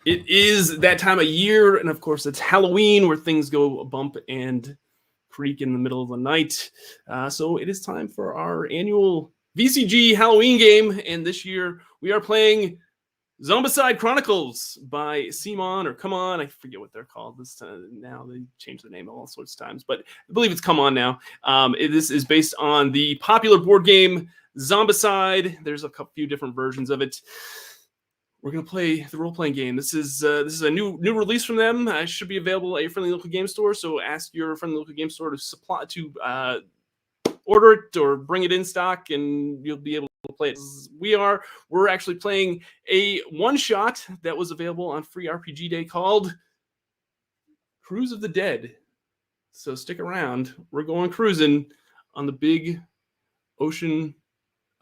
It is that time of year, and of course, it's Halloween where things go bump and creak in the middle of the night. So it is time for our annual VCG Halloween game, and this year we are playing Zombicide Chronicles by CMON or Come On. I forget what they're called this time. Now they change the name all sorts of times, but I believe it's Come On now. This is based on the popular board game Zombicide. There's a few different versions of it. We're gonna play the role-playing game. This is a new release from them. It should be available at your friendly local game store. So ask your friendly local game store to order it or bring it in stock, and you'll be able to play it. We're actually playing a one-shot that was available on Free RPG Day called Cruise of the Dead. So stick around. We're going cruising on the big ocean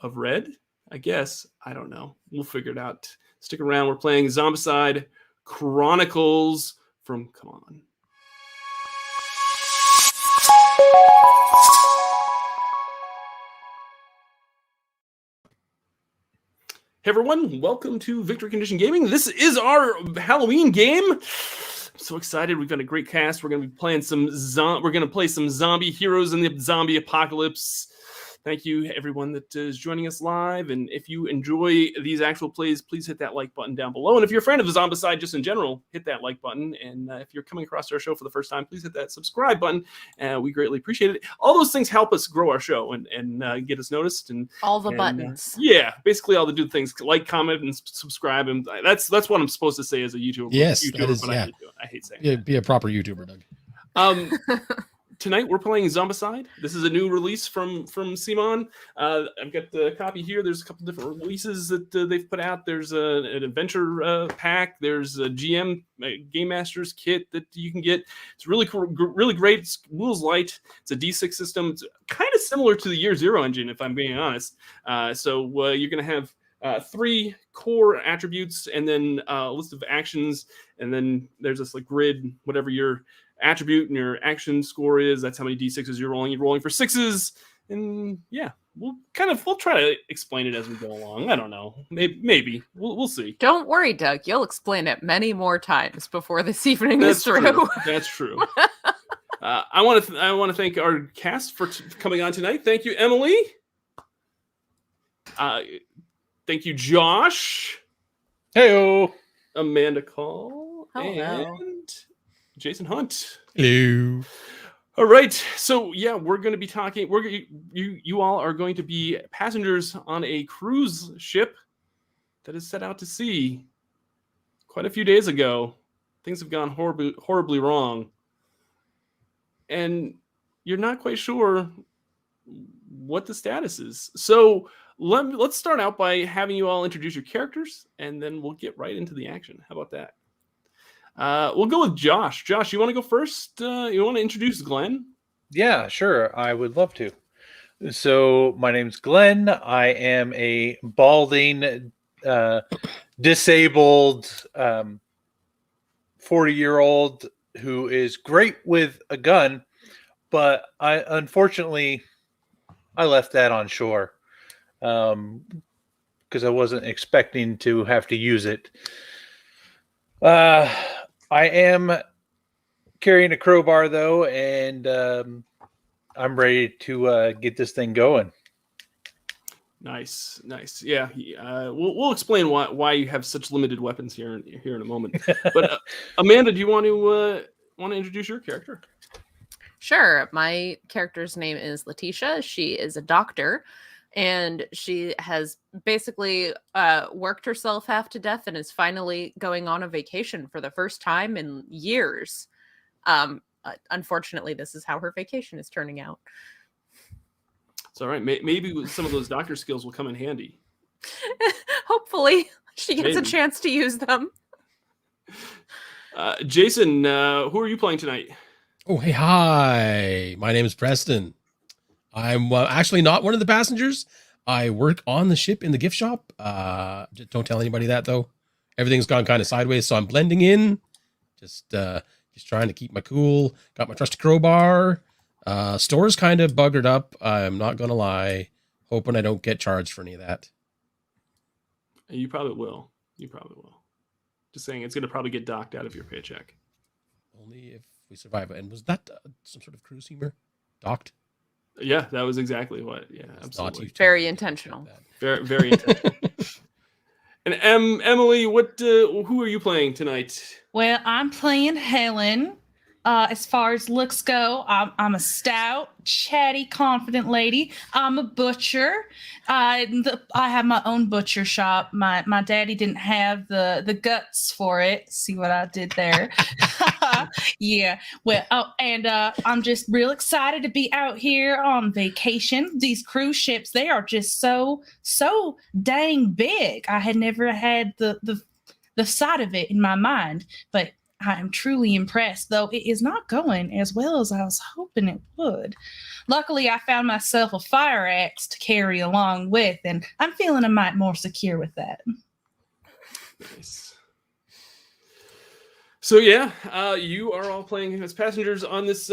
of red, I guess. I don't know. We'll figure it out. Stick around. We're playing Zombicide Chronicles from Come On. Hey everyone, welcome to Victory Condition Gaming. This is our Halloween game. I'm so excited. We've got a great cast. We're going to be playing play some zombie heroes in the zombie apocalypse. Thank you, everyone that is joining us live. And if you enjoy these actual plays, please hit that like button down below. And if you're a friend of the Zombicide just in general, hit that like button. And if you're coming across our show for the first time, please hit that subscribe button. We greatly appreciate it. All those things help us grow our show and get us noticed. And all the buttons. Yeah, basically all the do things. Like, comment, and subscribe. And that's what I'm supposed to say as a YouTuber. Yes, YouTuber, that is, but yeah. I hate saying Yeah, that. be a proper YouTuber, Doug. Tonight we're playing Zombicide. This is a new release from CMON. I've got the copy here. There's a couple different releases that they've put out. There's an adventure pack. There's a GM Game Master's kit that you can get. It's really cool, really great. It's rules light. It's a D6 system. It's kind of similar to the Year Zero engine, if I'm being honest. So you're going to have 3 core attributes and then a list of actions. And then there's this like grid, whatever your attribute and your action score is. That's how many d6s you're rolling. You're rolling for 6s, and yeah, we'll try to explain it as we go along. I don't know, maybe we'll see. Don't worry, Doug. You'll explain it many more times before this evening is through. That's true. I want to thank our cast for coming on tonight. Thank you, Emily. Thank you, Josh. Heyo. Amanda Call. Hello. And Jason Hunt. Hello. All right, so yeah, we're going to be talking. You all are going to be passengers on a cruise ship that is set out to sea. Quite a few days ago, things have gone horribly wrong, and you're not quite sure what the status is. So let's start out by having you all introduce your characters, and then we'll get right into the action. How about that? We'll go with Josh. Josh, you want to go first? You want to introduce Glenn? Yeah, sure. I would love to. So my name's Glenn. I am a balding, disabled 40-year-old who is great with a gun, but unfortunately I left that on shore because I wasn't expecting to have to use it. I am carrying a crowbar, though, and I'm ready to get this thing going. Nice. Yeah, we'll explain why you have such limited weapons here in a moment. But Amanda, do you want to introduce your character? Sure. My character's name is Letitia. She is a doctor. And she has basically worked herself half to death and is finally going on a vacation for the first time in years. Unfortunately, this is how her vacation is turning out. It's all right. Maybe some of those doctor skills will come in handy. Hopefully, she gets a chance to use them. Jason, who are you playing tonight? Oh, hey, hi. My name is Preston. I'm actually not one of the passengers. I work on the ship in the gift shop. Don't tell anybody that, though. Everything's gone kind of sideways, so I'm blending in. Just trying to keep my cool. Got my trusty crowbar. Store's kind of buggered up. I'm not going to lie. Hoping I don't get charged for any of that. You probably will. Just saying, it's going to probably get docked out of your paycheck. Only if we survive. And was that some sort of cruise humor? Docked? Yeah, that was exactly what. Yeah, It's absolutely. not Very YouTube, intentional. Very, very intentional. And Emily, who are you playing tonight? Well, I'm playing Helen. As far as looks go, I'm a stout, chatty, confident lady. I'm a butcher. I have my own butcher shop. My daddy didn't have the guts for it. See what I did there? Yeah. Well, I'm just real excited to be out here on vacation. These cruise ships, they are just so dang big. I had never had the sight of it in my mind, but I am truly impressed, though it is not going as well as I was hoping it would. Luckily, I found myself a fire axe to carry along with, and I'm feeling a mite more secure with that. Nice. So yeah, you are all playing as passengers on this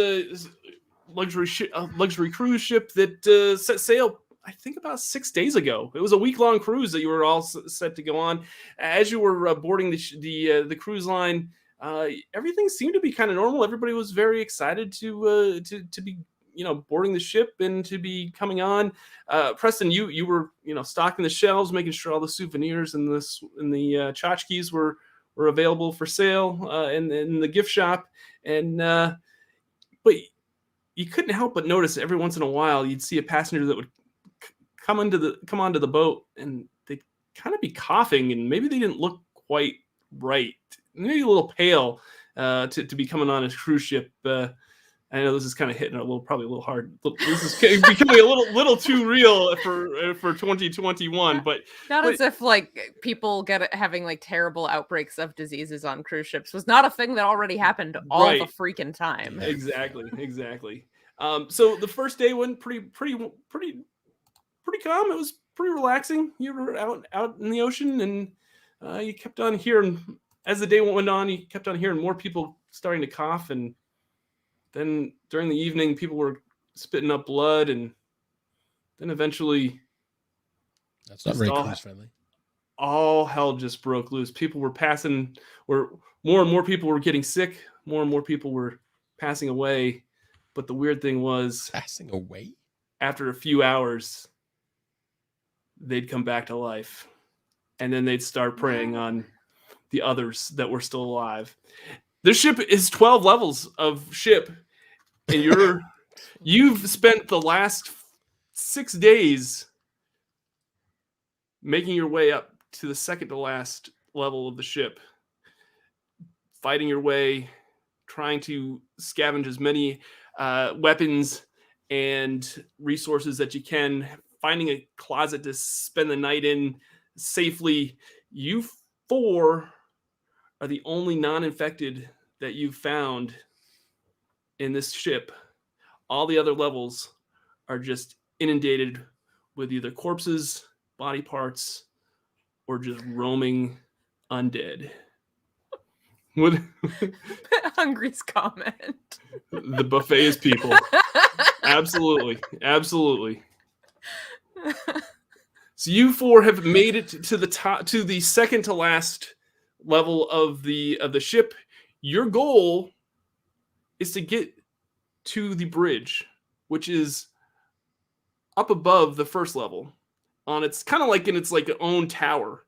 luxury cruise ship that set sail, I think, about 6 days ago. It was a week-long cruise that you were all set to go on. As you were boarding the cruise line, everything seemed to be kind of normal. Everybody was very excited to be, boarding the ship and to be coming on. Preston, you were, stocking the shelves, making sure all the souvenirs and the tchotchkes were available for sale in the gift shop. And but you couldn't help but notice every once in a while you'd see a passenger that would come onto the boat and they'd kind of be coughing, and maybe they didn't look quite right. Maybe a little pale to be coming on a cruise ship. I know this is kind of hitting probably a little hard. This is becoming a little too real for 2021. But as if like people having like terrible outbreaks of diseases on cruise ships was not a thing that already happened all the freaking time. Exactly. So the first day went pretty calm. It was pretty relaxing. You were out in the ocean, and you kept on hearing. As the day went on, you kept on hearing more people starting to cough, and then during the evening, people were spitting up blood, and then eventually, that's not very cruise friendly. All hell just broke loose. People were more and more people were getting sick. More and more people were passing away. But the weird thing was, passing away after a few hours, they'd come back to life, and then they'd start preying on the others that were still alive. This ship is 12 levels of ship, and you've spent the last 6 days making your way up to the second to last level of the ship, fighting your way, trying to scavenge as many weapons and resources that you can, finding a closet to spend the night in safely. You 4 are the only non-infected that you've found in this ship. All the other levels are just inundated with either corpses, body parts, or just roaming undead. What? Hungry's comment. The buffet is people. Absolutely. So you 4 have made it to the top, to the second to last level of the ship. Your goal is to get to the bridge, which is up above the first level. It's kind of like in its like own tower,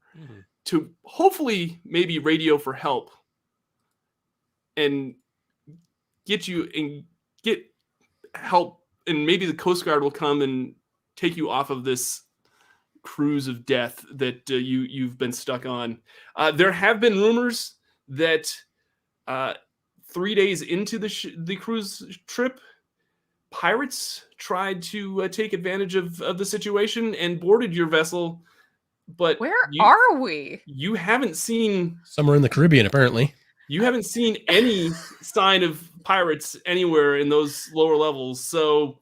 to hopefully maybe radio for help and get help, and maybe the Coast Guard will come and take you off of this cruise of death that you've been stuck on. There have been rumors that 3 days into the cruise trip, pirates tried to take advantage of the situation and boarded your vessel. But where are we? You haven't seen... somewhere in the Caribbean, apparently. You haven't seen any sign of pirates anywhere in those lower levels, so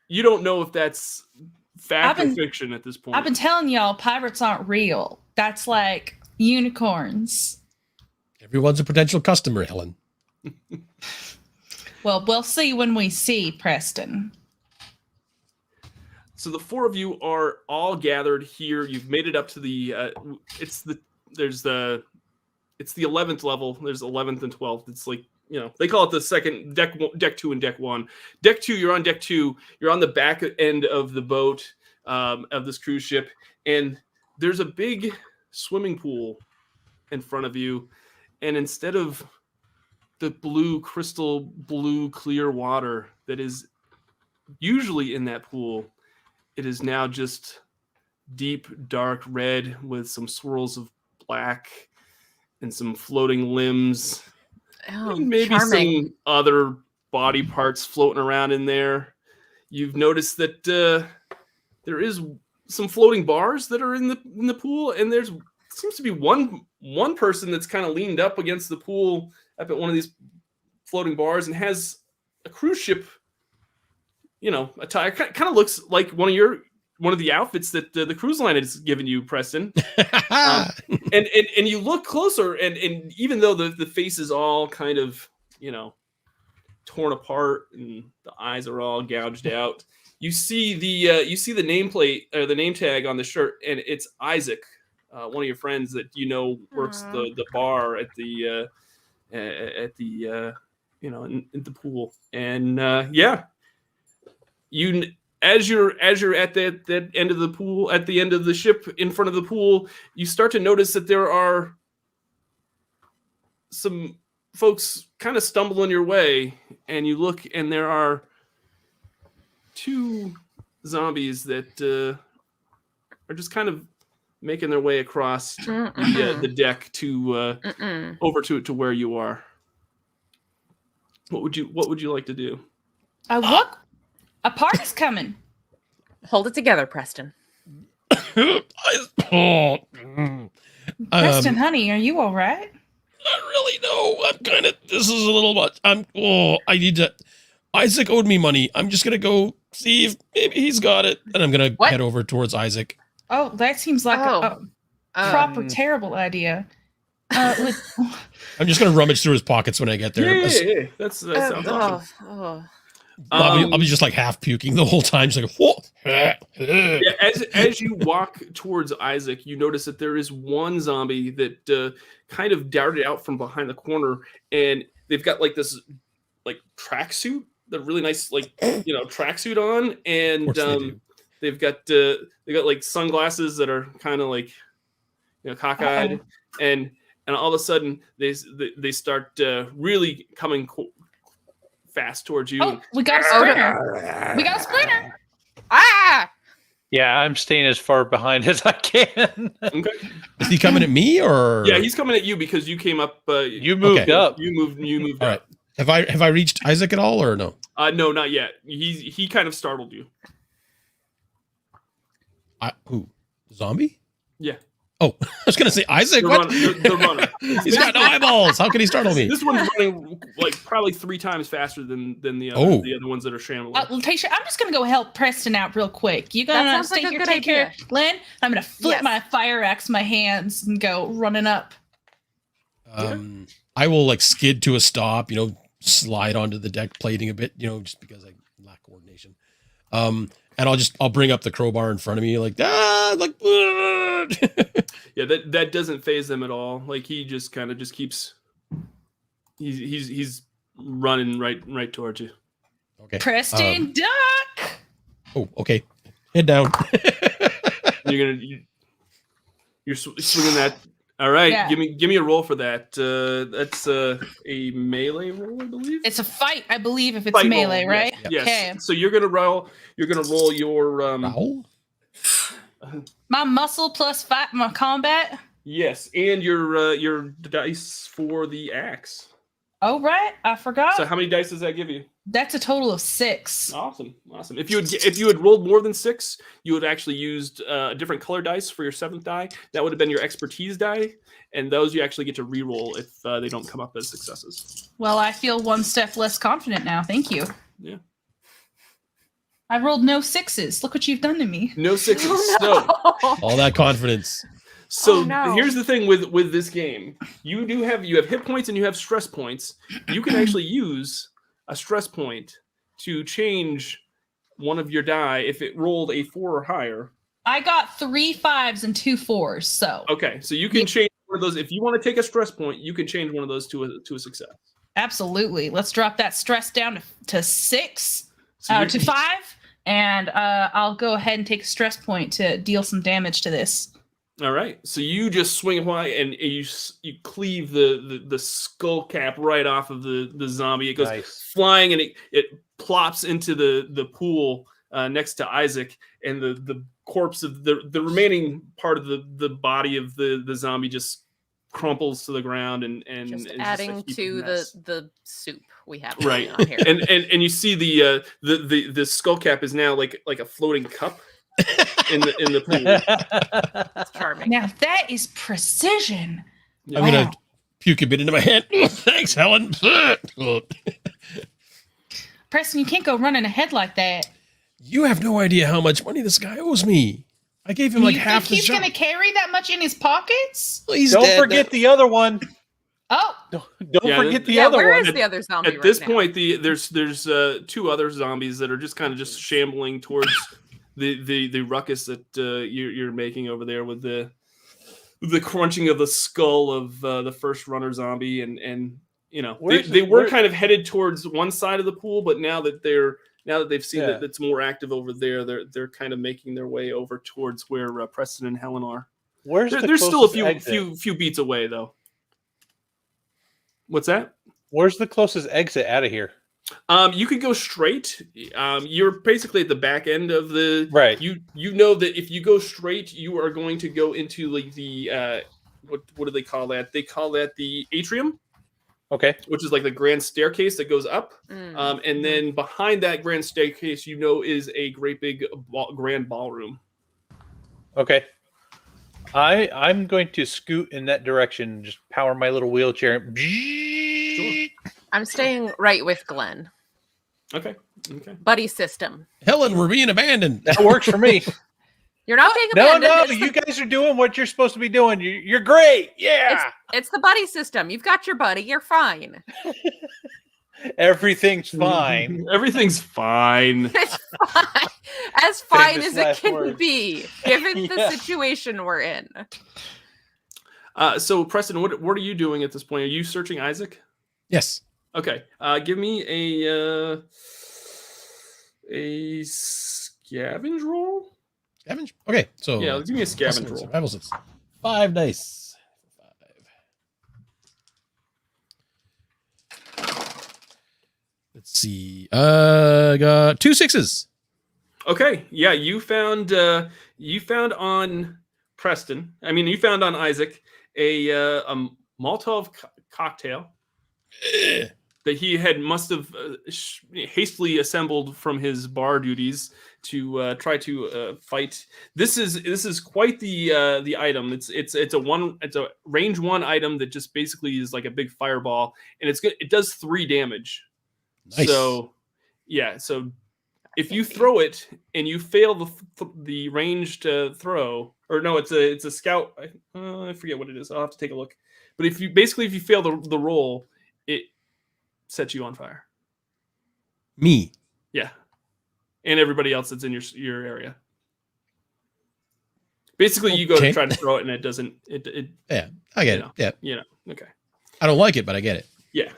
you don't know if that's fact or fiction at this point. I've been telling y'all, pirates aren't real. That's like unicorns. Everyone's a potential customer, Helen. Well, we'll see when we see, Preston. So the 4 of you are all gathered here. You've made it up to the there's the it's the 11th level. There's 11th and 12th. It's like, they call it the second deck 2 and deck 1. Deck 2, you're on deck 2. You're on the back end of the boat of this cruise ship, and there's a big swimming pool in front of you, and instead of the crystal blue clear water that is usually in that pool, it is now just deep dark red with some swirls of black and some floating limbs. And maybe charming. some other body parts floating around in there. You've noticed that there is some floating bars that are in the pool, and there seems to be one person that's kind of leaned up against the pool up at one of these floating bars and has a cruise ship, attire. Kind of looks like one of the outfits that the cruise line has given you, Preston. And you look closer, and even though the face is all kind of, torn apart and the eyes are all gouged out, you see the nameplate or the name tag on the shirt, and it's Isaac, one of your friends that works the bar at the in the pool. And as you're at that end of the pool, at the end of the ship in front of the pool, you start to notice that there are some folks kind of stumbling your way, and you look, and there are 2 zombies that are just kind of making their way across the deck to over to where you are. What would you like to do? Look, a party's coming. Hold it together, Preston. Preston, honey, are you all right? Not really, no. This is a little much. I need to. Isaac owed me money. I'm just going to go see if maybe he's got it. And I'm going to head over towards Isaac. Oh, that seems like a proper terrible idea. I'm just going to rummage through his pockets when I get there. Yeah. That sounds awesome. I'll be just like half puking the whole time. Just like, whoa. As you walk towards Isaac, you notice that there is one zombie that kind of darted out from behind the corner, and they've got like this tracksuit, the really nice tracksuit on, and they've got like sunglasses that are kind of like cockeyed, and all of a sudden they start really coming fast towards you. Oh, we got a sprinter. We got a sprinter. Ah! Yeah, I'm staying as far behind as I can. Okay. Is he coming at me or? Yeah, he's coming at you because you came up. You moved up. You moved all up. Right. Have I reached Isaac at all or no? No, not yet. He kind of startled you. Who? Zombie? Yeah. Oh, I was gonna say Isaac. The runner. He's got no eyeballs. How can he startle me? This one's running like probably 3 times faster than the other ones that are shambling. Latisha, I'm just gonna go help Preston out real quick. You gonna stay here, take care, Lynn? I'm gonna flip my fire axe in my hands and go running up. I will skid to a stop. Slide onto the deck plating a bit. Just because I lack coordination. And I'll bring up the crowbar in front of me, Yeah, that doesn't phase them at all. Like he just kind of keeps. He's running right towards you. Okay. Preston, duck. Oh, okay. Head down. You're swinging that. All right, yeah. Give me a roll for that. That's a melee roll, I believe. It's a fight, I believe, if it's fight melee, roll, right? Yes. Okay. So you're gonna roll your roll? My muscle plus fight, my combat. Yes, and your dice for the axe. Oh right, I forgot. So how many dice does that give you? That's a total of 6. Awesome. If you had rolled more than 6, you would have actually used a different color dice for your 7th die. That would have been your expertise die, and those you actually get to re-roll if they don't come up as successes. Well, I feel one step less confident now. Thank you. Yeah. I rolled no 6s. Look what you've done to me. No 6s. Oh, no. All that confidence. So here's the thing with this game. You have hit points and you have stress points. You can actually use a stress point to change one of your die if it rolled a 4 or higher. I got 3 5s and 2 4s. So okay, so you can change one of those. If you want to take a stress point, you can change one of those to a success. Absolutely. Let's drop that stress down to 6, So to 5, and I'll go ahead and take a stress point to deal some damage to this. All right. So you just swing high and you cleave the skull cap right off of the zombie. It goes flying and it plops into the pool next to Isaac, and the corpse of the remaining part of the body of the zombie just crumples to the ground and just is adding just to the soup we have right going on here. and you see the skull cap is now like a floating cup in the pool. That's charming. Now that is precision. I'm gonna puke a bit into my hand. Thanks, Helen. Preston, you can't go running ahead like that. You have no idea how much money this guy owes me. I gave him like you half think the he's job. gonna carry that much in his pockets? Well, he's Don't dead forget now. the other one. Oh, Don't forget the Yeah, other where one. is the other zombie At this right now? point, there's 2 other zombies that are just shambling towards the ruckus that you're making over there with the crunching of the skull of the first runner zombie, and you know they were kind of headed towards one side of the pool, but now that they've seen that it's more active over there, they're kind of making their way over towards where Preston and Helen are. There's still a few beats away though. What's that? Where's the closest exit out of here? You could go straight. You're basically at the back end of the right. You know that if you go straight, you are going to go into like the what do they call that? They call that the Atrium. Okay. Which is like the grand staircase that goes up. And then behind that grand staircase, is a great big grand ballroom. Okay. I'm going to scoot in that direction, just power my little wheelchair. Sure. I'm staying right with Glenn. Okay. Buddy system. Helen, we're being abandoned. That works for me. You're not being No, abandoned. you guys are doing what you're supposed to be doing. You're great. Yeah. It's the buddy system. You've got your buddy. You're fine. Everything's fine. Everything's fine. It's fine. As fine Famous as it last can words. be, given the situation we're in. So Preston, what are you doing at this point? Are you searching Isaac? Yes. Okay. Give me a scavenge roll. Scavenge? Okay, so Yeah, give me a scavenge roll. Survival 6. 5 dice. 5. Let's see. I got 2 6s. Okay. Yeah, you found on Preston. I mean, you found on Isaac a Molotov cocktail that he must have hastily assembled from his bar duties to try to fight. This is quite the item. It's a range 1 item that just basically is like a big fireball, and it's good. It does 3 damage. Nice. So yeah, so if you throw it and you fail the ranged throw, or no, it's a scout. I forget what it is. I'll have to take a look. But if you fail the roll, it sets you on fire. Me. Yeah, and everybody else that's in your area. Basically, you go to try to throw it, and it doesn't. It Yeah, I get it. Yeah. Okay. I don't like it, but I get it. Yeah.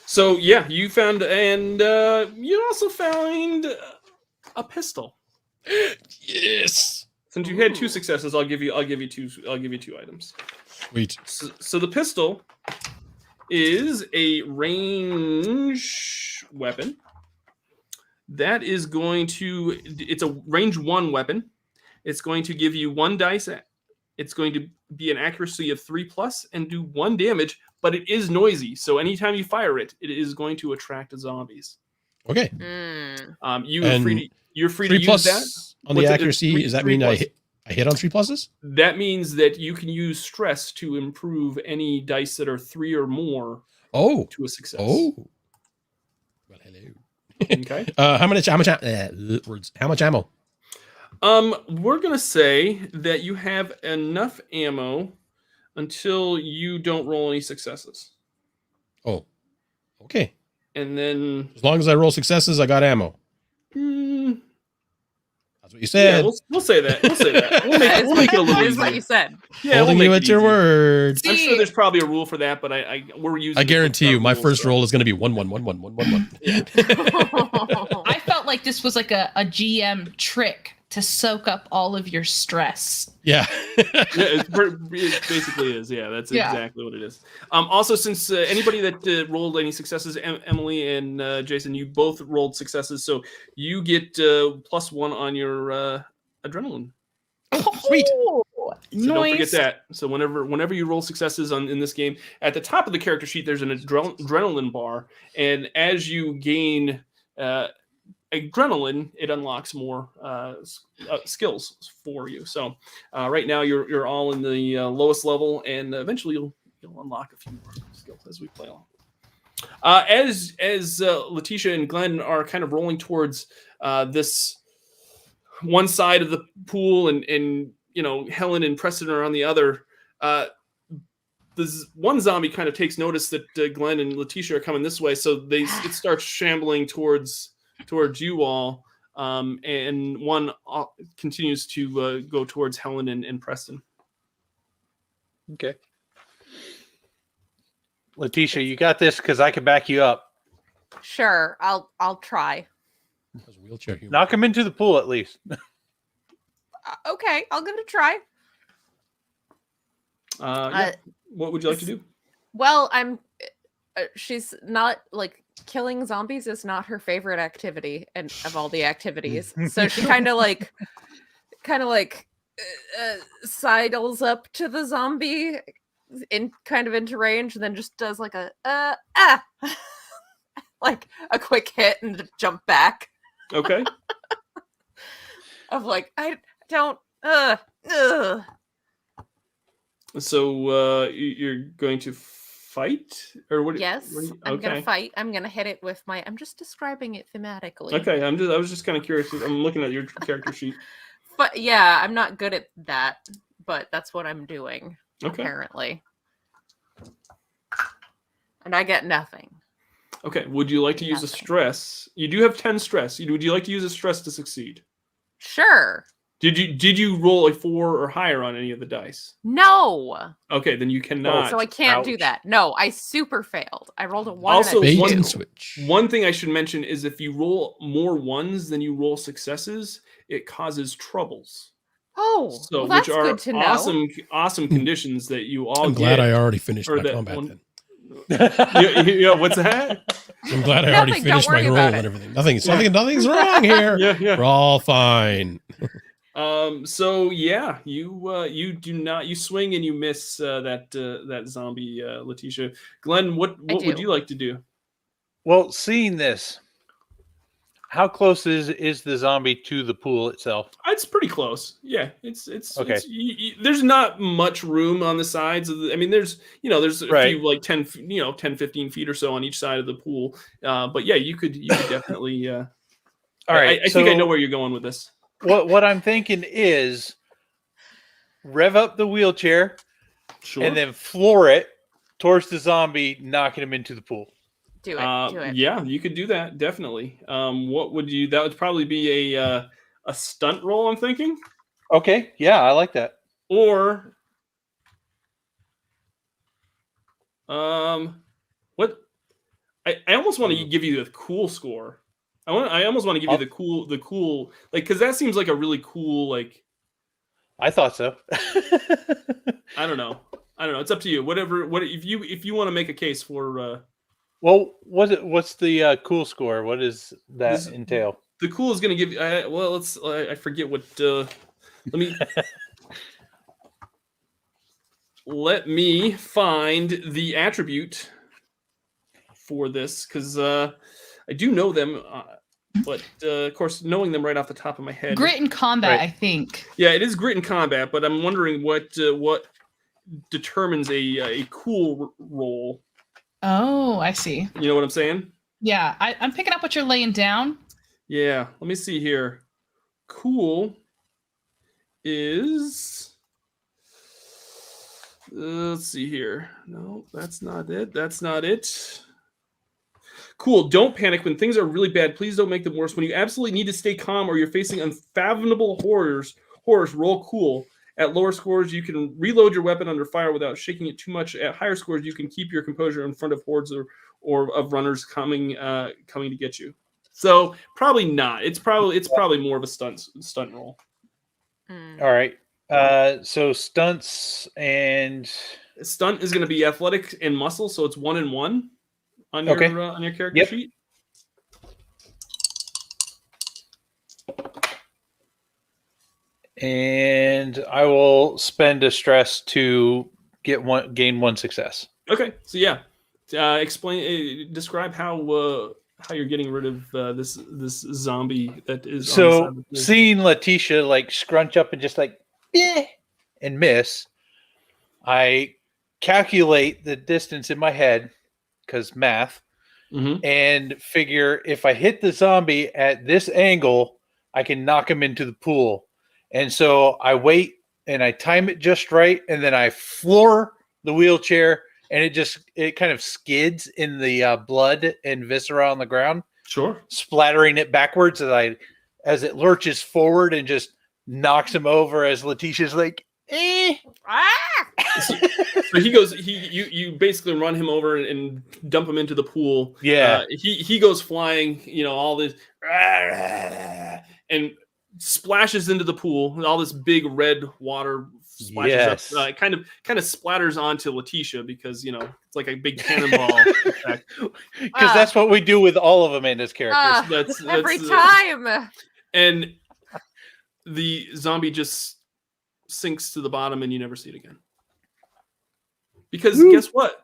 So yeah, you found, and you also found a pistol. Yes. Since you had 2 successes, I'll give you 2 items. Sweet. So the pistol is a range weapon. That is it's a range 1 weapon. It's going to give you 1 dice. It's going to be an accuracy of 3+ and do 1 damage, but it is noisy. So anytime you fire it, it is going to attract zombies. Okay. You're free 3 to plus use that on the accuracy. Does that mean I hit on 3 pluses? That means that you can use stress to improve any dice that are 3 or more. To a success. Oh. Well, hello. Okay. How much ammo? We're gonna say that you have enough ammo until you don't roll any successes. Oh. Okay. And then As long as I roll successes, I got ammo. that's That's what you said. Yeah, we'll say that. We'll say that. We'll make it a little That is what easier. you said. Yeah, Holding we'll you make at it your easy. word. I'm sure there's probably a rule for that, but we're using. I guarantee you, my rules, first so. roll is going to be 1 1 1 1 1 1 1. Yeah. I felt like this was like a GM trick to soak up all of your stress. Yeah. Yeah, it basically is. Yeah, that's exactly what it is. Also, since anybody that rolled any successes, Emily and Jason, you both rolled successes, so you get +1 on your adrenaline. Sweet. Oh, So don't forget that. So whenever you roll successes in this game, at the top of the character sheet, there's an adrenaline bar, and as you gain adrenaline, it unlocks more skills for you. So right now you're all in the lowest level, and eventually you'll unlock a few more skills as we play along. As Letitia and Glenn are kind of rolling towards this one side of the pool, and Helen and Preston are on the other. This one zombie kind of takes notice that Glenn and Letitia are coming this way, so it starts shambling towards you all, and one continues to go towards Helen and Preston. Okay. Letitia, you got this because I can back you up. Sure, I'll try. That's wheelchair humor. Knock him into the pool at least. Okay, I'll give it a try. Yeah. What would you like to do? Well, she's not like killing zombies is not her favorite activity and of all the activities. So she kind of like sidles up to the zombie into range, and then just does like a like a quick hit and jump back. Okay. Of like, I don't So you're going to fight, or what? Yes, I'm gonna fight. I'm gonna hit it with my. I'm just describing it thematically. Okay, I was just kind of curious. I'm looking at your character sheet. But yeah, I'm not good at that, but that's what I'm doing apparently. And I get nothing. Okay. Would you like to use a stress? You do have 10 stress. Would you like to use a stress to succeed? Sure. Did you roll a 4 or higher on any of the dice? No. Okay, then you cannot. So I can't do that. No, I super failed. I rolled a 1. Also, and a 2. Bait and switch. One thing I should mention is if you roll more 1s than you roll successes, it causes troubles. Oh, So well, that's which are good to know. awesome conditions that you all I'm glad I already finished or my that combat one- then. yeah, what's that? I'm glad I already Nothing, don't finished my worry roll about and it. everything. Nothing's wrong here. Yeah. We're all fine. So yeah, you do not, you swing and you miss that zombie, Letitia. Glenn, what would you like to do? Well, seeing this, how close is the zombie to the pool itself? It's pretty close. Yeah, it's Okay. There's not much room on the sides of the. I mean, there's a few like 10, 15 feet or so on each side of the pool. But yeah, you could definitely. All right, I think I know where you're going with this. What I'm thinking is rev up the wheelchair Sure. and then floor it towards the zombie, knocking him into the pool. Do it. Yeah, you could do that definitely. What would you? That would probably be a stunt roll. I'm thinking. Okay, yeah, I like that. Or what? I almost want to give you the cool score. I almost want to give you the cool like, because that seems like a really cool, like. I thought so. I don't know. It's up to you. Whatever. What if you want to make a case for? Well, what's the cool score? What does that entail? The cool is going to give you. I forget what. Let me find the attribute for this, because I do know them, but of course, knowing them right off the top of my head. Grit and combat, Right. I think. Yeah, it is grit and combat, but I'm wondering what determines a cool roll. Oh, I see. You know what I'm saying? Yeah, I'm picking up what you're laying down. Yeah, let me see here. Cool is. Let's see here. No, that's not it. Cool. Don't panic when things are really bad. Please don't make them worse. When you absolutely need to stay calm or you're facing unfathomable horrors, roll cool. At lower scores, you can reload your weapon under fire without shaking it too much. At higher scores, you can keep your composure in front of hordes or of runners coming to get you. So probably not. It's probably more of a stunt roll. All right. So stunts and Stunt is going to be athletic and muscle, so it's 1 and 1 on your character sheet. And I will spend a stress to gain 1 success. Okay, so yeah, describe how you're getting rid of this zombie that is. So seeing Letitia like scrunch up and just like and miss, I calculate the distance in my head because math, and figure if I hit the zombie at this angle, I can knock him into the pool. And so I wait and I time it just right, and then I floor the wheelchair, and it kind of skids in the blood and viscera on the ground. Sure. Splattering it backwards as it lurches forward and just knocks him over as Letitia's like, So he goes. You basically run him over and dump him into the pool. Yeah. He goes flying. All this and splashes into the pool. And all this big red water splashes up. Kind of splatters onto Letitia because it's like a big cannonball effect. Because that's what we do with all of Amanda's characters. That's every time. And the zombie just sinks to the bottom, and you never see it again. Because guess what?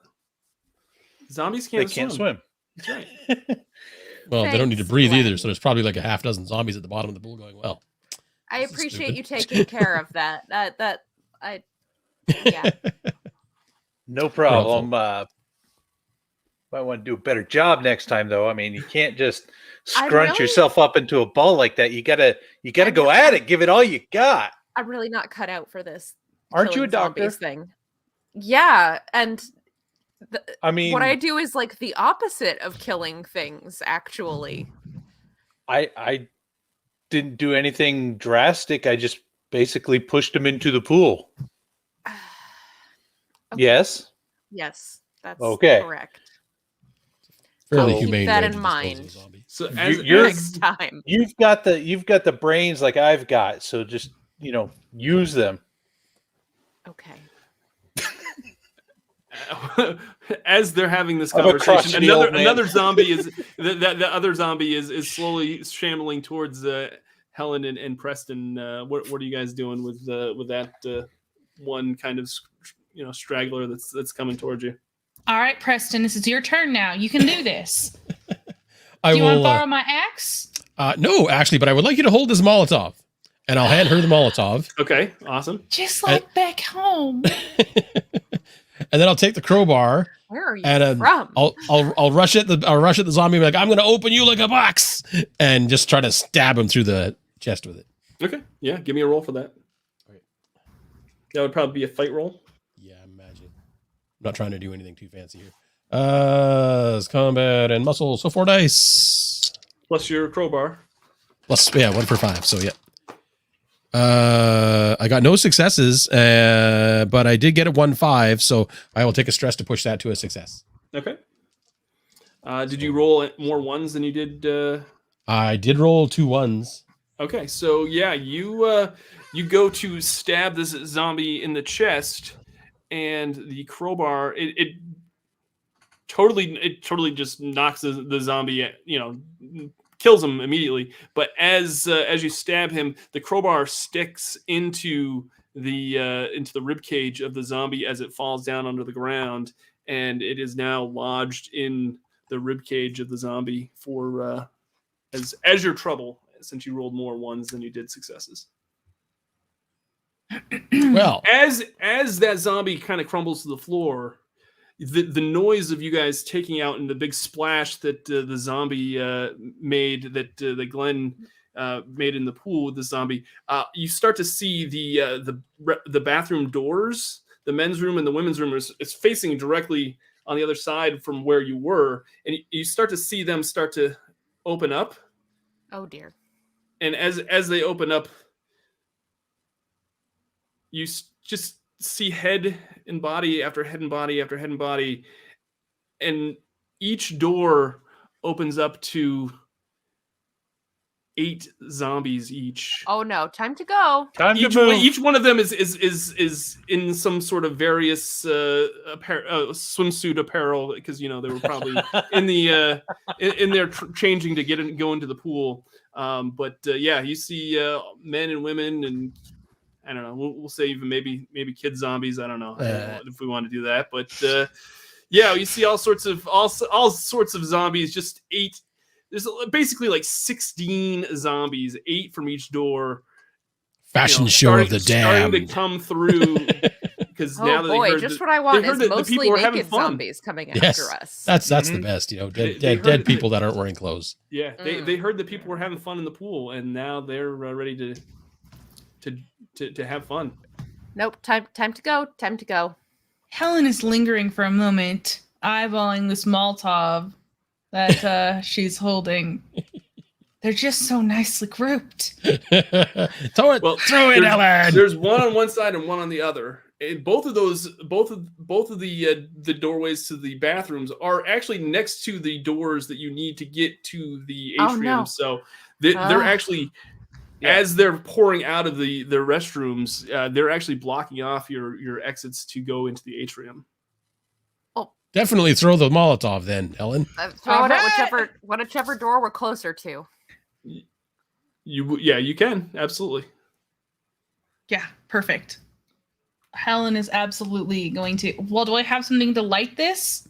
Zombies can't swim. That's right. Well, they don't need to breathe either, so there's probably like a half dozen zombies at the bottom of the pool going, well. I appreciate you taking care of that. Yeah. No problem. Might want to do a better job next time, though. I mean, you can't just scrunch yourself up into a ball like that. You gotta go at it. Give it all you got. I'm really not cut out for this. Aren't you a doctor? Thing. Yeah, and I mean, what I do is like the opposite of killing things. Actually, I didn't do anything drastic. I just basically pushed him into the pool. Okay. Yes, that's correct. Fairly humane. Keep that in mind. So next time, you've got the brains like I've got. So just use them. Okay. As they're having this conversation, another zombie is the other zombie is slowly shambling towards Helen and Preston. What are you guys doing with that one kind of straggler that's coming towards you? All right, Preston, this is your turn now. You can do this. Do you want to borrow my axe? No, actually, but I would like you to hold this Molotov, and I'll hand her the Molotov. Okay, awesome. Just like back home. And then I'll take the crowbar. Where are you from? I'll rush at the zombie. And be like, I'm going to open you like a box, and just try to stab him through the chest with it. Okay. Yeah. Give me a roll for that. Okay. That would probably be a fight roll. Yeah, imagine. I'm not trying to do anything too fancy here. It's combat and muscle. So 4 dice plus your crowbar. Plus 1 for 5. So yeah. I got no successes, but I did get a 1-5, so I will take a stress to push that to a success. Okay. Did you roll more ones than you did? I did roll 2 1s. Okay, so yeah, you go to stab this zombie in the chest, and the crowbar it totally just knocks the zombie, kills him immediately. But as you stab him, the crowbar sticks into the rib cage of the zombie as it falls down under the ground, and it is now lodged in the rib cage of the zombie for as your trouble, since you rolled more ones than you did successes. Well, as that zombie kind of crumbles to the floor, the noise of you guys taking out and the big splash that the zombie made, that Glenn made in the pool with the zombie, you start to see the bathroom doors, the men's room and the women's room is facing directly on the other side from where you were, and you start to see them start to open up. Oh dear. And as they open up, you just see head and body after head and body after head and body, and each door opens up to 8 zombies each. Oh no, time to go. Time to move. Each one of them is in some sort of various swimsuit apparel, because they were probably in the in there changing to go into the pool. But you see men and women, and I don't know. We'll say even maybe kid zombies. I don't know if we want to do that, but you see all sorts of zombies. Just 8. There's basically like 16 zombies, 8 from each door. Fashion show of the damned. Starting to come through, because now that they heard just what I want is mostly naked fun. Zombies coming after us. That's the best, dead people that aren't wearing clothes. Yeah, they heard that people were having fun in the pool, and now they're ready to have fun. Nope, time to go. Time to go. Helen is lingering for a moment, eyeballing this Molotov that she's holding. They're just so nicely grouped. Throw it, Ellen. There's one on one side and one on the other. And both of the doorways to the bathrooms are actually next to the doors that you need to get to the atrium. Oh, no. So they're actually, as they're pouring out of the restrooms, they're actually blocking off your exits to go into the atrium. Definitely throw the Molotov then, Ellen. Throw it at whichever door we're closer to. You can, absolutely. Yeah, perfect. Helen is absolutely going to. Well, do I have something to light this?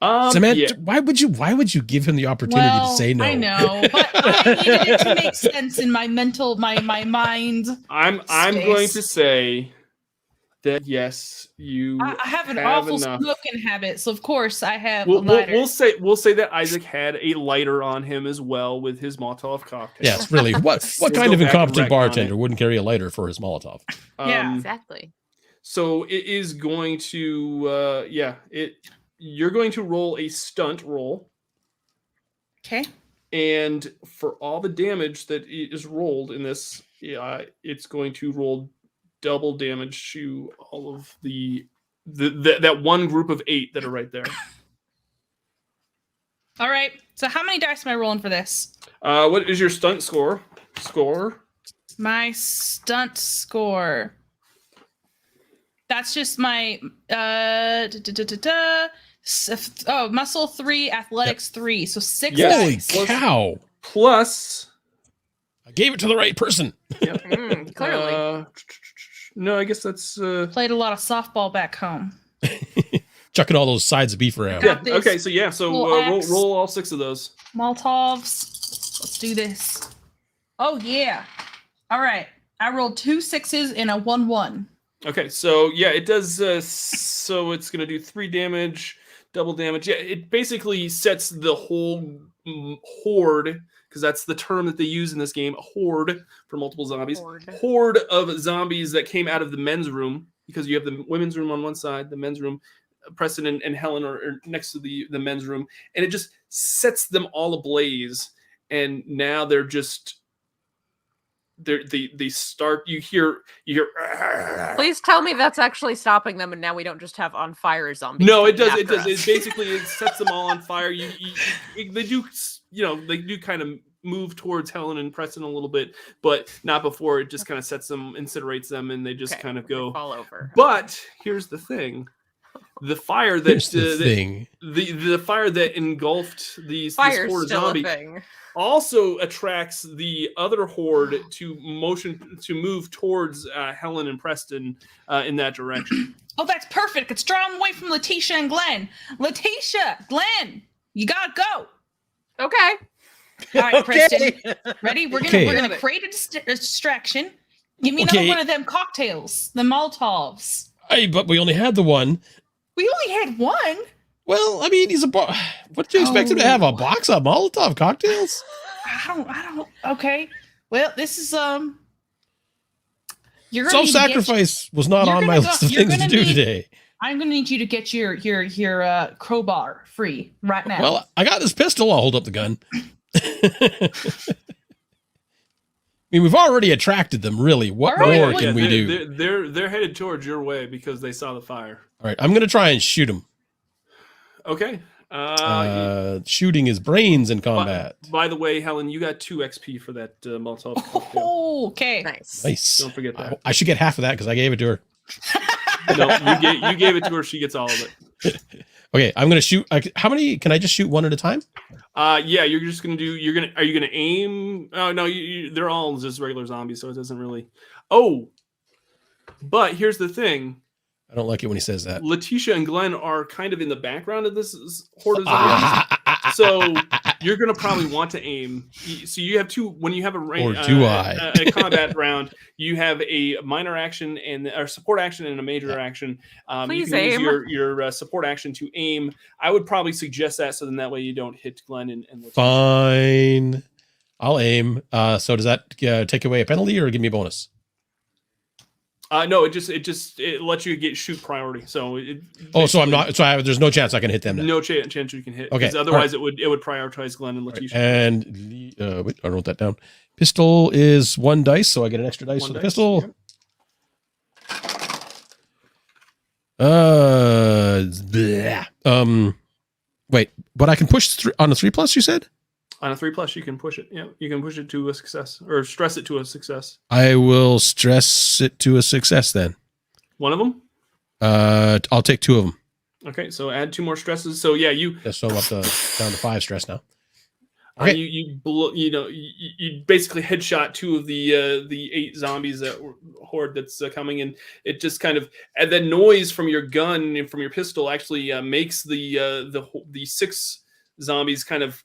Samantha, why would you give him the opportunity to say no? I know, but I needed it to make sense in my mental, my mind. I'm going to say that yes, you. I have an awful smoking habit, so of course I have a lighter. We'll say that Isaac had a lighter on him as well with his Molotov cocktail. Yes, really. What kind of incompetent bartender wouldn't carry a lighter for his Molotov? Yeah, exactly. So it is going to you're going to roll a stunt roll. Okay. And for all the damage that is rolled in this, it's going to roll double damage to all of that one group of 8 that are right there. All right. So how many dice am I rolling for this? What is your stunt score? My stunt score. That's just my muscle 3, athletics 3, so 6 dice. Holy cow! Plus, I gave it to the right person. Yep. Clearly. No, I guess that's played a lot of softball back home. Chucking all those sides of beef around. Yeah. Okay. So roll all 6 of those Molotovs. Let's do this. Oh yeah! All right. I rolled 2 6s and a 1-1. Okay. So it does. So it's gonna do 3 damage, double damage. Yeah. It basically sets the whole horde, because that's the term that they use in this game, a horde for multiple zombies. Horde of zombies that came out of the men's room, because you have the women's room on one side, the men's room. Preston and Helen are next to the men's room, and it just sets them all ablaze. And now they're just they start. You hear. Please tell me that's actually stopping them, and now we don't just have on fire zombies. No, it does. It does. It basically sets them all on fire. They do kind of move towards Helen and Preston a little bit, but not before it just kind of sets them, incinerates them, and they just kind of go fall over. But here's the thing. The fire that the fire that engulfed this horde of zombie also attracts the other horde to move towards Helen and Preston in that direction. Oh, that's perfect. It's draw them away from Letitia and Glenn. Letitia, Glenn, you gotta go. Okay. All right, Preston. Ready? We're gonna create a distraction. Give me another one of them cocktails, the Molotovs. Hey, but we only had the one. We only had one. Well, I mean, what do you expect him to have? A box of Molotov cocktails? I don't. Okay. Well, this is self-sacrifice was not on my list of things to do today. I'm gonna need you to get your crowbar free right now. Well, I got this pistol. I'll hold up the gun. I mean, we've already attracted them. Really, what All right, more well, can we do? They're headed towards your way because they saw the fire. All right, I'm gonna try and shoot them. Okay. Shooting is brains in combat. By the way, Helen, you got 2 XP for that Molotov. cocktail. Oh, okay. Nice. Nice. Don't forget that. I should get half of that because I gave it to her. No, you gave it to her. She gets all of it. Okay, I'm gonna shoot. How many? Can I just shoot one at a time? Yeah, you're just gonna do. Are you gonna aim? Oh no, they're all just regular zombies, so it doesn't really. Oh, but here's the thing. I don't like it when he says that. Letitia and Glenn are kind of in the background of this horde of zombies, so you're gonna probably want to aim. So you have 2 when you have a combat round. You have a minor action and a support action and a major action. Please you can aim. use your support action to aim. I would probably suggest that, so then that way you don't hit Glenn and Letitia. Fine, I'll aim. So does that take away a penalty or give me a bonus? No, it lets you shoot priority. So So I'm not. So there's no chance I can hit them now. no chance you can hit. Okay, Because otherwise it would prioritize Glenn and Letitia. And wait, I wrote that down. Pistol is 1 dice, so I get an extra dice for the pistol. Yep. Wait, but I can push on a 3+. You said On a 3+, you can push it. Yeah, you can push it to a success or stress it to a success. I will stress it to a success then. One of them. I'll take 2 of them. Okay, so add 2 more stresses. So yeah, you So I'm down to 5 stress now. Okay. Okay. You basically headshot 2 of the 8 zombies horde that's coming, and it just kind of, and the noise from your gun and from your pistol actually makes the 6 zombies kind of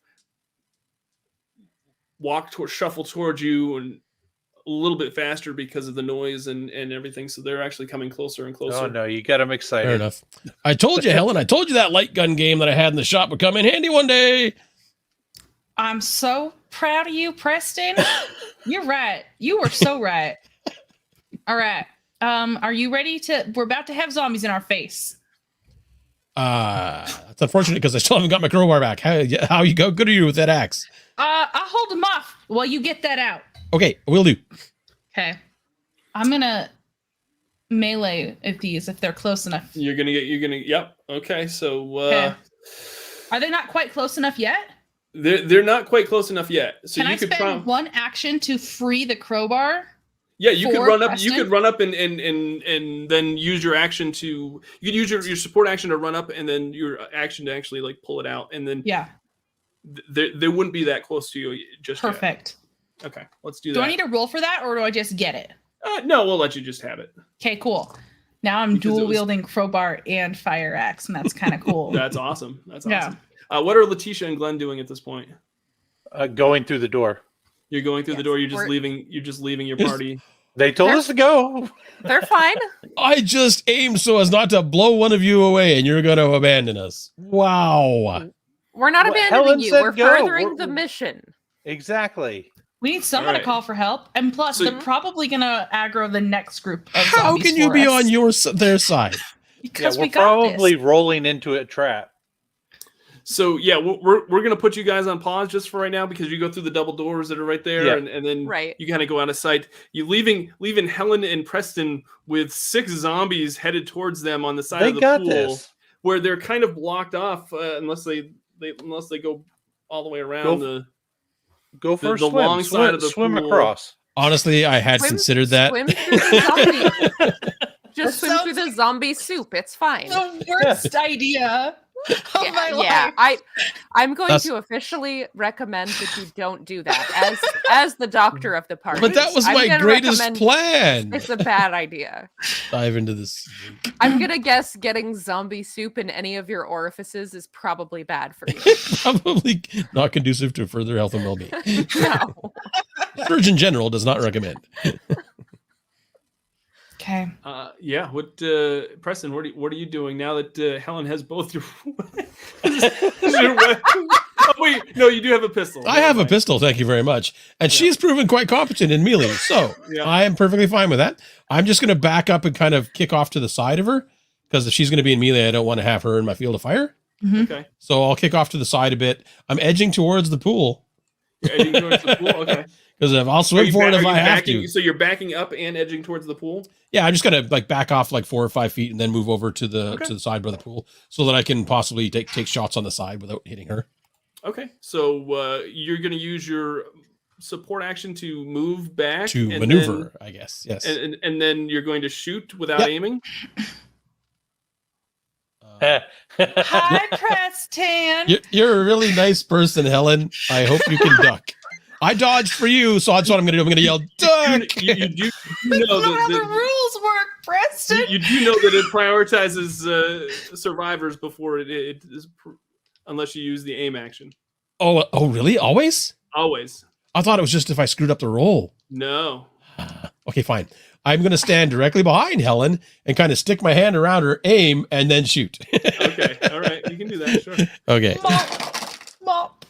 shuffle towards you and a little bit faster because of the noise and everything. So they're actually coming closer and closer. Oh no, you got them excited. Fair enough. I told you, Helen. I told you that light gun game that I had in the shop would come in handy one day. I'm so proud of you, Preston. You're right. You were so right. All right. Are you ready we're about to have zombies in our face. That's unfortunate because I still haven't got my crowbar back. How good are you with that axe? I'll hold them off while you get that out. Okay, will do. Okay. I'm gonna melee at these if they're close enough. Yep. Okay. So Okay. Are they not quite close enough yet? they're not quite close enough yet. So Can I spend 1 action to free the crowbar? Yeah, you could for run up. Preston? You could run up and then use your action to. You could use your support action to run up, and then your action to actually like pull it out, and then Yeah. They wouldn't be that close to you just Perfect. yet. Okay, let's do that. Do I need to roll for that, or do I just get it? No, we'll let you just have it. Okay, cool. Now I'm Because it dual was- wielding crowbar and fire axe, and that's kind of cool. That's awesome. That's Yeah. awesome. What are Letitia and Glenn doing at this point? Going through the door. You're going through the Yes, door. You're just we're- leaving. You're just leaving your party. They told us to go. They're fine. I just aimed so as not to blow one of you away, and you're going to abandon us. Wow. We're not Well, abandoning Helen you. said We're go. furthering We're- the mission. Exactly. We need someone Alright. to call for help, and plus, So- they're probably gonna aggro the next group of How zombies can you for be us. on their side? Because We're we got probably this. rolling into a trap. So yeah, we're gonna put you guys on pause just for right now because you go through the double doors that are right there, Yeah. and then Right. you kind of go out of sight. You leaving Helen and Preston with 6 zombies headed towards them on the side They of the got pool, this. where they're kind of blocked off unless they go all the way around Go for a the swim. long side of the swim pool. across. Honestly, I had considered that. Swim through the zombie. Just That swim through the zombie soup. It's fine. the worst idea of my life. I'm going That's- to officially recommend that you don't do that as the doctor of the party. But that was I'm my gonna greatest recommend plan. It's a bad idea. Dive into this. I'm gonna guess getting zombie soup in any of your orifices is probably bad for you. Probably not conducive to further health and well-being. No. Surgeon General does not recommend. Okay. Yeah. What Preston? What are you doing now that Helen has both your? Oh wait, no, you do have a pistol. I have a pistol, thank you very much. And she's proven quite competent in melee, so Yeah. I am perfectly fine with that. I'm just going to back up and kind of kick off to the side of her because if she's going to be in melee, I don't want to have her in my field of fire. Mhm. Okay. So I'll kick off to the side a bit. I'm edging towards the pool You're edging towards the pool. Okay. because if I'll Are swim you for it ba- if are I you have backing- to. So you're backing up and edging towards the pool. Yeah, I'm just gonna like back off like 4 or 5 feet and then move over to the Okay. side by the pool so that I can possibly take shots on the side without hitting her. Okay. So you're going to use your support action to move back To and maneuver, I guess. Yes. then, and then you're going to shoot without Yep. aiming. Hi, Preston. You're a really nice person, Helen. I hope you can duck. I dodged for you, so that's what I'm gonna do. I'm gonna yell, duck. You do That's know not how the that rules work, Preston. you do know that it prioritizes survivors before it is, unless you use the aim action. Oh, really? Always? Always. I thought it was just if I screwed up the roll. No. Okay, fine. I'm going to stand directly behind Helen and kind of stick my hand around her, aim, and then shoot. Okay. All right. You can do that. Sure. Okay. Mop.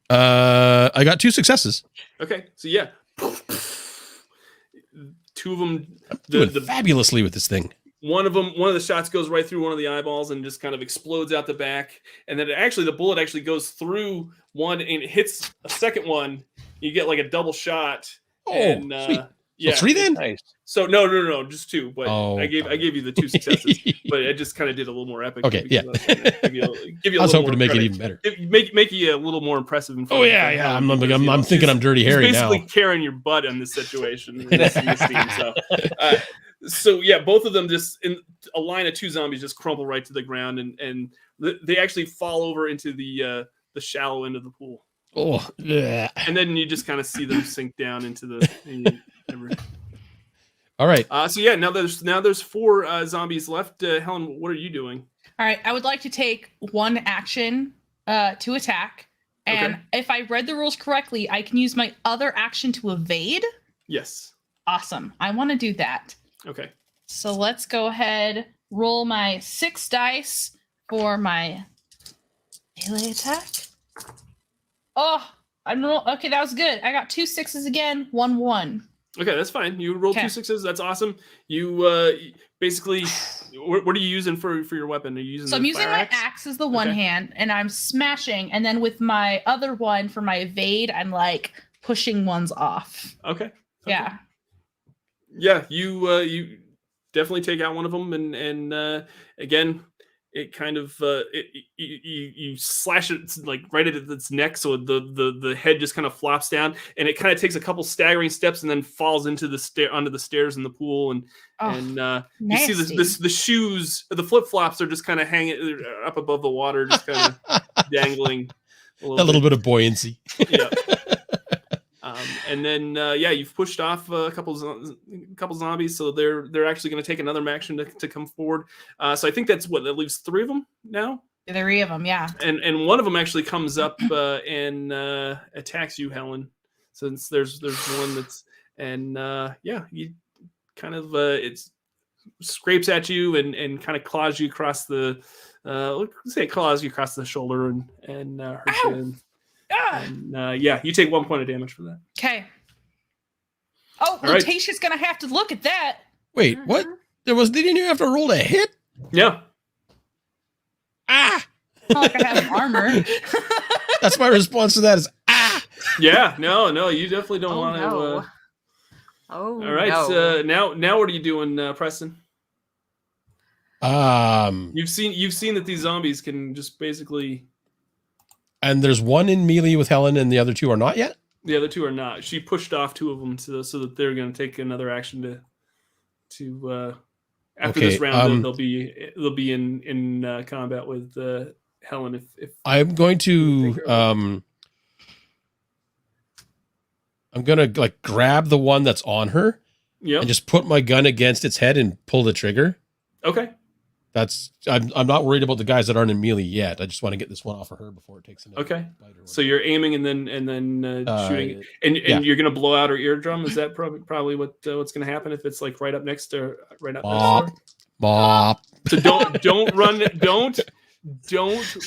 I got 2 successes. Okay. So yeah, 2 of them. Doing fabulously with this thing. One of the shots goes right through one of the eyeballs and just kind of explodes out the back. And then the bullet actually goes through one and it hits a second one. You get like a double shot. Oh, and, sweet. Yeah. So 3 then? Nice. So no, just 2. But Oh, I gave you the 2 successes. But I just kind of did a little more epic. Okay, yeah. because I was gonna give you a I was little hoping to more make it credit. even better. Make you a little more impressive. In front Oh of yeah, Helen, yeah. I'm because, you know, thinking she's- I'm Dirty she's Harry now. basically carrying your butt in this situation. In this scene, so yeah, both of them just in a line of 2 zombies just crumple right to the ground, and they actually fall over into the shallow end of the pool, Oh, yeah. and then you just kind of see them sink down into the. All right. So yeah, now there's 4 zombies left. Helen, what are you doing? All right, I would like to take 1 action to attack. And Okay. if I read the rules correctly, I can use my other action to evade. Yes. Awesome. I want to do that. Okay. So let's go ahead, roll my 6 dice for my melee attack. Oh, I don't know. Okay, that was good. I got 2 6s again, 1 1. Okay, that's fine. You rolled Okay. 2 6s. That's awesome. You basically, what are you using for your weapon? Are you using? So I'm the using fire my axe? axe as the one Okay. hand, and I'm smashing. And then with my other one for my evade, I'm like pushing ones off. Okay. Yeah. Yeah, you definitely take out one of them, and again, it kind of you slash it like right at its neck, so the head just kind of flops down, and it kind of takes a couple staggering steps, and then falls into onto the stairs in the pool, and you see the shoes, the flip flops are just kind of hanging up above the water, just kind of dangling. A little bit of buoyancy. Yeah. And then you've pushed off a couple zombies, so they're actually going to take another action to come forward. So I think that leaves 3 of them now, 3 of them, yeah. and one of them actually comes up and attacks you, Helen. Since there's one that's you kind of it scrapes at you and kind of claws you across the let's say it claws you across the shoulder and hurts you. Ow! Ah! And you take 1 point of damage for that. Okay. Oh, All right. Letitia's gonna have to look at that. Wait, what? Didn't you have to roll a hit? Yeah. Ah! Not like I have armor. That's my response to that is ah! Yeah. No, you definitely don't Oh, want to. no. Oh, All right. no. Now what are you doing, Preston? You've seen that these zombies can just basically. And there's one in melee with Helen, and the other 2 are not yet. The other 2 are not. She pushed off 2 of them so that they're going to take another action to after Okay, this round they'll be in combat with Helen if I'm going to I'm gonna like grab the one that's on her yeah. and just put my gun against its head and pull the trigger. Okay. I'm not worried about the guys that aren't in melee yet. I just want to get this one off of her before it takes another Okay. bite or So you're aiming and then shooting, and yeah. you're gonna blow out her eardrum. Is that probably what's gonna happen if it's like right up next to right up Mop. next to her? Mop. So don't run, don't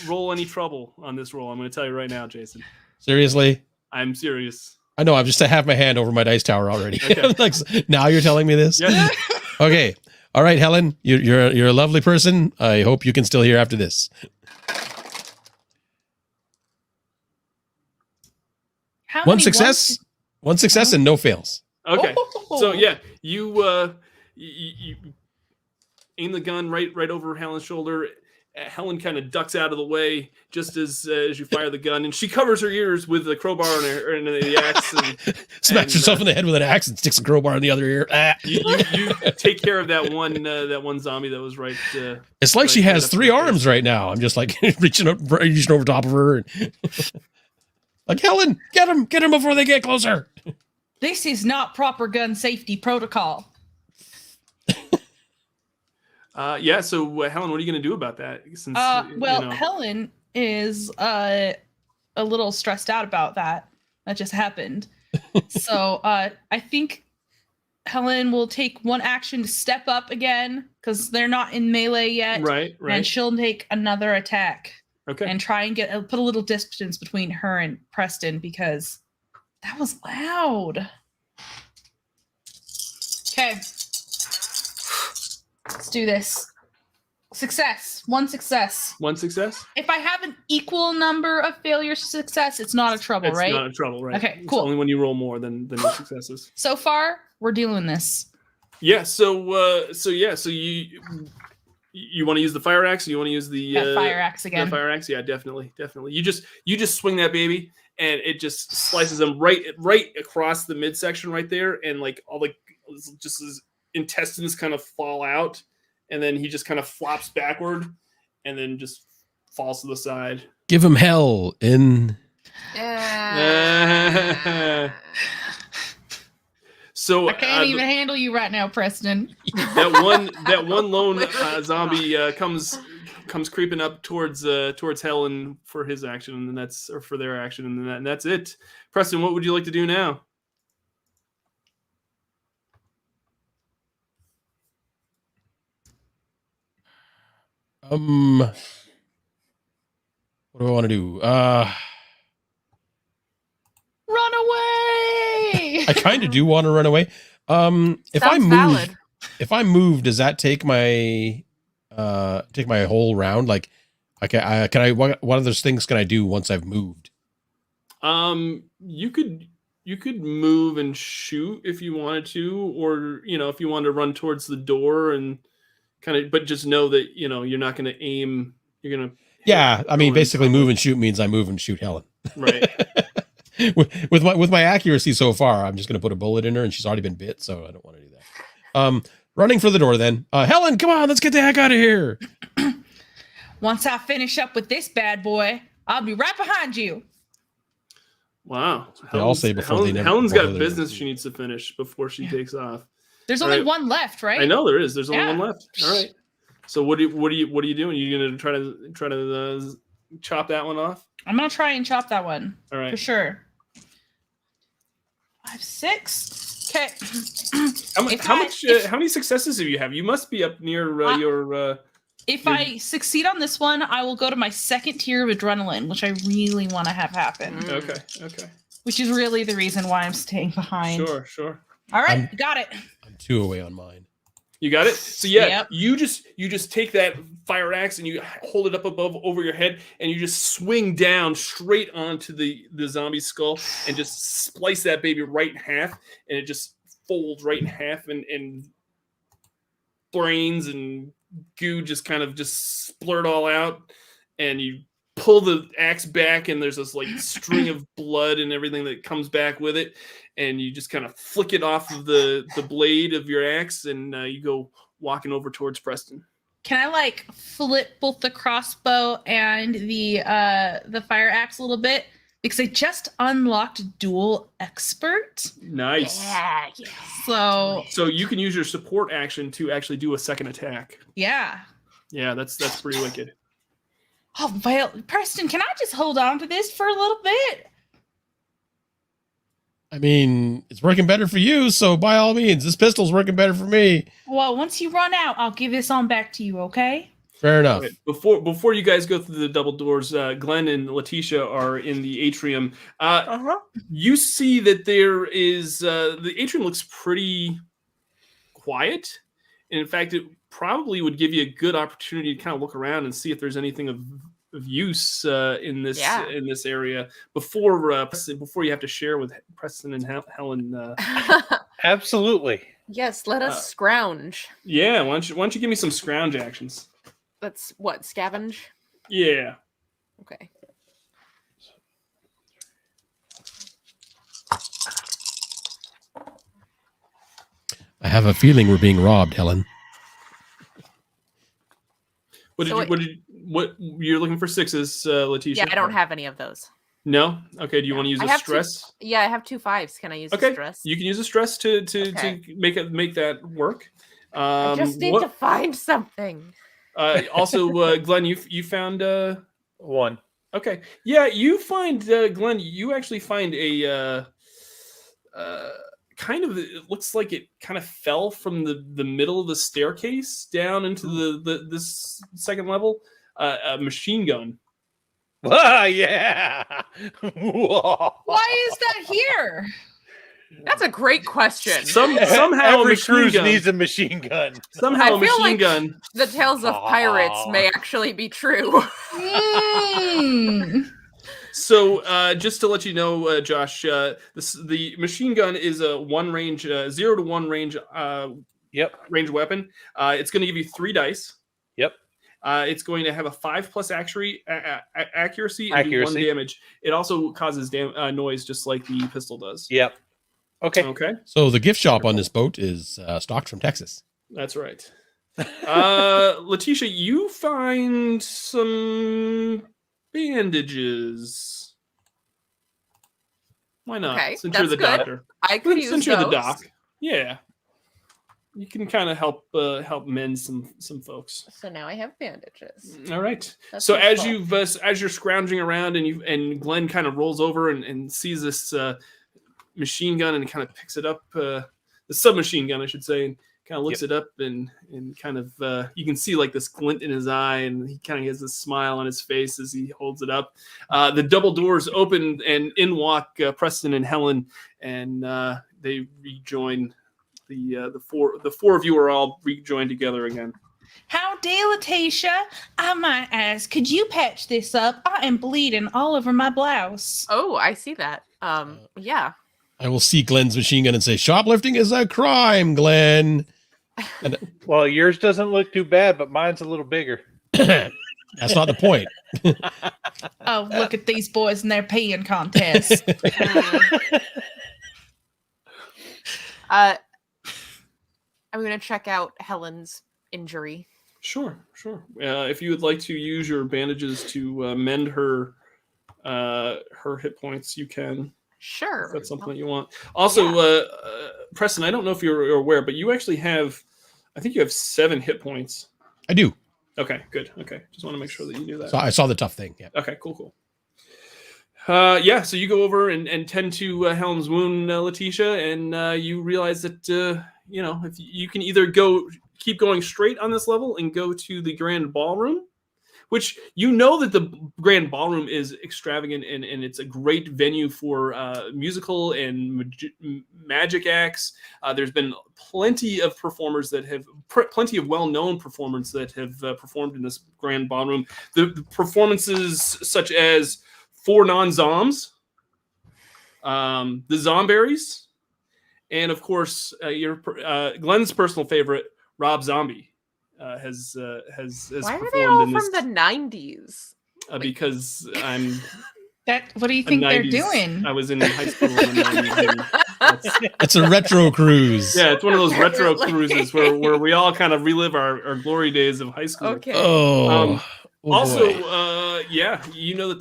roll any trouble on this roll. I'm gonna tell you right now, Jason. Seriously? I'm serious. I know. I have my hand over my dice tower already. Okay. Like, now you're telling me this? Yeah. Okay. All right, Helen, you're a lovely person. I hope you can still hear after this. How One many success and no fails. Okay. Oh. So yeah, you aim the gun right over Helen's shoulder. Helen kind of ducks out of the way just as you fire the gun, and she covers her ears with the crowbar and the axe. And, Smacks herself in the head with an axe and sticks a crowbar in the other ear. Ah. You take care of that one zombie that was right. It's like right- she right has up 3 to her arms face. right now. I'm just like reaching over top of her. And like, Helen, get him before they get closer. This is not proper gun safety protocol. Yeah. So Helen, what are you going to do about that? Since Helen is a little stressed out about that just happened. So I think Helen will take one action to step up again because they're not in melee yet. Right. And she'll take another attack Okay. and try and put a little distance between her and Preston because that was loud. Okay. Let's do this. Success. One success. One success. If I have an equal number of failures to success, it's not a trouble, It's right? not a trouble, right? Okay, It's cool. only when you roll more than your successes. So far, we're dealing this. Yeah. So you want to use the fire axe? Or you want to use the Fire axe again. The fire axe? Yeah, definitely. You just swing that baby, and it just slices them right across the midsection right there, and like all the just his intestines kind of fall out, and then he just kind of flops backward, and then just falls to the side. Give him hell in. So I can't even handle you right now, Preston. that one lone zombie comes creeping up towards Helen for his action, and then for their action, and that's it. Preston, what would you like to do now? What do I want to do? Run away! I kind of do want to run away. If I Sounds move, valid. if I move, does that take my whole round? Like, what other things can I do once I've moved? You could move and shoot if you wanted to, or if you wanted to run towards the door and kind of, but just know that you're not going to aim. You're going to. Yeah, I mean, basically, move and shoot means I move and shoot Helen. Right. with my accuracy so far, I'm just going to put a bullet in her, and she's already been bit, so I don't want to do that. Running for the door, then. Helen, come on, let's get the heck out of here. Once I finish up with this bad boy, I'll be right behind you. Wow. They all say before they never. Helen's before got they business never- she needs to finish before she takes off. There's All only right. one left, right? I know there is. There's only Yeah. one left. All right. So what are you doing? You gonna try to chop that one off? I'm gonna try and chop that one All right. for sure. 5, 6. Okay. How many successes do you have? You must be up near your. If I succeed on this one, I will go to my second tier of adrenaline, which I really want to have happen. Okay. Which is really the reason why I'm staying behind. Sure. All right, got it. I'm 2 away on mine. You got it. So yeah, Yep. you just take that fire axe and you hold it up over your head, and you just swing down straight onto the zombie skull and just splice that baby right in half, and it just folds right in half, and brains and goo just kind of just splurt all out, and you pull the axe back, and there's this like string of blood and everything that comes back with it, and you just kind of flick it off of the blade of your axe, and you go walking over towards Preston. Can I flip both the crossbow and the fire axe a little bit? Because I just unlocked Dual Expert. Nice. Yeah. So you can use your support action to actually do a second attack. Yeah. Yeah, that's pretty wicked. Oh, well, Preston, can I just hold on to this for a little bit? I mean, it's working better for you, so by all means, this pistol's working better for me. Well, once you run out, I'll give this on back to you, okay? Fair enough. Right. Before you guys go through the double doors, Glenn and Letitia are in the atrium. You see that there is the atrium looks pretty quiet, in fact, it probably would give you a good opportunity to kind of look around and see if there's anything of use in this area before you have to share with Preston and Helen. Absolutely. Yes, let us scrounge. Yeah, why don't you give me some scrounge actions? That's what, scavenge? Yeah. Okay. I have a feeling we're being robbed, Helen. What you're looking for sixes, Letitia? Yeah, I don't have any of those. No? Okay, do you want to use a stress? I have 2 5s. Can I use a stress? You can use a stress to make that work. I just need to find something. Also, Glenn, you found 1. Okay. Yeah, you find Glenn, you actually find a kind of, it looks like it kind of fell from the middle of the staircase down into this second level, a machine gun. Ah, yeah. Why is that here? That's a great question. Somehow every a machine cruise gun. needs a machine gun. Somehow I a feel machine like gun. The tales of pirates may actually be true. So, just to let you know, Josh, the machine gun is a 0 to 1 range. Range weapon. It's going to give you 3 dice. Yep. It's going to have a 5+ accuracy and do 1 damage. It also causes noise, just like the pistol does. Yep. Okay. Okay. So the gift shop on this boat is stocked from Texas. That's right. Letitia, you find some bandages. Why not? Okay, Since you're the doctor. I could use Since you're the those. doc. Yeah. You can kind of help mend some folks. So now I have bandages. All right. That's so useful. as you're scrounging around and Glenn kind of rolls over and sees this machine gun and kind of picks it up, the submachine gun, I should say, and kind of looks it up and kind of you can see like this glint in his eye, and he kind of has this smile on his face as he holds it up. The double doors open and in walk Preston and Helen, and they rejoin. The four of you are all rejoined together again. Howdy, Letitia. I might ask, could you patch this up? I am bleeding all over my blouse. Oh, I see that. Yeah. I will see Glenn's machine gun and say, shoplifting is a crime, Glenn. And, well, yours doesn't look too bad, but mine's a little bigger. that's not the point. Oh, look at these boys in their peeing contest. I'm going to check out Helen's injury. Sure. If you would like to use your bandages to mend her hit points, you can. Sure. If that's something that you want. Also, Preston, I don't know if you're aware, but you actually have, I think you have 7 hit points. I do. Okay, good. Okay. Just want to make sure that you knew that. So I saw the tough thing. Yeah. Okay, cool. So you go over and tend to Helen's wound, Letitia, and you realize that, if you can either keep going straight on this level and go to the Grand Ballroom, which that the Grand Ballroom is extravagant and it's a great venue for musical and magic acts. There's been plenty of performers that have, plenty of well-known performers that have performed in this Grand Ballroom. The performances such as 4 Non-Zoms, the Zomberries, and of course, Glenn's personal favorite, Rob Zombie, has Why performed are they all in this from the 90s? because I'm. What do you think they're 90s. doing? I was in high school in the 90s. It's a retro cruise. Yeah, it's one of those retro cruises where we all kind of relive our glory days of high school. Okay. Oh. Also, boy. that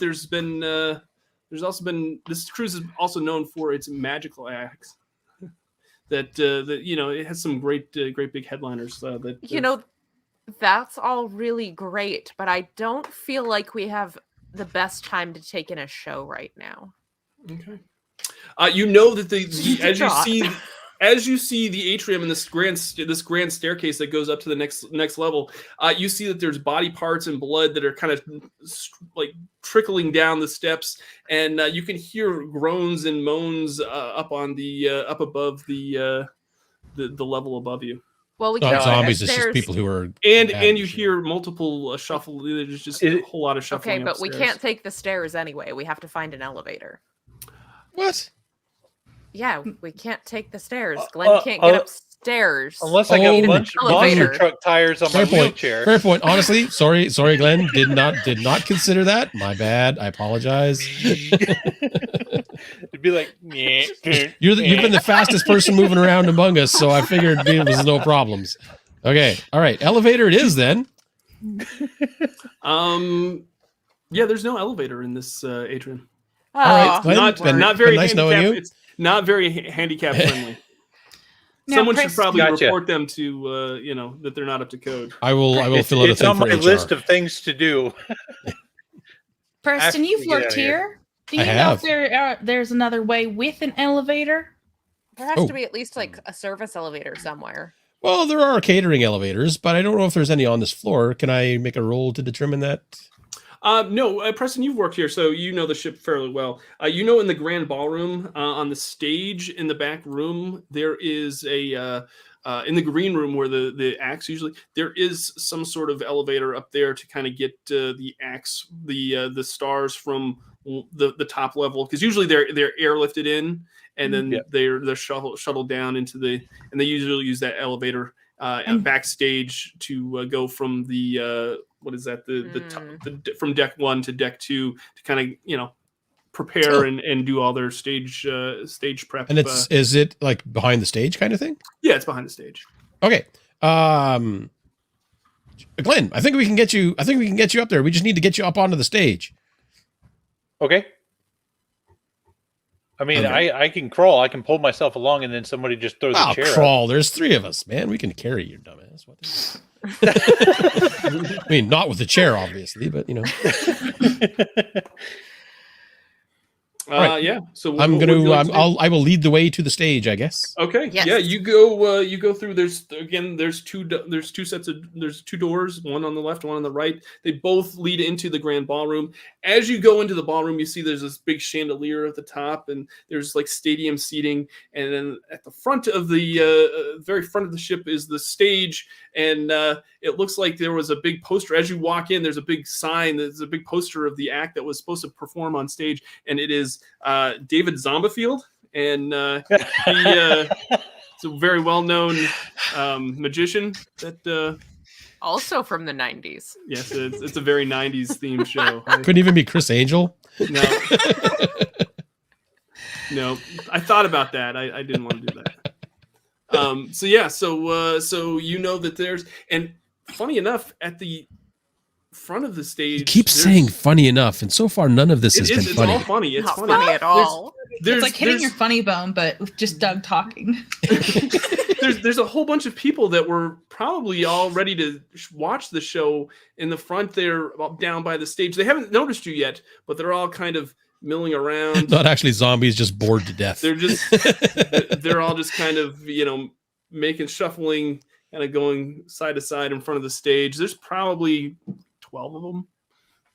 there's also been this cruise is also known for its magical acts. That it has some great big headliners. That's all really great, but I don't feel like we have the best time to take in a show right now. Okay. That as you see the atrium and this grand staircase that goes up to the next level, you see that there's body parts and blood that are kind of like trickling down the steps, and you can hear groans and moans up above the level above you. Well, we Not can't. zombies. It's just There's- people who are. And mad you shit. hear multiple shuffle. There's just Is a it- whole lot of shuffling. Okay, but we upstairs. can't take the stairs anyway. We have to find an elevator. What? Yeah, we can't take the stairs. Glenn can't get upstairs. Unless I Oh. got Need an monster elevator. truck tires on my Fair point. wheelchair. Fair point. Honestly, sorry, Glenn. Did not consider that. My bad. I apologize. It'd be like, You've been the fastest person moving around among us, so I figured it was no problems. Okay. All right. Elevator it is then. Yeah, there's no elevator in this atrium. Oh, right, Glenn, Not very nice knowing handicap. you. It's not very handicap friendly. Now, Someone should Preston- probably Gotcha. report them to that they're not up to code. I will It's, fill out a it's thing on for my HR. list of things to do. Preston, Ask you've me to get worked out of here. here. Do I you know have. if there's another way with an elevator? there has Oh. to be at least like a service elevator somewhere. Well, there are catering elevators, but I don't know if there's any on this floor. Can I make a roll to determine that? No, Preston, you've worked here, so you know the ship fairly well. In the Grand Ballroom, on the stage in the back room, there is a in the green room where the acts usually there is some sort of elevator up there to kind of get the acts the stars from the top level, because usually they're airlifted in and then they're shuttled down into and they usually use that elevator backstage to go from the what is that from deck 1 to deck 2 to kind of prepare and do all their stage prep. And is it like behind the stage kind of thing? Yeah, it's behind the stage. Okay. Glenn, I think we can get you up there. We just need to get you up onto the stage. Okay. I mean, Okay. I can crawl. I can pull myself along, and then somebody just throw the I'll chair crawl. There's 3 of us, man. We can carry your dumbass. I mean, not with the chair, obviously, but Right. Yeah. So I I'll. will lead the way to the stage, I guess. Okay. Yes. Yeah, you go through. There's two doors, one on the left, one on the right. They both lead into the Grand Ballroom. As you go into the ballroom, you see there's this big chandelier at the top, and there's like stadium seating. And then at the front of the very front of the ship is the stage, and it looks like there was a big poster. As you walk in, there's a big sign. There's a big poster of the act that was supposed to perform on stage, and it is David Zombifield, and it's a very well-known magician that Also from the 90s. yes, it's a very 90s themed show. Couldn't even be Chris Angel. No. No, I thought about that. I didn't want to do that. So that there's, and funny enough, at the front of the stage, You keep saying funny enough, and so far none of this has been it's funny. all funny. It's Not funny. funny at all. It's like hitting your funny bone, but with just Doug talking. There's a whole bunch of people that were probably all ready to watch the show in the front there, down by the stage. They haven't noticed you yet, but they're all kind of milling around. Not actually zombies, just bored to death. They're all just kind of making shuffling, kind of going side to side in front of the stage. There's probably 12 of them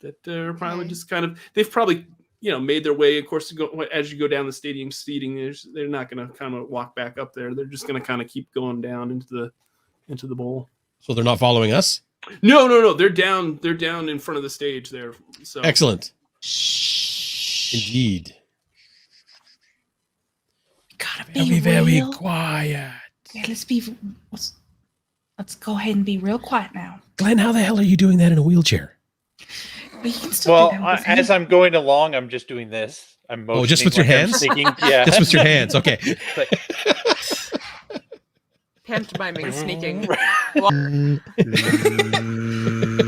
that are probably just kind of, they've probably made their way. Of course, as you go down the stadium seating, they're not going to kind of walk back up there. They're just going to kind of keep going down into the bowl. So they're not following us? No. They're down in front of the stage there. So Excellent. Shh. Indeed. Gotta Be be very real. quiet. Yeah, let's go ahead and be real quiet now. Glenn, how the hell are you doing that in a wheelchair? But you can still Well, do that with as me. I'm going along, I'm just doing this. I'm motioning. Oh, just with your like I'm hands? sneaking. Yeah. Just with your hands. Okay. Pantomiming sneaking.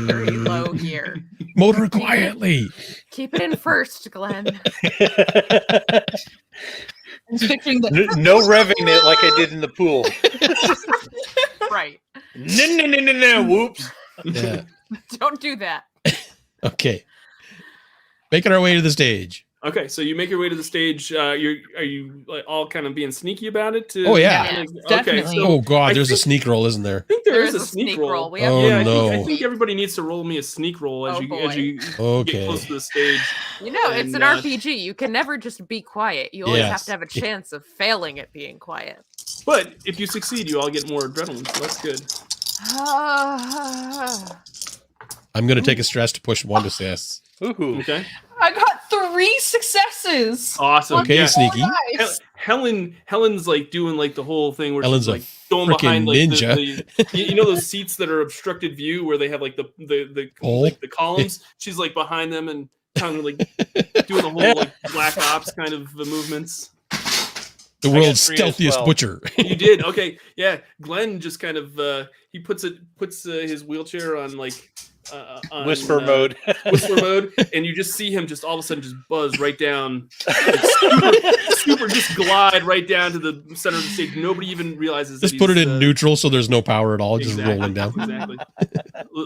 Very low here. Motor quietly. Keep it in first, Glenn. I was picturing the No revving it like I did in the pool. Right. No. Whoops. Yeah. Don't do that. Okay. Making our way to the stage. Okay, so you make your way to the stage. Are you like all kind of being sneaky about it? Oh, yeah. Okay, Definitely. so Oh God, I there's a think- sneak roll, isn't there? I think there There is a sneak roll. We have Oh, Yeah, no. I think everybody needs to roll me a sneak roll as Oh, you get Okay. close to the stage. it's And, an RPG. You can never just be quiet. You always have Yes. to have a chance of failing at being quiet. But if you succeed, you all get more adrenaline, so that's good. I'm going to take a stress to push 1 success. Ooh. Okay. I got 3 successes. Awesome. Okay, Yeah. sneaky. Helen's like doing like the whole thing where Helen's she's a like going frickin' behind like ninja. you know those seats that are obstructed view where they have like the Pole? like the columns. She's like behind them and kind of like doing the whole like Black Ops kind of movements. The got world's 3 as stealthiest well. butcher. You did okay, yeah. Glenn just kind of he puts his wheelchair on like on, Whisper mode. whisper mode, and you just see him just all of a sudden just buzz right down, like super just glide right down to the center of the stage. Nobody even realizes. Just that put it he's, in neutral so there's no power at all, just exactly, rolling down. Exactly.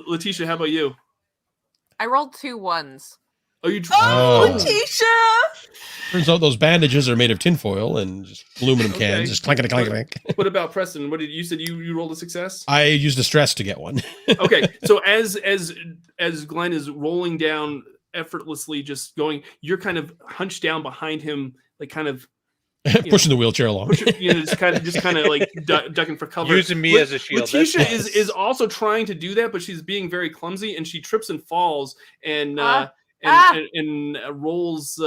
Letitia, how about you? I rolled 2 1s. Oh, you. Oh. Letitia! Turns out those bandages are made of tinfoil and just aluminum cans, Okay. just clank, clank, clank. What about Preston? What did you said? You rolled a success. I used a stress to get one. Okay, so as Glenn is rolling down effortlessly, just going, you're kind of hunched down behind him, like kind of Pushing the wheelchair along. just kind of like ducking for cover. Using me as a shield. Letitia That's- is also trying to do that, but she's being very clumsy, and she trips and falls, and rolls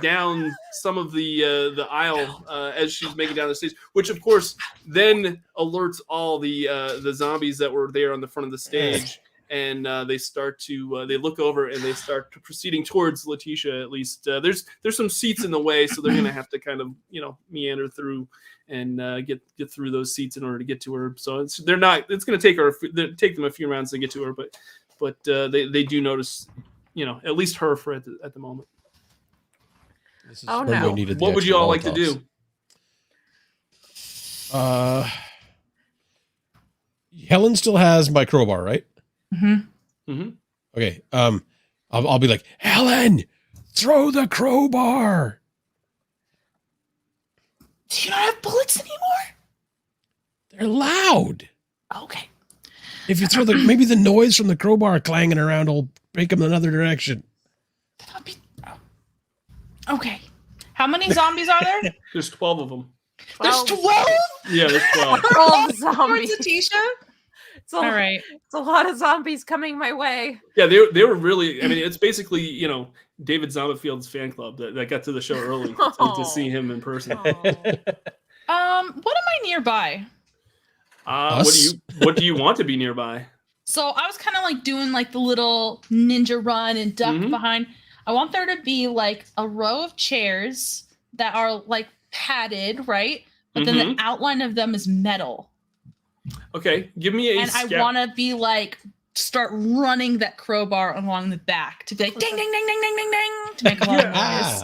down some of the aisle as she's making down the stage, which of course then alerts all the zombies that were there on the front of the stage, and they start to they look over and they start proceeding towards Letitia. At least there's some seats in the way, so they're gonna have to kind of meander through and get through those seats in order to get to her. So it's gonna take them a few rounds to get to her, but they do notice. At least her for at the moment. This is Oh, where no. we needed the What would you extra all like to Molotovs. do? Helen still has my crowbar, right? Mm-hmm. Mm-hmm. Okay. I'll be like, Helen, throw the crowbar. Do you not have bullets anymore? They're loud. Okay. If you throw maybe the noise from the crowbar clanging around will break them in another direction. That'll be... Okay. How many zombies are there? There's 12 of them. There's 12? Yeah, there's 12. All the Towards zombies. Letitia? It's a, All right. it's a lot of zombies coming my way. Yeah, they were really. I mean, it's basically David Zombifield's fan club that got to the show early to see him in person. Oh. What am I nearby? What do you want to be nearby? So I was kind of like doing like the little ninja run and duck Mhm. behind. I want there to be like a row of chairs that are like padded, right? But then the outline of them is metal. Okay, give me a. And I want to be like start running that crowbar along the back to be like ding ding ding ding ding ding ding to make a lot of noise.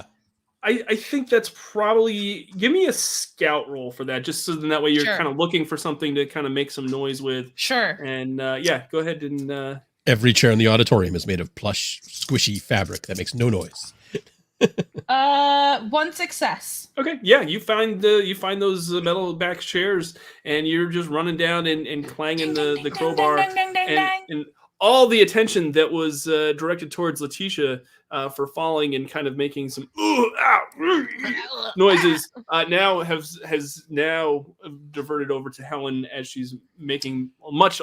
I think that's probably. Give me a scout roll for that, just so then that way you're Sure. kind of looking for something to kind of make some noise with. Sure. And go ahead and. Every chair in the auditorium is made of plush, squishy fabric that makes no noise. 1 success. Okay, yeah, you find those metal back chairs, and you're just running down and clanging the crowbar, Ding, ding, ding, ding, ding. and all the attention that was directed towards Letitia for falling and kind of making some noises now has now diverted over to Helen as she's making a much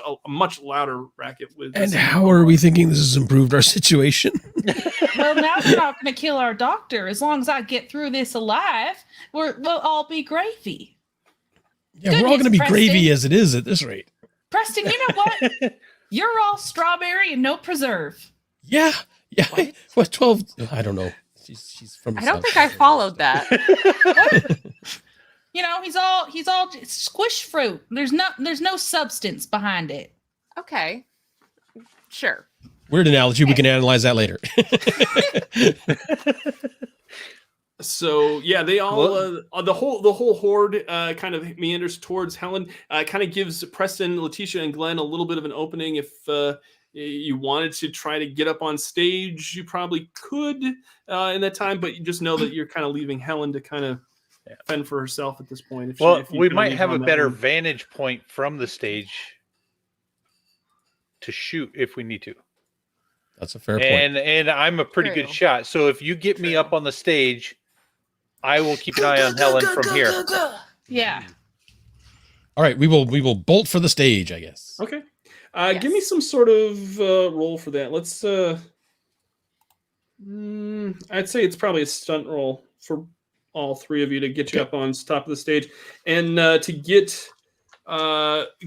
louder racket with. And how are we thinking this has improved our situation? Well, now we're not going to kill our doctor. As long as I get through this alive, we'll all be gravy. Yeah, we're all going to be Preston. gravy as it is at this rate. Preston, you know what? You're all strawberry and no preserve. Yeah. What 12? I don't know. She's from. I don't South think I Korea. followed that. He's all squish fruit. There's no substance behind it. Okay. Sure. Weird analogy. We can analyze that later. So yeah, they all the whole horde kind of meanders towards Helen. Kind of gives Preston, Letitia, and Glenn a little bit of an opening. If you wanted to try to get up on stage, you probably could in that time, but you just know that you're kind of leaving Helen to kind of fend for herself at this point. If you we kinda might leave have a on that better one. vantage point from the stage to shoot if we need to. That's a fair point. And I'm a pretty good True. shot. So if you get me up on the stage, I will keep an eye on Helen from here. Yeah. All right, we will bolt for the stage, I guess. Okay. Give me some sort of roll for that. Let's. I'd say it's probably a stunt roll for all three of you to get you up on top of the stage, and to get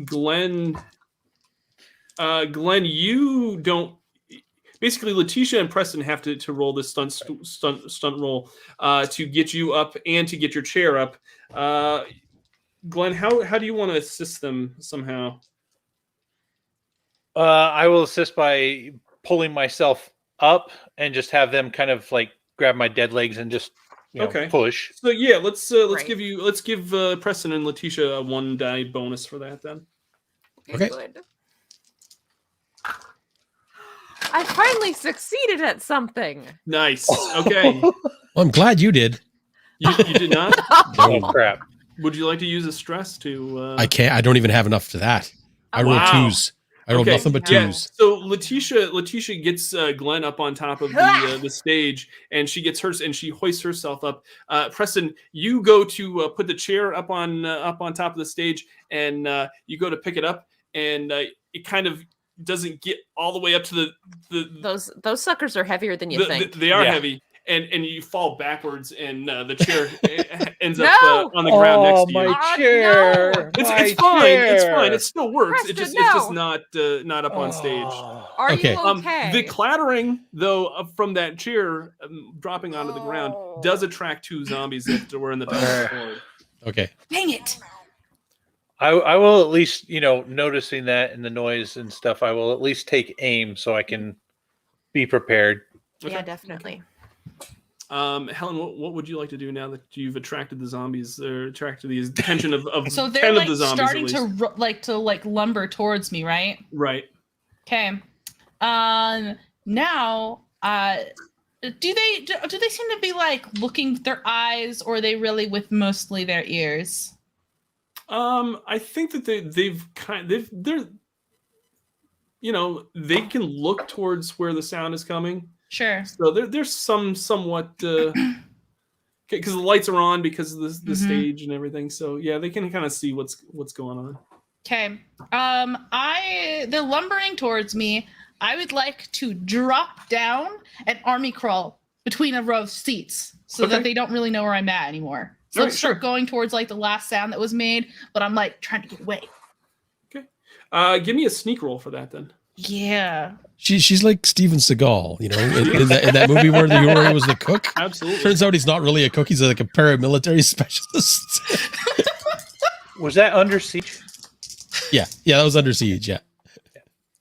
Glenn. Glenn, you don't. Basically, Letitia and Preston have to roll this stunt roll to get you up and to get your chair up. Glenn, how do you want to assist them somehow? I will assist by pulling myself up and just have them kind of like grab my dead legs and just push. So yeah, let's give Preston and Letitia a 1 die bonus for that then. Okay. Good. I finally succeeded at something. Nice. Okay. Well, I'm glad you did. You did not? Oh crap! Would you like to use a stress to? I can't. I don't even have enough to that. I roll twos. I roll nothing but twos. So Letitia gets Glenn up on top of the stage, and she gets hers, and she hoists herself up. Preston, you go to put the chair up on top of the stage, and you go to pick it up, and it kind of doesn't get all the way up to the those suckers are heavier than you think. They are heavy. And you fall backwards, and the chair ends up on the ground next to you. My chair! No. It's fine. It's fine. It still works. Preston, it's just not up on stage. Are Okay. you okay? The clattering, though, from that chair dropping onto the ground does attract 2 zombies that were in the back forward. Okay. Dang it. I will at least, noticing that and the noise and stuff, I will at least take aim so I can be prepared. Yeah, definitely. Helen, what would you like to do now that you've attracted the zombies, or attracted the attention of So 10 they're of like the zombies? starting to lumber towards me, right? Right. Okay. Now, do they seem to be like looking with their eyes, or are they really with mostly their ears? I think that they're they can look towards where the sound is coming. Sure. So there's somewhat because the lights are on because of the stage and everything. So yeah, they can kind of see what's going on. Okay. They're lumbering towards me. I would like to drop down and army crawl between a row of seats so that they don't really know where I'm at anymore. So Okay, start going towards like the last sound that was made, but I'm like trying to get away. Okay. Give me a sneak roll for that then. Yeah. She's like Steven Seagal, in that movie where the hero was the cook. Absolutely. Turns out he's not really a cook. He's like a paramilitary specialist. Was that Under Siege? Yeah, that was Under Siege. Yeah.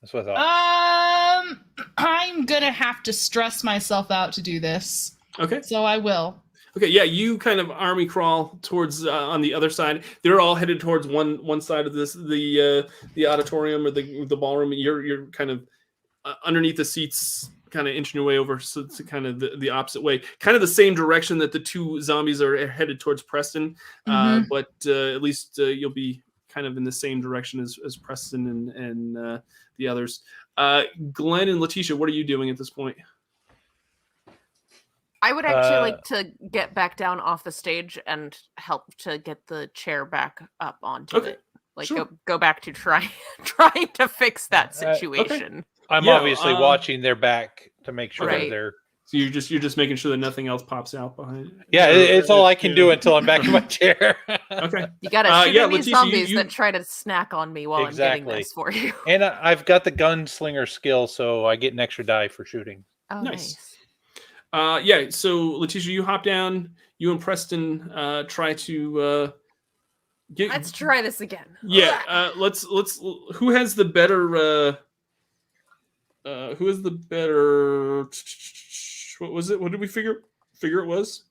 That's what I thought. I'm gonna have to stress myself out to do this. Okay. So I will. Okay, yeah, you kind of army crawl towards on the other side. They're all headed towards one side of the auditorium or the ballroom. You're kind of underneath the seats, kind of inching your way over, so it's kind of the opposite way, kind of the same direction that the 2 zombies are headed towards Preston. But at least you'll be kind of in the same direction as Preston and the others. Glenn and Letitia, what are you doing at this point? I would actually like to get back down off the stage and help to get the chair back up onto it. Like go back to trying to fix that situation. I'm obviously watching their back to make sure that they're. So you're just making sure that nothing else pops out behind. Yeah, it's all I can do until I'm back in my chair. Okay. You gotta shoot at these Letitia, zombies that try to snack on me while I'm getting this for you. And I've got the gunslinger skill, so I get an extra die for shooting. Oh, nice. Yeah, so Letitia, you hop down. You and Preston try to get. Let's try this again. Yeah, let's. Who has the better? Who has the better? What was it? What did we figure it was?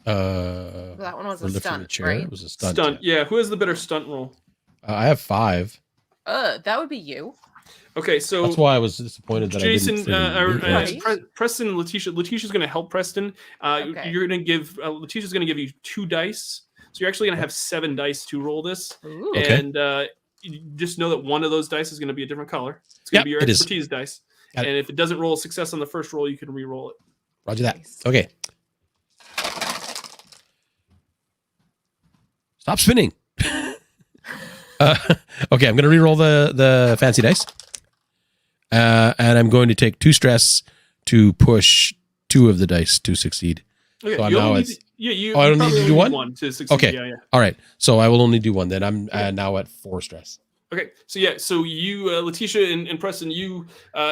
That one was a stunt, chair. right? It was a stunt. Yeah. Who has the better stunt roll? I have 5. That would be you. Okay, so that's why I was disappointed that Jason, I didn't. Preston and Letitia. Letitia's going to help Preston. Okay. You're going to give Letitia's going to give you 2 dice, so you're actually going to have 7 dice to roll this. Ooh. Okay. And you just know that one of those dice is going to be a different color. It's going to be your expertise dice. And if it doesn't roll a success on the first roll, you can re-roll it. Roger that. Okay. Stop spinning. Okay, I'm going to re-roll the fancy dice. And I'm going to take 2 stress to push 2 of the dice to succeed. Okay, So you now only it's... you I don't need probably to do only one? need to succeed. Okay. Yeah. All right. So I will only do 1 then. I'm now at 4 stress. Okay, so you, Letitia and Preston, you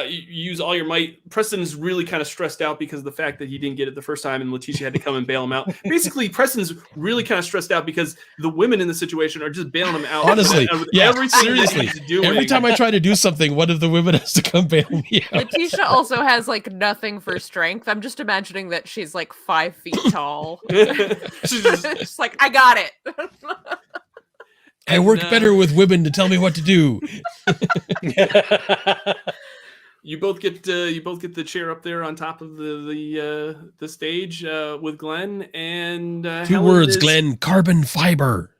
use all your might. Preston's really kind of stressed out because of the fact that he didn't get it the first time, and Letitia had to come and bail him out. Basically, Preston's really kind of stressed out because the women in the situation are just bailing him out. Honestly, yeah, everything seriously. that he's doing. Every time I try to do something, one of the women has to come bail me out. Letitia also has like nothing for strength. I'm just imagining that she's like 5 feet tall. She's just- Just like, I got it. I work better with women to tell me what to do. You both get the chair up there on top of the stage with Glenn and 2 Helen words, Glenn: carbon fiber.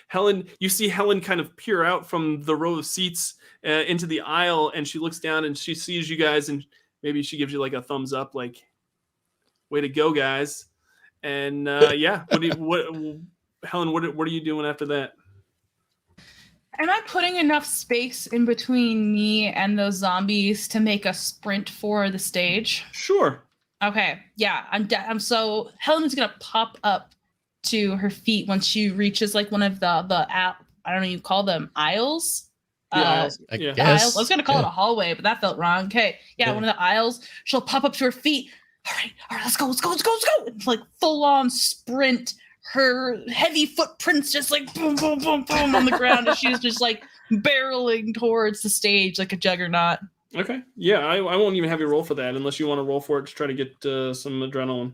Helen, you see Helen kind of peer out from the row of seats into the aisle, and she looks down and she sees you guys, and maybe she gives you like a thumbs up, like, "Way to go, guys!" And yeah, Helen, what are you doing after that? Am I putting enough space in between me and those zombies to make a sprint for the stage? Sure. Okay, yeah, I'm so Helen's gonna pop up to her feet when she reaches like one of the I don't know, you call them aisles. Aisles. I Yeah. guess. Aisles. I was gonna call it a hallway, but that felt wrong. Okay, yeah, one of the aisles. She'll pop up to her feet. All right, let's go. It's like full on sprint. Her heavy footprints just like boom, boom, boom, boom on the ground as she's just like barreling towards the stage like a juggernaut. Okay. Yeah, I won't even have you roll for that unless you want to roll for it to try to get some adrenaline.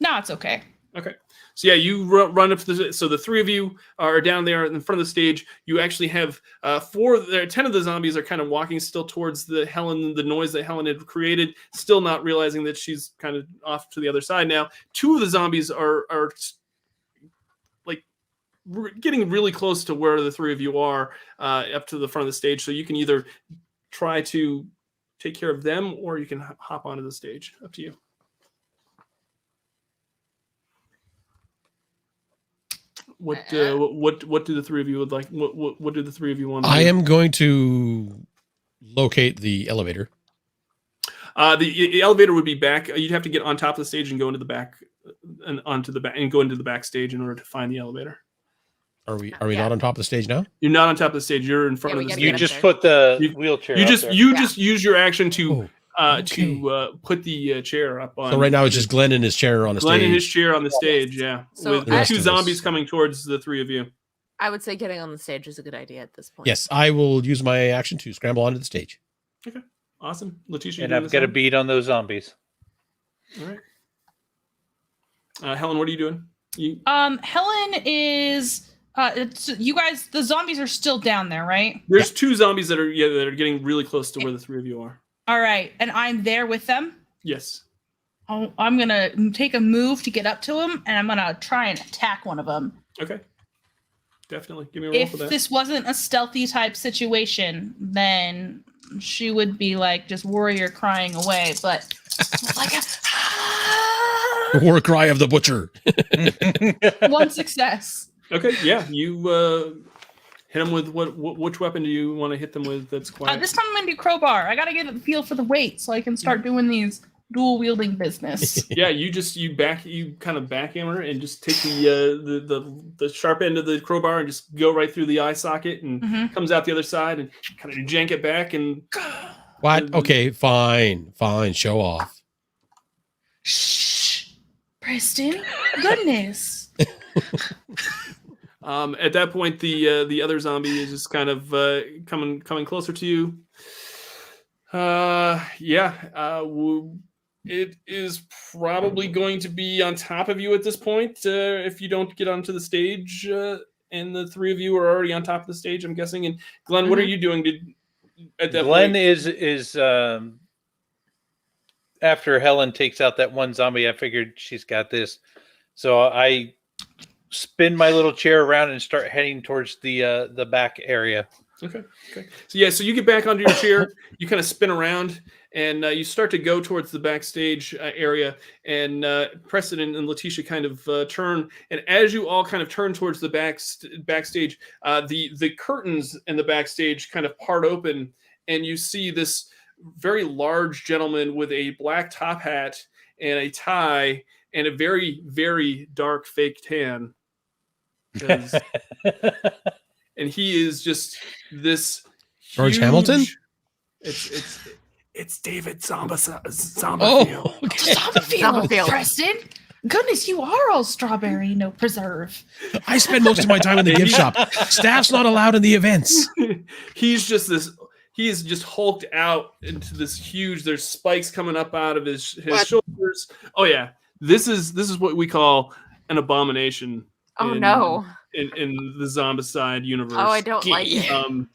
No, it's okay. Okay. So yeah, you run up to so the 3 of you are down there in front of the stage. You actually have 10 of the zombies are kind of walking still towards the noise that Helen had created, still not realizing that she's kind of off to the other side now. 2 of the zombies are like getting really close to where the 3 of you are, up to the front of the stage. So you can either try to take care of them or you can hop onto the stage. Up to you. What do the 3 of you would like? What do the 3 of you want to do? I am going to locate the elevator. The elevator would be back. You'd have to get on top of the stage and go into the back and go into the backstage in order to find the elevator. Are we not on top of the stage now? You're not on top of the stage. You're in front Yeah, of the we stage. gotta You get just up put the wheelchair. You up just there. just use your action to okay. put the chair up on. So right now it's just Glenn in his chair on the Glenn stage. in his chair on the stage. Yeah, So with the rest 2 of us. zombies coming towards the 3 of you. I would say getting on the stage is a good idea at this point. Yes, I will use my action to scramble onto the stage. Okay, awesome. Letitia, And I've got a beat on those zombies. All right. Helen, what are you doing? Helen is it's you guys, the zombies are still down there, right? There's 2 zombies that are getting really close to where the 3 of you are. All right, and I'm there with them. Yes. I'm gonna take a move to get up to him, and I'm gonna try and attack one of them. Okay. Definitely. Give me a roll If for that. this wasn't a stealthy type situation, then she would be like just warrior crying away. But like The war cry of the butcher. one success. Okay, yeah, you hit them with which weapon do you want to hit them with? That's quiet. This time I'm gonna do crowbar. I gotta get a feel for the weight so I can start doing these dual wielding business. Yeah, you kind of backhammer and just take the sharp end of the crowbar and just go right through the eye socket and comes out the other side and kind of jank it back and. What? Okay, fine. Show off. Shh, Preston. Goodness. At that point, the other zombie is just kind of coming closer to you. It is probably going to be on top of you at this point if you don't get onto the stage. And the 3 of you are already on top of the stage, I'm guessing. And Glenn, what are you doing? At that Glenn point? is after Helen takes out that one zombie, I figured she's got this. So I spin my little chair around and start heading towards the back area. Okay. So yeah, so you get back onto your chair, you kind of spin around, and you start to go towards the backstage area, and Preston and Letitia kind of turn, and as you all kind of turn towards the backstage, the curtains in the backstage kind of part open, and you see this very large gentleman with a black top hat and a tie and a very, very dark fake tan. And he is just this George huge, Hamilton? It's David Zombicide. Oh, Zombicide. Preston. Goodness, you are all strawberry, no preserve. I spend most of my time in the gift shop. Staff's not allowed in the events. He's just this. He is just hulked out into this huge. There's spikes coming up out of his shoulders. Oh yeah, this is what we call an abomination. Oh no! In the Zombicide universe. Oh, I don't like it.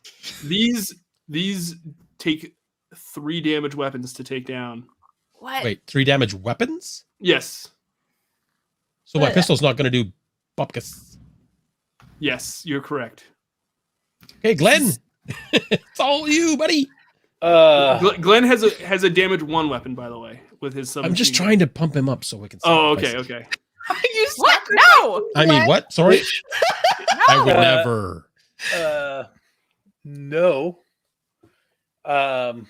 These take 3 damage weapons to take down. What? Wait, 3 damage weapons? Yes. So my pistol's not going to do bupkis. Yes, you're correct. Hey, Glenn. It's all you, buddy. Glenn has a damage 1 weapon, by the way, with his. I'm just trying to pump him up so we can. Oh, okay. What? No. I mean, what? Sorry. I would never. No. And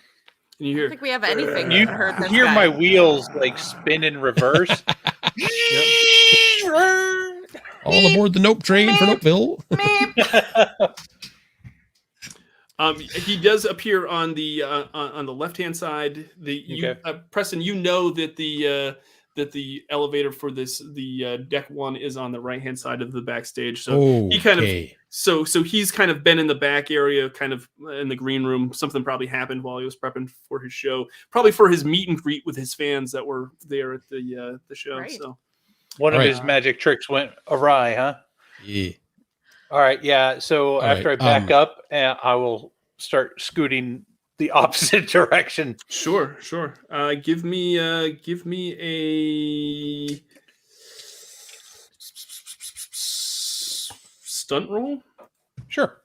you I hear. don't think we have anything You to hurt this hear guy. my wheels like spin in reverse. All aboard the Nope train for Nopeville. He does appear on the left-hand side. Preston, you know that the elevator for the deck 1 is on the right-hand side of the backstage. So he kind of so he's kind of been in the back area, kind of in the green room. Something probably happened while he was prepping for his show, probably for his meet and greet with his fans that were there at the show. Right. So One of his magic tricks went awry, huh? Yeah. All right, yeah. So after I back up, I will start scooting the opposite direction. Sure. Give me a stunt roll. Sure.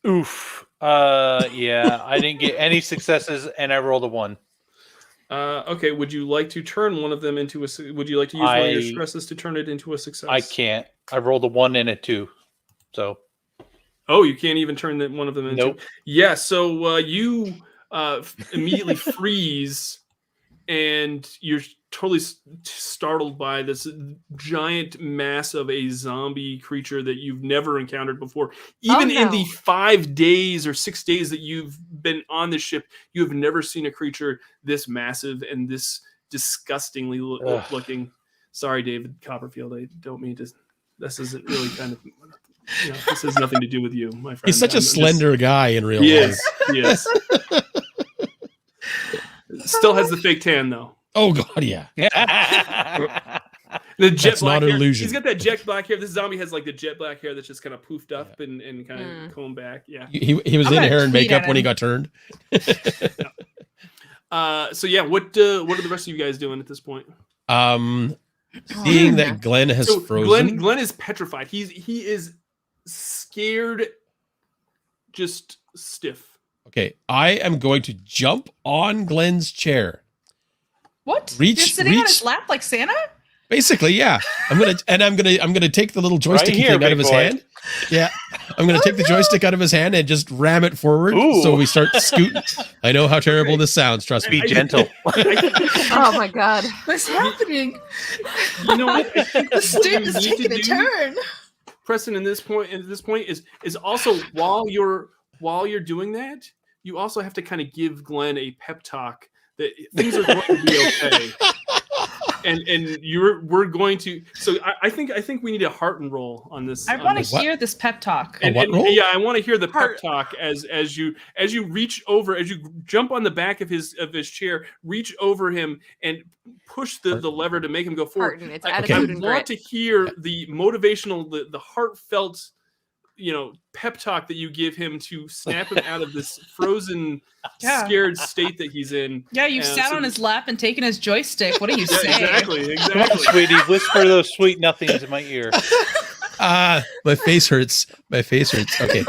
Oof. Yeah, I didn't get any successes, and I rolled a 1. Okay. Would you like to turn one of them into a? Would you like to use one of your stresses to turn it into a success? I can't. I rolled a 1 and a 2. So. Oh, you can't even turn one of them into. Nope. Yeah. So you immediately freeze, and you're totally startled by this giant mass of a zombie creature that you've never encountered before. Even in the 5 days or 6 days that you've been on the ship, you have never seen a creature this massive and this disgustingly looking. Sorry, David Copperfield. I don't mean to. This isn't really kind of. This has nothing to do with you, my friend. He's such a slender guy in real life. Yes. Still has the fake tan though. Oh God, yeah. The jet That's black not an hair. illusion. He's got that jet black hair. This zombie has like the jet black hair that's just kind of poofed up and kind of combed back. Yeah. He was in hair and makeup when he got turned. So yeah, what are the rest of you guys doing at this point? Seeing that Glenn has frozen. Glenn is petrified. He is scared, just stiff. Okay, I am going to jump on Glenn's chair. What? You're sitting on his lap like Santa? Basically, yeah. I'm gonna take the little joystick thing out of his hand. Yeah. I'm gonna take the joystick out of his hand and just ram it forward. Ooh. So we start scooting. I know how terrible this sounds, trust me. Be gentle. Oh my God. What's happening? You know what? I think The student what is you need taking to a do, turn. Preston, at this point is also while you're doing that, you also have to kind of give Glenn a pep talk that things are going to be okay. And we're going to. So I think we need a heart and roll on this. I want to hear this pep talk. A what roll? Yeah, I want to hear the pep talk as you reach over, as you jump on the back of his chair, reach over him and push the lever to make him go forward. It's I attitude and want grit. to hear the motivational, the heartfelt, pep talk that you give him to snap him out of this frozen, scared state that he's in. Yeah, you sat on his lap and taken his joystick. What do you say? Exactly. Come on, sweetie, whisper those sweet nothings in my ear. My face hurts. My face hurts. Okay.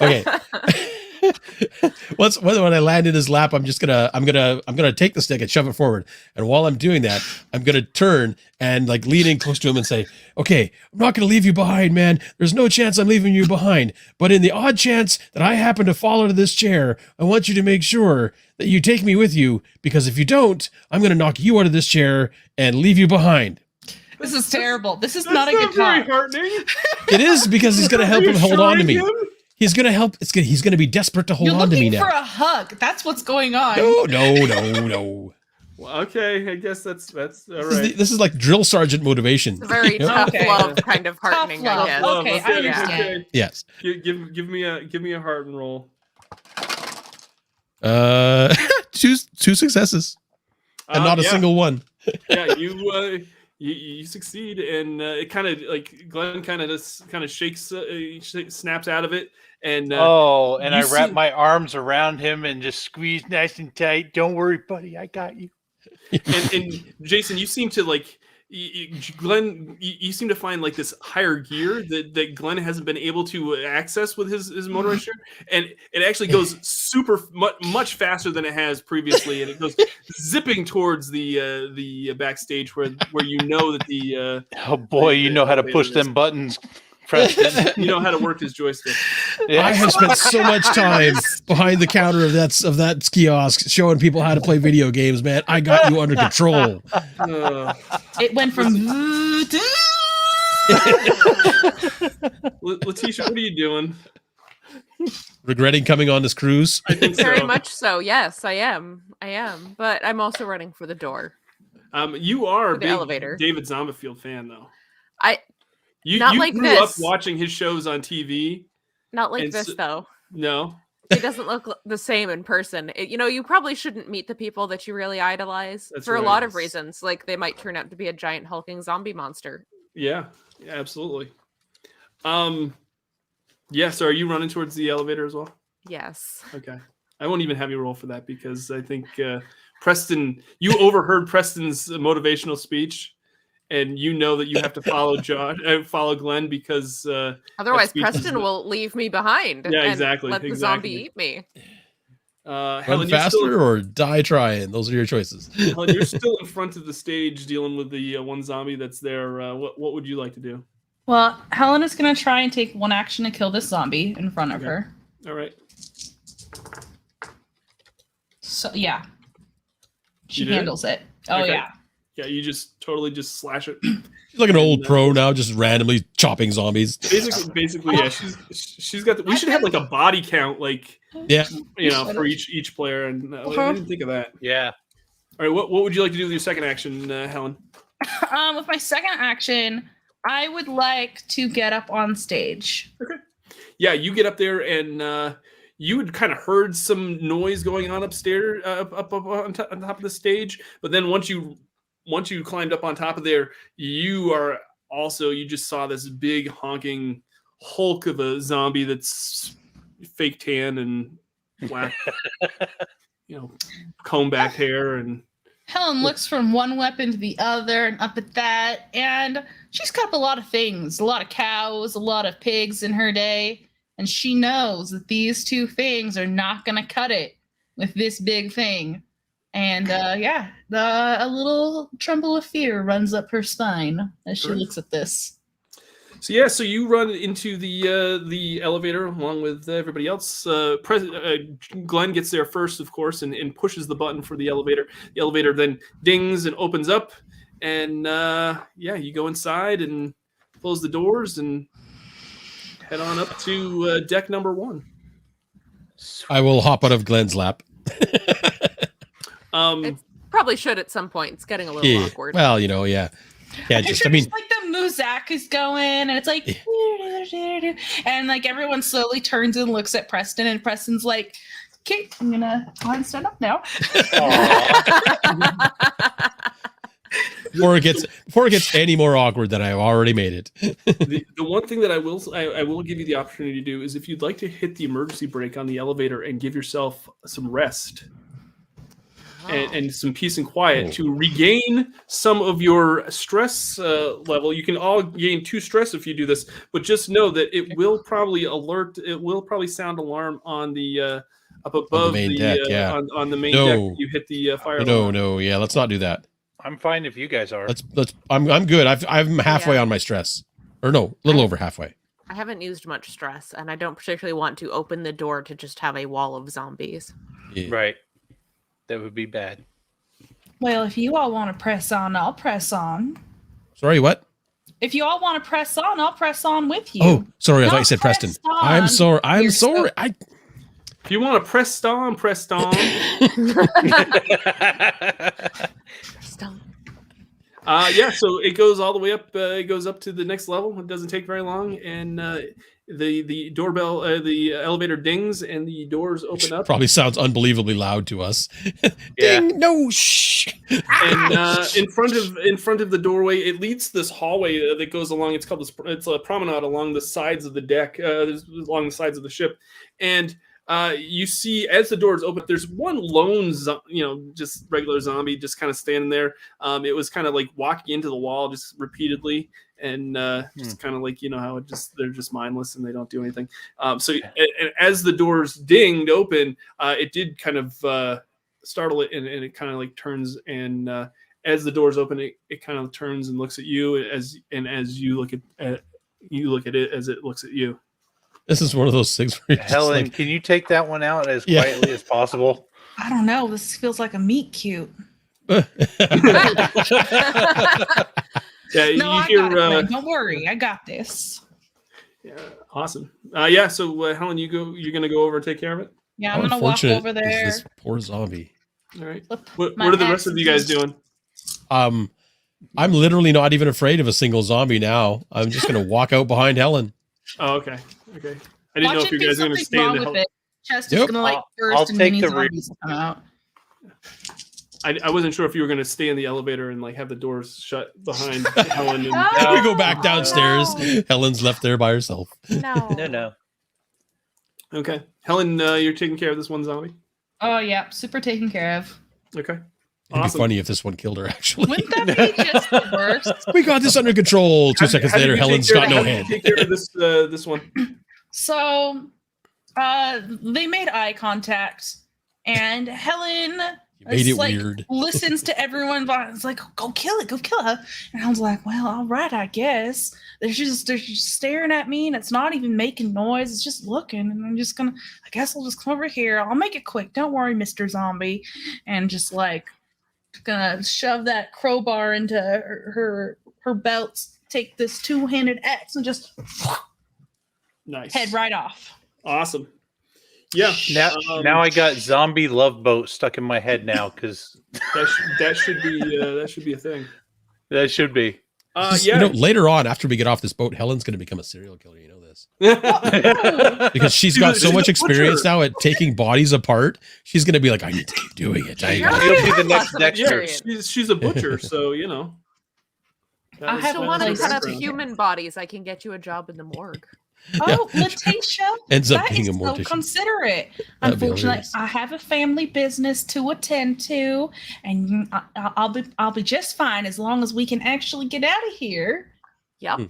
Okay. When I land in his lap, I'm gonna take the stick and shove it forward. And while I'm doing that, I'm gonna turn and like lean in close to him and say, "Okay, I'm not gonna leave you behind, man. There's no chance I'm leaving you behind. But in the odd chance that I happen to fall into this chair, I want you to make sure that you take me with you, because if you don't, I'm gonna knock you out of this chair and leave you behind." This is terrible. This is That's not a good very talk. heartening. It is, because he's gonna help him hold on to me. Reassuring him? He's gonna help. He's gonna be desperate to hold You're on to me looking now. for a hug. That's what's going on. No. Well, okay, I guess that's all This right. is like drill sergeant motivation. It's very tough Okay. love kind of heartening, Tough I love. guess. Okay, I understand. Yes. Give me a heart and roll. Two successes and not a Yeah. single one. Yeah, you succeed, and it kind of like Glenn kind of shakes, snaps out of it, and and I you wrap see- my arms around him and just squeeze nice and tight. Don't worry, buddy, I got you. and Jason, you seem to like Glenn. You seem to find like this higher gear that Glenn hasn't been able to access with his motorized chair, and it actually goes much faster than it has previously, and it goes zipping towards the backstage where you know that the Oh boy, you know how to push them buttons, Preston. you know how to work his joystick. Yeah. I have spent so much time behind the counter of that kiosk showing people how to play video games, man. I got you under control. It went from Letitia, what are you doing? Regretting coming on this cruise. I think Very so. much so. Yes, I am. But I'm also running for the door. You are a The big elevator. David Zombifield fan, though. You Not like grew up this. watching his shows on TV. Not like And this, so- though. No, He doesn't look the same in person. You probably shouldn't meet the people that you really idolize That's for a right. lot of reasons. Like, they might turn out to be a giant hulking zombie monster. yeah, absolutely. Yeah. So, are you running towards the elevator as well? Yes. Okay. I won't even have you roll for that because I think Preston. You overheard Preston's motivational speech, and you know that you have to follow Glenn because. Otherwise, speech is Preston not- will leave me behind. Yeah, and exactly, let the exactly. zombie eat me. Run Helen, you're faster still, or die trying. Those are your choices. Helen, you're still in front of the stage dealing with the one zombie that's there. What would you like to do? Well, Helen is going to try and take one action to kill this zombie in front of Okay. her. All right. So, yeah. She You did it? handles it. Oh, Okay. yeah. Yeah, you just totally just slash it. She's like an old pro now, just randomly chopping zombies. Basically, yeah. She's got. We should have like a body count, like Yeah. for each player. And I didn't think of that. Yeah. All right, what would you like to do with your second action, Helen? With my second action, I would like to get up on stage. Yeah, you get up there and you had kind of heard some noise going on upstairs, up on top of the stage. But then once you climbed up on top of there, you just saw this big honking hulk of a zombie that's fake tan and black, comb back hair and. Helen looks from one weapon to the other and up at that, and she's cut up a lot of things, a lot of cows, a lot of pigs in her day, and she knows that these two things are not going to cut it with this big thing. And a little tremble of fear runs up her spine as she Sure. looks at this. So you run into the elevator along with everybody else. Glenn gets there first, of course, and pushes the button for the elevator. The elevator then dings and opens up, and you go inside and close the doors and head on up to deck number 1. I will hop out of Glenn's lap. Probably should at some point. It's getting a little Yeah. awkward. Well, yeah. Yeah, And just sure, I mean, just like the muzak is going, and it's like, and like everyone slowly turns and looks at Preston, and Preston's like, "Okay, I'm gonna go ahead and stand up now." before it gets any more awkward than I've already made it. The one thing that I will give you the opportunity to do is if you'd like to hit the emergency brake on the elevator and give yourself some rest. and some peace and quiet to regain some of your stress level. You can all gain 2 stress if you do this, but just know that it will probably sound alarm on the up above main deck, on the main deck. You hit the fire alarm. No, yeah, let's not do that. I'm fine if you guys are. I'm good. I'm halfway on my stress. Or no, a little over halfway. I haven't used much stress, and I don't particularly want to open the door to just have a wall of zombies. Yeah. Right. That would be bad. Well, if you all want to press on, I'll press on. Sorry, what? If you all want to press on, I'll press on with you. Oh, sorry, I thought you said Press Preston. on. I'm sorry. You're so- If you want to press on, press on. Yeah, so it goes all the way up. It goes up to the next level. It doesn't take very long, and the doorbell, the elevator dings, and the doors open up. Probably sounds unbelievably loud to us. Yeah. Ding, no, shh. And in front of the doorway, it leads to this hallway that goes along. It's a promenade along the sides of the deck, along the sides of the ship, and you see as the doors open, there's one lone, just regular zombie, just kind of standing there. It was kind of like walking into the wall just repeatedly, and just kind of like how they're just mindless and they don't do anything. So as the doors dinged open, it did kind of startle it, and it kind of like turns, and as the doors open, it kind of turns and looks at you as you look at it as it looks at you. This is one of those things where Helen, can you take that one out as quietly as possible? I don't know. This feels like a meet cute. Yeah, No, I got it, Glenn. Don't worry. I got this. Yeah, awesome. Yeah, so Helen, you're gonna go over and take care of it. Yeah, I'm gonna walk over there. This poor zombie. All right. What are the rest of you guys doing? I'm literally not even afraid of a single zombie now. I'm just gonna walk out behind Helen. Oh, okay. I didn't know if you guys were going to stay in the it. Chest is gonna like burst I'll and take mini the zombies come out. I wasn't sure if you were going to stay in the elevator and like have the doors shut behind Helen. And, We go back downstairs. Helen's left there by herself. No. Okay, Helen, you're taking care of this one zombie. Oh yeah, super taken care of. Okay, It'd awesome. be funny if this one killed her. Actually, Wouldn't that be just the worst? we got this under control. 2 seconds later, Helen's got no head. Take care of this one. So, they made eye contact, and Helen You made it weird. listens to everyone. It's like, go kill it. And I was like, well, all right, I guess. They're just staring at me, and it's not even making noise. It's just looking, and I'm just I guess I'll just come over here. I'll make it quick. Don't worry, Mr. Zombie. And just like gonna shove that crowbar into her belt, take this 2-handed axe, and just Nice. head right off. Awesome. Yeah. Now I got zombie love boat stuck in my head now because that should be a thing. that should be. Yeah. Later on, after we get off this boat, Helen's going to become a serial killer. You know this because she's got so much experience now at taking bodies apart. She's going to be like, I need to keep doing it. It'll be the next Yeah, Dexter. she's a butcher, so I have still a want to place cut up for- human bodies. I can get you a job in the morgue. Oh, Letitia, Ends up that being is a so mortician. considerate. That'd be Unfortunately, hilarious. I have a family business to attend to, and I'll be just fine as long as we can actually get out of here. Yep.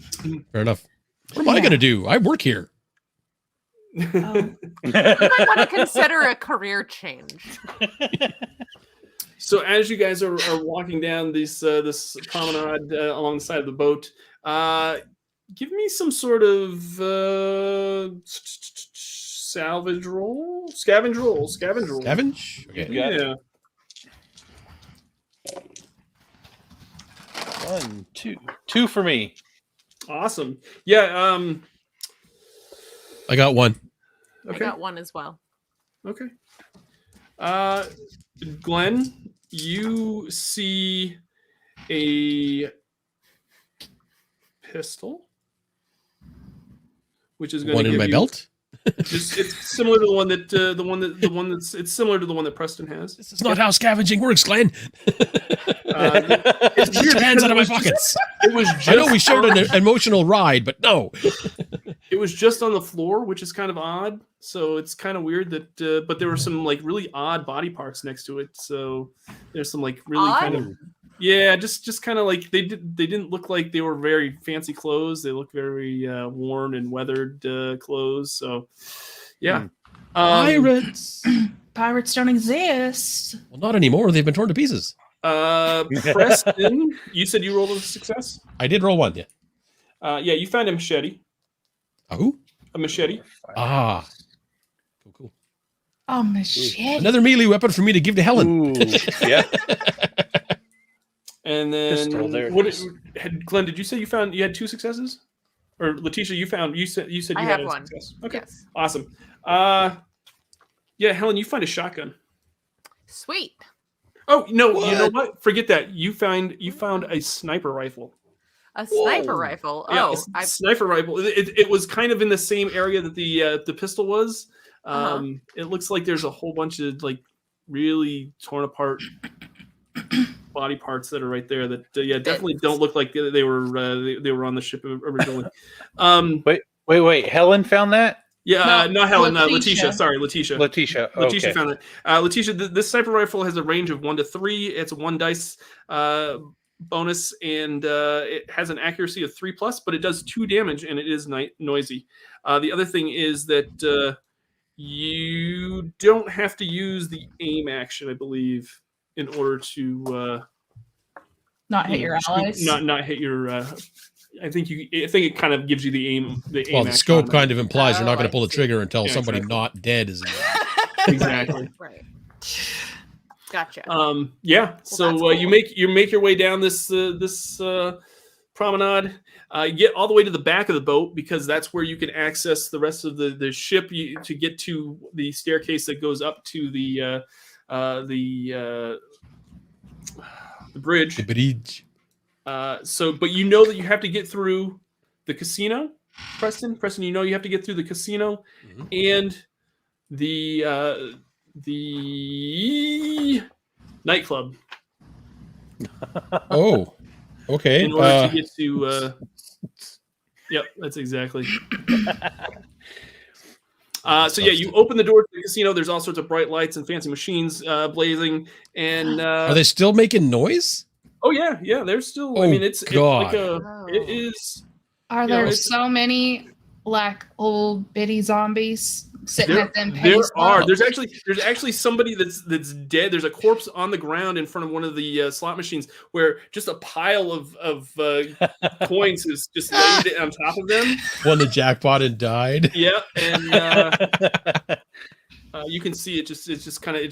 Fair enough. What am I going to do? I work here. Oh, You might want to consider a career change. So as you guys are walking down this promenade along the side of the boat, give me some sort of scavenge roll. Scavenge? Okay. You got it. Yeah. 1, 2. 2 for me. Awesome. Yeah. I got one. I got one as well. Okay. Glenn, you see a pistol, which is going One to in give my you, belt. it's similar to it's similar to the one that Preston has. This is not how scavenging works, Glenn. It's Get your hands out of my pockets. It was I know we shared an emotional ride, but no. It It was just on the floor, which is kind of odd. So it's kind of weird that, but there were some like really odd body parts next to it. So there's some like really kind of, yeah, just kind of like they didn't look like they were very fancy clothes. They look very worn and weathered clothes. So yeah, Pirates. Pirates don't exist. Well, not anymore. They've been torn to pieces. Preston, you said you rolled a success. I did roll one. Yeah. Yeah, you found a machete. Oh. A machete. Ah. Cool. Oh, machete. Another melee weapon for me to give to Helen. Ooh, yeah. And then Pistol, there it what? is. Glenn, did you say you had 2 successes? Or Letitia, you said you I had have a one. success. Okay, Yes. awesome. Yeah, Helen, you find a shotgun. Sweet. Oh no, you know What? what? Forget that. You found a sniper rifle. A sniper Whoa. rifle. Yeah, Oh, a sniper rifle. It was kind of in the same area that the pistol was. It looks like there's a whole bunch of like really torn apart body parts that are right there. That definitely don't look like they were on the ship originally. Wait. Helen found that? Yeah, No, not Helen. Letitia. Letitia. Sorry, Letitia. Letitia. Letitia Okay. found it. Letitia, this sniper rifle has a range of 1 to 3. It's a 1 dice bonus, and it has an accuracy of 3+, but it does 2 damage, and it is noisy. The other thing is that you don't have to use the aim action, I believe, in order to Not hit your allies. not hit your. I think it kind of gives you the aim. Well, the scope kind of implies you're not going I to pull the see. trigger until Yeah, somebody exactly. not dead is in there. Exactly. right. Gotcha. Yeah. So that's cool. you make your way down this promenade. You get all the way to the back of the boat because that's where you can access the rest of the ship to get to the staircase that goes up to the bridge. The bridge. But you know that you have to get through the casino, Preston. You know you have to get through the casino and the nightclub Oh, okay. in order to get to. Yep, that's exactly. So yeah, you open the door to the casino. There's all sorts of bright lights and fancy machines blazing. And Are they still making noise? oh yeah, there's still. I Oh, mean, it's like God. it is. Are Yeah, there it's- so many like old bitty zombies sitting There, at them? there pays are. low? There's actually somebody that's dead. There's a corpse on the ground in front of one of the slot machines where just a pile of coins is just laid on top of them. Won the jackpot and died. Yeah, and you can see it's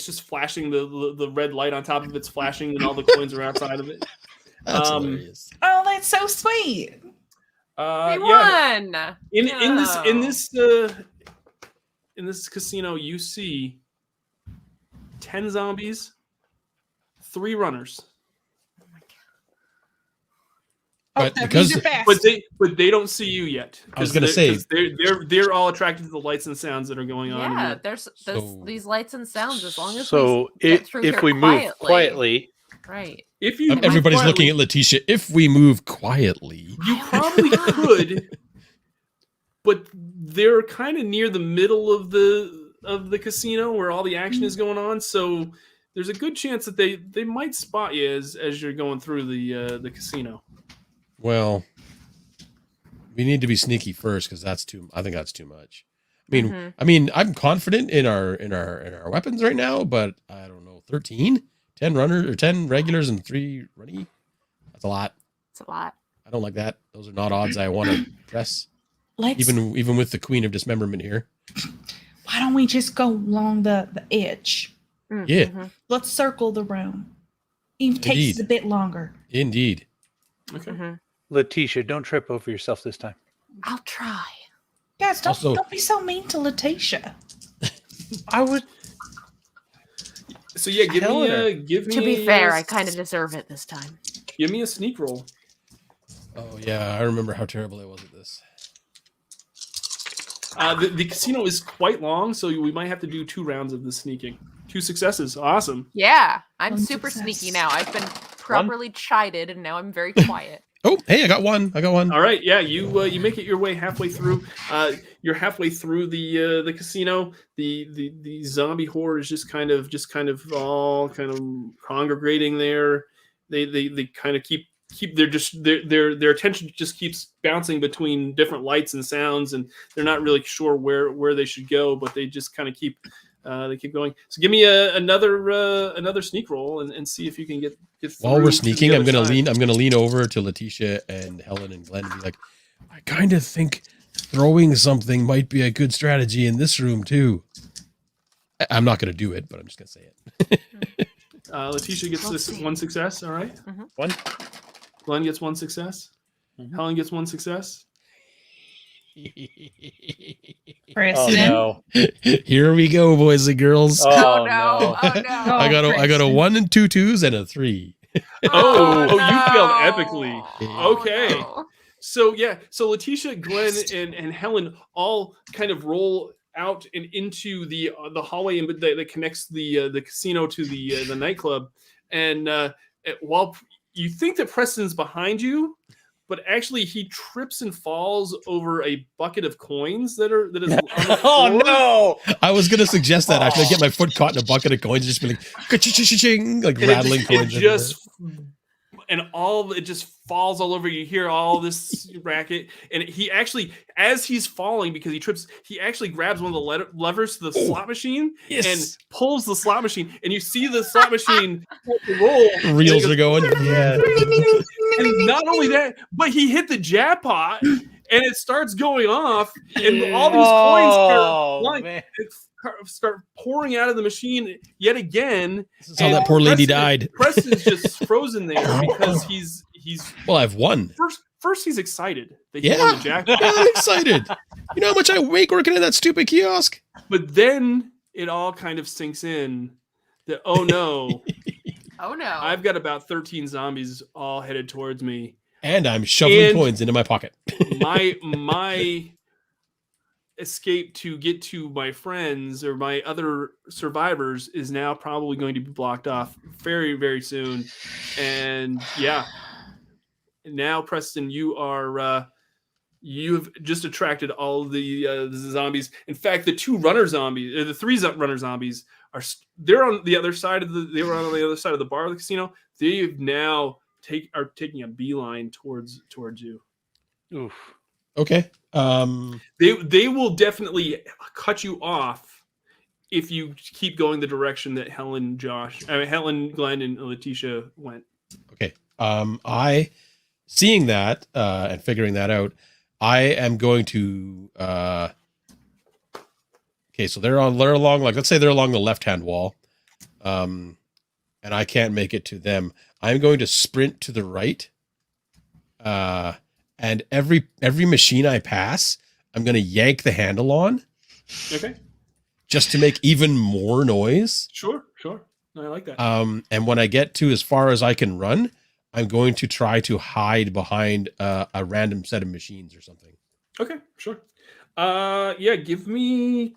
just flashing the red light on top of it's flashing, and all the coins are outside of it. That's hilarious. Oh, that's so sweet. We Yeah. won. In this casino, you see 10 zombies, 3 runners, But these because- are fast. but they don't see you yet. I was gonna say- they're all attracted to the lights and sounds that are going on. Yeah, in there's So- these lights and sounds as long as So we get through if here we move quietly, right? if you move Everybody's quietly, looking at Letitia. If we move quietly, you probably could, but they're kind of near the middle of the casino where all the action is going on. So there's a good chance that they might spot you as you're going through the casino. well, we need to be sneaky first because I think that's too much. I mean, I'm confident in our weapons right now, but I don't know. 10 runners or 10 regulars and 3 runny. That's a lot. It's a lot. I don't like that. Those are not odds I want to press. Let's, Even with the Queen of Dismemberment here. why don't we just go along the edge? Yeah. Mhm. Let's circle the room. Even takes Indeed. a bit longer. Indeed. Okay. Mhm. Letitia, don't trip over yourself this time. I'll try. Guys, Also- don't be so mean to Letitia. I would. So yeah, give me. To be fair, I kind of deserve it this time. give me a sneak roll. Oh yeah, I remember how terrible I was at this. The casino is quite long, so we might have to do 2 rounds of the sneaking. 2 successes, awesome. Yeah, I'm One super success. sneaky now. I've been properly chided, and now I'm very quiet. Oh, hey, I got one. All right, yeah, you make it your way halfway through. You're halfway through the casino. The zombie horde is just kind of all kind of congregating there. They kind of keep their attention just keeps bouncing between different lights and sounds, and they're not really sure where they should go, but they just kind of keep going. So give me another sneak roll and see if you can get While we're sneaking, I'm gonna side. lean over to Letitia and Helen and Glenn and be like, I kind of think throwing something might be a good strategy in this room too. I'm not gonna do it, but I'm just gonna say it. Letitia gets one success. All right. Mm-hmm. One. Glenn gets one success. Mhm. Helen gets one success. Preston. Oh no! Here we go, boys and girls. Oh, Oh no! no! Oh no! I got a 1 and 2 2s and a 3. Oh, no. you failed epically. Oh, Okay. no. So Letitia, Glenn, and Helen all kind of roll out and into the hallway that connects the casino to the nightclub, and while you think that Preston's behind you, but actually he trips and falls over a bucket of coins that is on the Oh floor. no! I was gonna suggest that actually. I get my foot caught in a bucket of coins, just be like, ka-ching, like And rattling it coins. just and all it just falls all over. You hear all this racket, and he actually, as he's falling because he trips, he actually grabs one of the levers to the slot machine and pulls the slot machine, and you see the slot machine roll. Reels are going. Yeah. And not only that, but he hit the jackpot, and it starts going off, and all these coins start pouring out of the machine yet again. This is how that poor lady died. Preston's just frozen there because he's Well, I've won. first he's excited that he Yeah. won the jackpot, I'm excited. You know how much I make working in that stupid kiosk? but then it all kind of sinks in that, oh no, Oh no! I've got about 13 zombies all headed towards me. And I'm shoveling And- coins into my pocket. My escape to get to my friends or my other survivors is now probably going to be blocked off very, very soon. And yeah, now Preston, you've just attracted all the zombies. In fact, the three runner zombies they're on the other side of they were on the other side of the bar of the casino. They've now are taking a beeline towards you. Oof. Okay. They will definitely cut you off if you keep going the direction that Helen, Glenn, and Letitia went. Okay. I seeing that and figuring that out, I am going to okay, so they're along, like, let's say they're along the left-hand wall. And I can't make it to them. I'm going to sprint to the right. And every machine I pass, I'm going to yank the handle on Okay. just to make even more noise. Sure. No, I like that. And when I get to as far as I can run, I'm going to try to hide behind a random set of machines or something. Okay, sure. Yeah, give me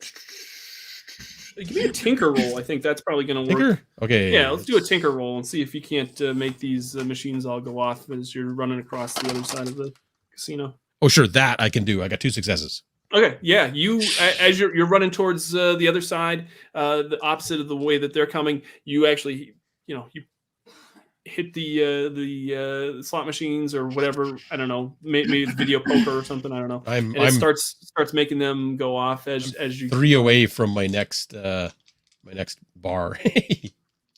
a tinker roll. I think that's probably going to work. Tinker? Okay. Yeah, let's do a tinker roll and see if you can't make these machines all go off as you're running across the other side of the casino. Oh, sure. That I can do. I got 2 successes. Okay, yeah. You as you're running towards the other side, the opposite of the way that they're coming, you actually, you hit the slot machines or whatever. I don't know, maybe it's video poker or something. I don't know. I'm It starts making them go off as you 3 away from my next bar.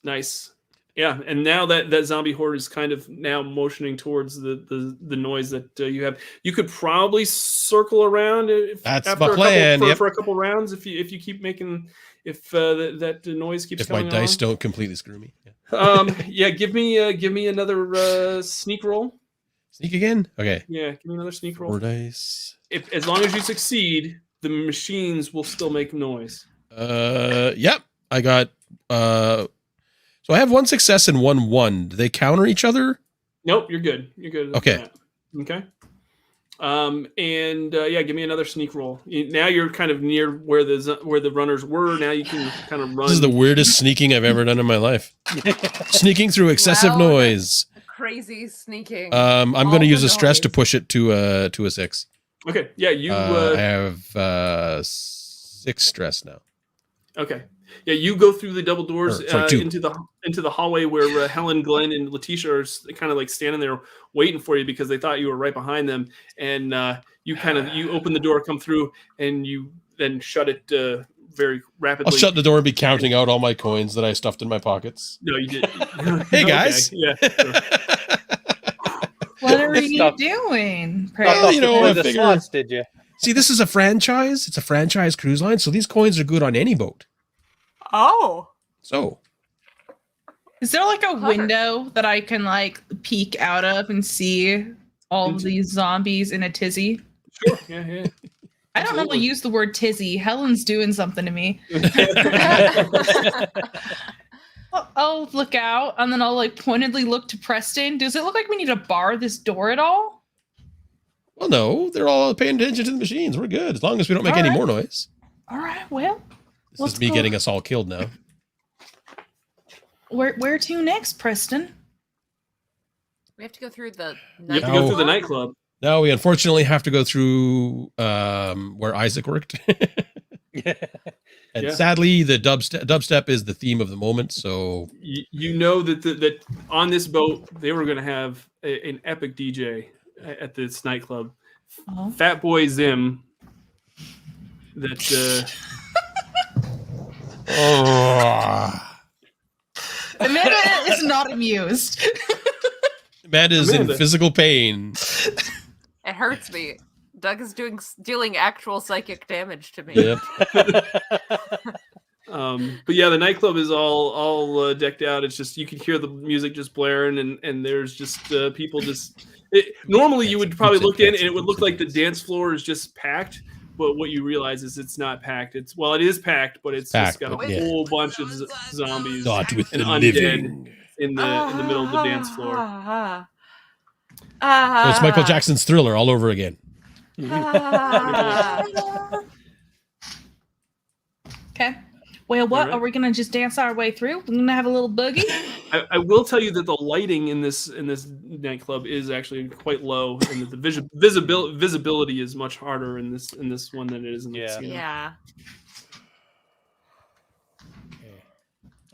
Nice. Yeah, and now that zombie horde is kind of now motioning towards the noise that you have. You could probably circle around That's after my plan. for a couple rounds if you keep making that noise keeps If my coming dice on. don't completely screw me. Yeah. Yeah, give me another sneak roll. Sneak again? Okay. Yeah, give me another sneak 4 roll. dice. As long as you succeed, the machines will still make noise. Yep. I got so I have 1 success and 1 1. Do they counter each other? Nope, you're good. You're good. Okay. That. Okay. Yeah, give me another sneak roll. Now you're kind of near where the runners were. Now you can kind of run. This is the weirdest sneaking I've ever done in my life. Sneaking through excessive Well, noise. crazy sneaking. I'm all going to use the a stress to noise. push it to a 6. Okay. Yeah. You. I have 6 stress now. Okay. Yeah, you go through the double doors Or, sorry, 2. into the hallway where Helen, Glenn, and Letitia are kind of like standing there waiting for you because they thought you were right behind them. And you open the door, come through, and you then shut it very rapidly. I'll shut the door and be counting out all my coins that I stuffed in my pockets. No, you did. Hey guys. Okay. Yeah. Sure. What are you Stop. doing? Well, you know, I the figure- slots, did you? See, this is a franchise. It's a franchise cruise line, so these coins are good on any boat. Oh. So, Is there like a Clever. window that I can like peek out of and see all of these zombies in a tizzy? Sure. Yeah. I don't normally use the word tizzy. Helen's doing something to me. I'll look out and then I'll like pointedly look to Preston. Does it look like we need to bar this door at all? well, no, they're all paying attention to the machines. We're good as long as we don't make All any right. more noise. All right, well, This Let's is me go. getting us all killed now. where to next, Preston? We have to go through the. You have to No. go through the nightclub. Now we unfortunately have to go through where Isaac worked. And Yeah. sadly, the dubstep is the theme of the moment. So You know that on this boat they were going to have an epic DJ at this nightclub. Oh. Fat Boy Zim. That. Amanda is not amused. Matt is in Amanda. physical pain. It hurts me. Doug is dealing actual psychic damage to me. Yep. But yeah, the nightclub is all decked out. It's just you can hear the music just blaring, and there's just people just. Normally, you would probably look in, and it would look like the dance floor is just packed. But what you realize is it's not packed. It is packed, but it's Packed, just got a but yeah. whole bunch of zombies Not with and the undead living. in the middle of the dance floor. So it's Michael Jackson's Thriller all over again. Okay. Well, what All right. are we gonna just dance our way through? We're gonna have a little boogie. I will tell you that the lighting in this nightclub is actually quite low, and that the visibility is much harder in this one than it is in the Yeah. casino. Yeah.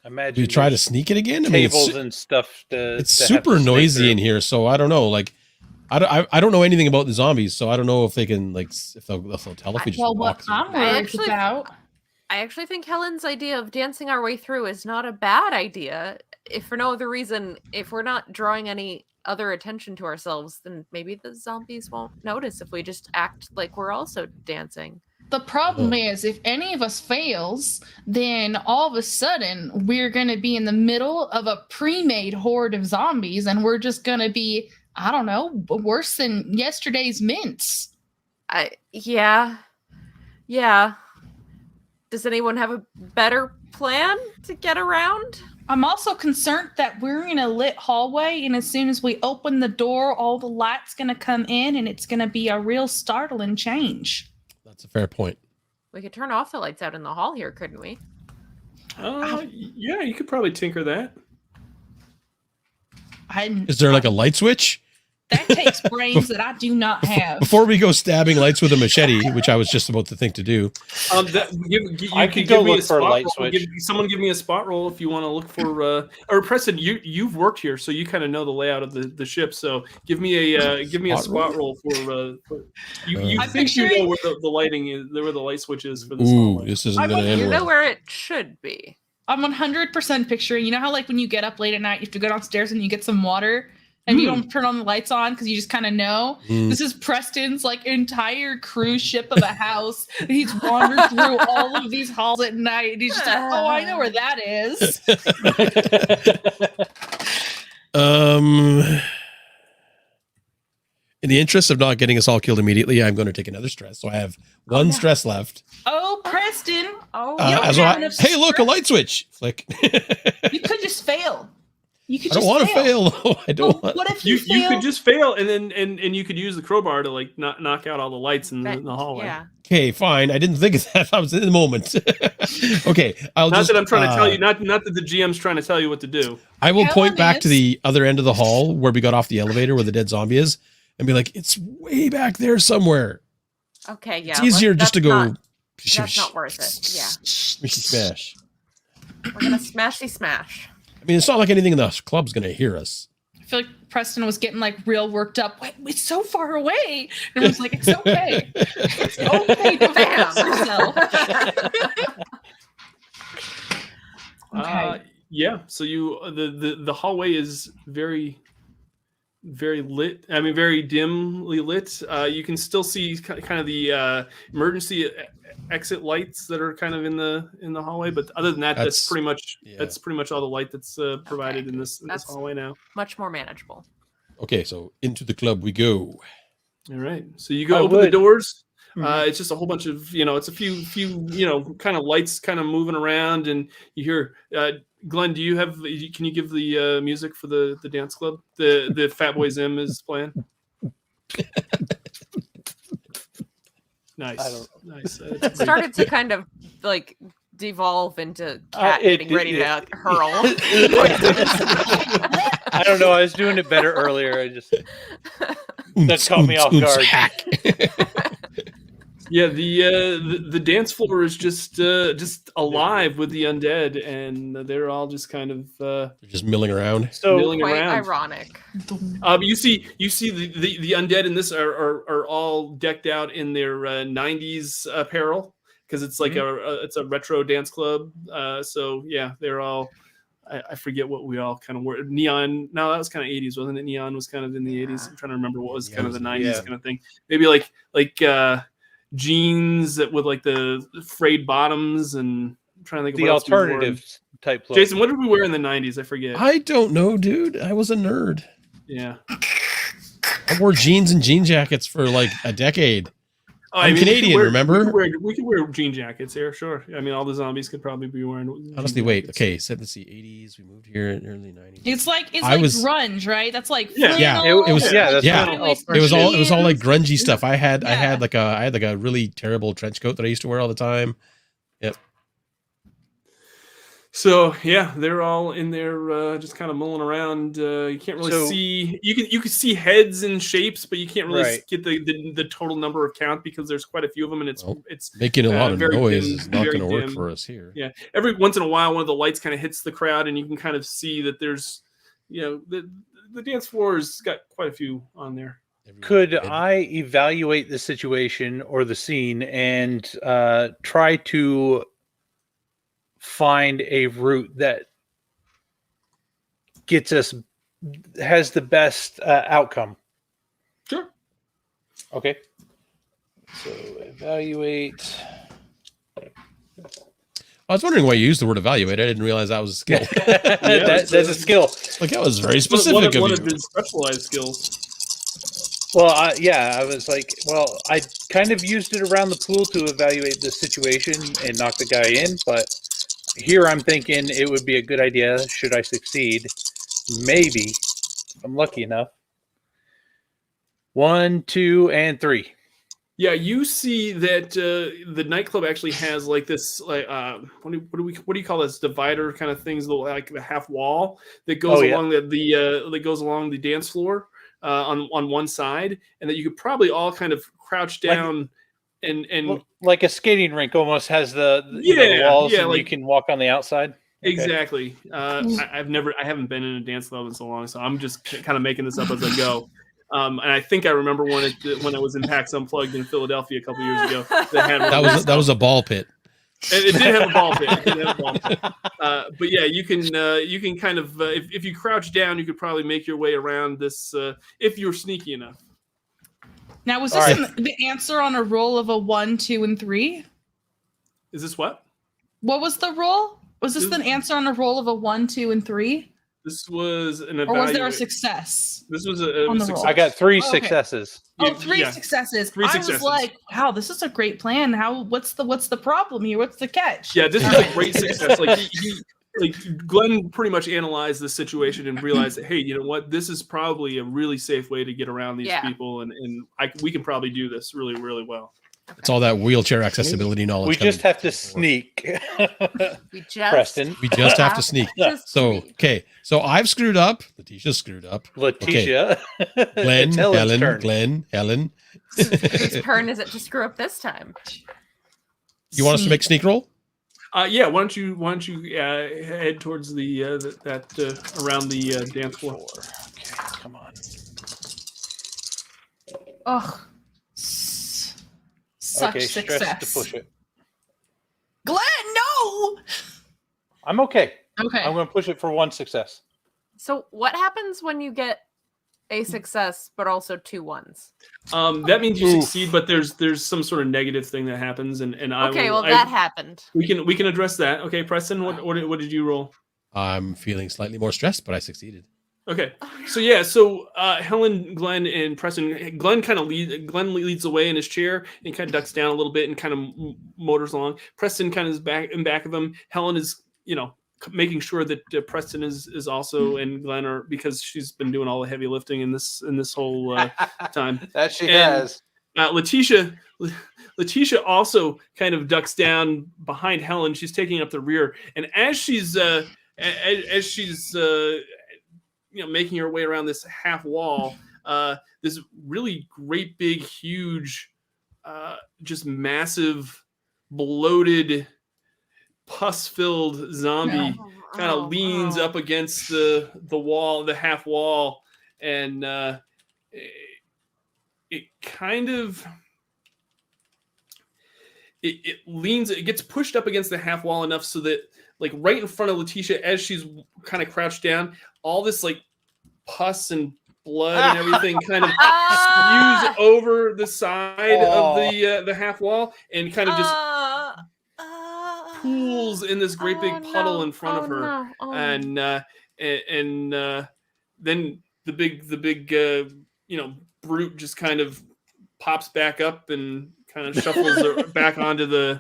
Imagine Do you try to there's sneak it again? I mean, tables it's and stuff. it's to have super to sneak noisy through. in here, so I don't know. Like, I don't know anything about the zombies, so I don't know if they can if they'll tell if we just Well, walk what through. I'm I worried actually- about. I actually think Helen's idea of dancing our way through is not a bad idea. If for no other reason, if we're not drawing any other attention to ourselves, then maybe the zombies won't notice if we just act like we're also dancing. The problem is, if any of us fails, then all of a sudden we're going to be in the middle of a pre-made horde of zombies, and we're just going to be, I don't know, worse than yesterday's mints. Yeah. Does anyone have a better plan to get around? I'm also concerned that we're in a lit hallway, and as soon as we open the door, all the light's going to come in, and it's going to be a real startling change. That's a fair point. We could turn off the lights out in the hall here, couldn't we? Yeah, you could probably tinker that. Is there like a light switch? That takes brains that I do not have. Before we go stabbing lights with a machete, which I was just about to think to do. I could go look for a light switch. Someone give me a spot roll if you want to look for. Or Preston, you've worked here, so you kind of know the layout of the ship. So give me a spot roll for you I'm think you picturing- know where the lighting is, where the light switch is for this Ooh, hallway. this isn't I going to want end You know well. where it should be. I'm 100% picturing, you know how like when you get up late at night, you have to go downstairs and you get some water and you don't turn on the lights on because you just kind of know. Mm. This is Preston's like entire cruise ship of a house. He's wandered through all of these halls at night and he's just like, oh, I know where that is. In the interest of not getting us all killed immediately, I'm going to take another stress. So I have one stress left. Oh, Preston, Oh, You don't So have I- enough hey, look, a light switch. Flick. you could just fail. You could I don't just want to fail. Though. I don't want. What if You fail? could just fail, and then and you could use the crowbar to like knock out all the lights in the hallway. Yeah. Okay, fine. I didn't think of that. I was in the moment. Okay, I'll Not just. that I'm trying to tell you, not that the GM's trying to tell you what to do. I will point back to Elements. the other end of the hall where we got off the elevator where the dead zombie is, and be like, "It's way back there somewhere." Okay, yeah. It's easier just to go. That's not worth it. Yeah. Smash. We're gonna smashy smash. I mean, it's not like anything in the club's gonna hear us. I feel like Preston was getting like real worked up. Wait, it's so far away. And I was like, it's okay. It's okay to fix yourself. Okay. Yeah. So the hallway is very lit. I mean, very dimly lit. You can still see kind of the emergency exit lights that are kind of in the hallway, but other than that, that's pretty much all the light that's provided in this hallway now. Much more manageable. Okay, so into the club we go. All right. So you go open the doors. It's just a whole bunch of, it's a few, kind of lights kind of moving around, and you hear, Glenn, can you give the music for the dance club? The Fatboy Zim is playing. Nice. Nice. It started to kind of like devolve into Cat getting ready to hurl. I don't know. I was doing it better earlier. That caught me off guard. Yeah, the dance floor is just alive with the undead, and they're all just kind of They're just milling around. milling Quite around. ironic. You see the undead in this are all decked out in their 90s apparel, because it's like it's a retro dance club. So yeah, they're all. I forget what we all kind of wore. Neon. No, that was kind of 80s, wasn't it? Neon was kind of in the 80s. I'm trying to remember what was kind of the 90s kind of thing. Maybe like jeans with like the frayed bottoms, and I'm trying to think of The alternative type clothes. Jason, what did we wear in the 90s? I forget. I don't know, dude. I was a nerd. Yeah. I wore jeans and jean jackets for like a decade. I'm we Canadian, remember? We could wear jean jackets here, sure. I mean, all the zombies could probably be wearing. Honestly, wait. Okay, so let's see. 80s. We moved here in early 90s. It's like grunge, right? That's like Yeah. flannel, It was that's It was all like grungy jeans. stuff. I had like a really terrible trench coat that I used to wear all the time. Yep. So yeah, they're all in there, just kind of mulling around. You can't really see. You can see heads and shapes, but you can't really get the total number of count, because there's quite a few of them, and it's making a lot of very noise dim, is not very going to work dim. for us here. Yeah, every once in a while, one of the lights kind of hits the crowd, and you can kind of see that there's, the dance floor has got quite a few on there. Could I evaluate the situation or the scene and try to find a route that has the best outcome? Sure. Okay. So evaluate. I was wondering why you used the word evaluate. I didn't realize that was a skill. That's a skill. Like, that was very One specific of of you. his specialized skills. Well, I was like, I kind of used it around the pool to evaluate the situation and knock the guy in, but here I'm thinking it would be a good idea, should I succeed, maybe, if I'm lucky enough. 1, 2, and 3. Yeah, you see that the nightclub actually has like this, like what do you call this, divider kind of things, like the half wall that goes along that goes along the dance floor on one side, and that you could probably all kind of crouch down and like a skating rink almost has the walls, and you can walk on the outside. Okay. Exactly. I haven't been in a dance club in so long, so I'm just kind of making this up as I go. And I think I remember when I was in PAX Unplugged in Philadelphia a couple years ago. That was a ball pit. It did have a ball pit. But yeah, you can kind of if you crouch down, you could probably make your way around this if you're sneaky enough. Now, was this the answer on a roll of a 1, 2, and 3? Is this what? What was the roll? Was this the answer on a roll of a 1, 2, and 3? This was an evaluation. Or was there a success? This was a success. I got 3 successes. Oh, 3 successes. I was like, wow, this is a great plan. What's the problem here? What's the catch? Yeah, this is a great success. Like like Glenn pretty much analyzed the situation and realized that, hey, you know what, this is probably a really safe way to get around these people, and we can probably do this really, really well. It's all that wheelchair accessibility knowledge. We just have to sneak. Preston. We just have to sneak. So, okay. So I've screwed up. Letitia's screwed up. Letitia. Okay. Glenn, Helen. Whose turn is it to screw up this time? You want us to make sneak roll? Yeah. Why don't you head towards the around the dance floor? Okay, come on. Ugh. Such okay, success. stress to push it. Glenn, no! I'm okay. Okay. I'm going to push it for 1 success. So what happens when you get a success but also 2 1s? That means you succeed, but there's some sort of negative thing that happens, and that happened. We can address that. Okay, Preston, what did you roll? I'm feeling slightly more stressed, but I succeeded. Okay, so Helen, Glenn, and Preston. Glenn leads the way in his chair and kind of ducks down a little bit and kind of motors along. Preston kind of is back of him. Helen is, making sure that Preston is also and Glenn are, because she's been doing all the heavy lifting in this whole time. That she has. Letitia also kind of ducks down behind Helen. She's taking up the rear, and as she's making her way around this half wall, this really great, big, huge, just massive, bloated, pus-filled zombie kind of leans up against the wall, the half wall, and it kind of it leans, it gets pushed up against the half wall enough so that, like, right in front of Letitia, as she's kind of crouched down, all this like pus and blood and everything kind of spews over the side of the half wall and kind of just pools in this great big puddle in front of her. And then the big brute just kind of pops back up and kind of shuffles her back onto the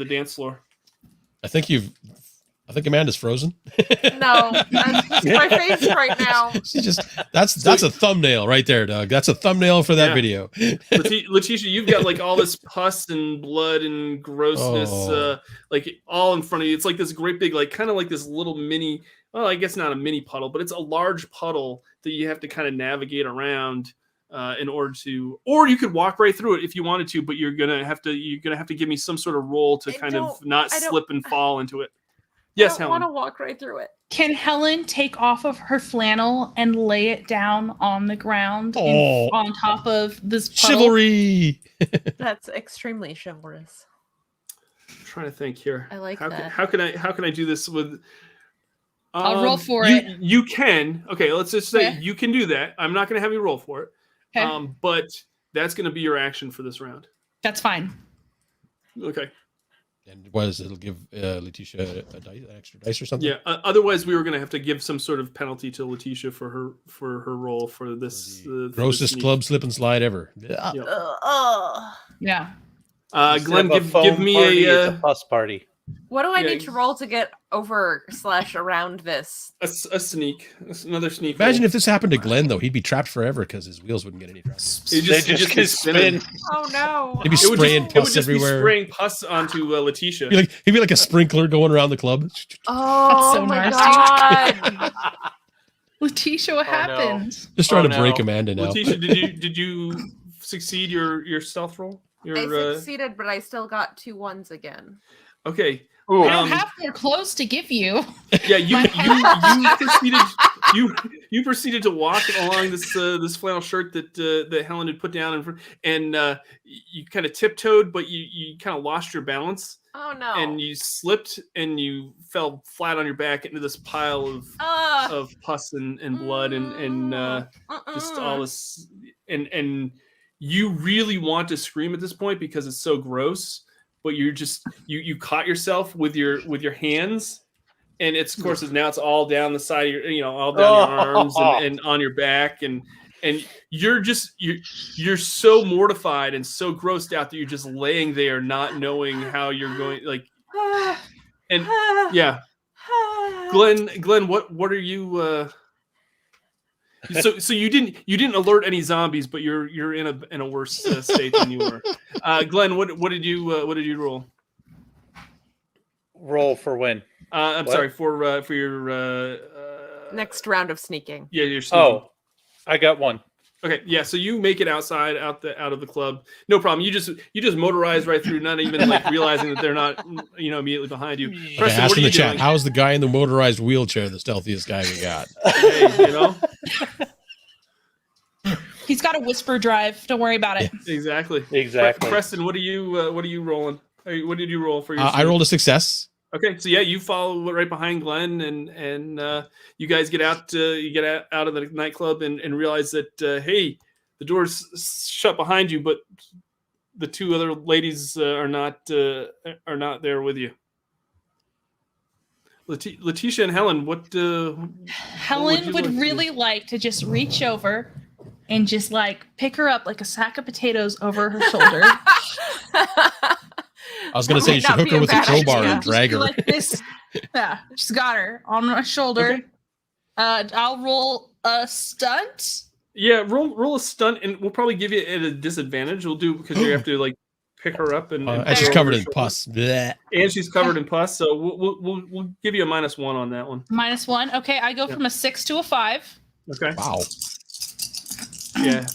dance floor. I think Amanda's frozen. No, that's just my face right now. She just that's a thumbnail right there, Doug. That's a thumbnail for that video. Letitia, you've got like all this pus and blood and grossness, like all in front of you. It's like this great big, like kind of like this little mini. Well, I guess not a mini puddle, but it's a large puddle that you have to kind of navigate around in order to, or you could walk right through it if you wanted to. But you're gonna have to give me some sort of roll to kind of not slip and fall into it. Yes, Helen. I want to walk right through it. Can Helen take off of her flannel and lay it down on the ground on top of this puddle? Chivalry. That's extremely chivalrous. I'm trying to think here. I like that. How can I do this with? I'll roll for it. You can. Okay, let's just say you can do that. I'm not going to have you roll for it. Okay. But that's going to be your action for this round. That's fine. Okay. And it'll give Letitia an extra dice or something? Yeah. Otherwise, we were going to have to give some sort of penalty to Letitia for her role for this. Grossest club slip and slide ever. Yeah. Yeah. Glenn, give me a bus party. What do I need to roll to get over/around this? A sneak. Another sneak. Imagine if this happened to Glenn, though. He'd be trapped forever because his wheels wouldn't get any traction. They just get spinning. Oh, no. He'd be spraying pus everywhere. Be spraying pus onto Letitia. He'd be like a sprinkler going around the club. Oh, so my nasty. God. Letitia, what happened? No. Just trying to break Amanda now. Letitia, did you succeed your stealth roll? I succeeded, but I still got 2 1s again. Okay. I don't have more clothes to give you. Yeah, you proceeded to walk along this flannel shirt that Helen had put down in front, and you kind of tiptoed, but you kind of lost your balance. Oh no! And you slipped and you fell flat on your back into this pile of pus and blood and just all this, and you really want to scream at this point because it's so gross. But you're just you caught yourself with your hands, and it's now it's all down the side of your all down your arms and on your back, and you're so mortified and so grossed out that you're just laying there not knowing how you're going, like, and yeah, Glenn, what are you? So you didn't alert any zombies, but you're in a worse state than you were. Glenn, what did you roll? Roll for when? I'm What? sorry for your Next round of sneaking. Yeah, you're sneaking. Oh, I got one. Okay, yeah. So you make it outside, out of the club. No problem. You just motorize right through, not even like realizing that they're not, immediately behind you. Okay, Preston, ask what are in the you chat. doing? How's the guy in the motorized wheelchair the stealthiest guy we got? Hey, He's got a whisper drive. Don't worry about it. exactly. Preston, what are you rolling? What did you roll for your? I rolled a success. Okay, so yeah, you follow right behind Glenn, and you guys get out. You get out of the nightclub and realize that hey, the door's shut behind you, but the two other ladies are not there with you. Letitia and Helen, what? Helen would really like to just reach over and just like pick her up like a sack of potatoes over her shoulder. I was going to say you should hook her with a crowbar and drag her. Like this. Yeah, just got her on my shoulder. Okay. I'll roll a stunt. Yeah, roll a stunt, and we'll probably give you at a disadvantage. We'll do because you have to like pick her up and she's covered in pus. Blech. And she's covered in pus, so we'll give you a -1 on that one. -1. Okay, I go from a 6 to a 5. Okay. Wow. Yeah.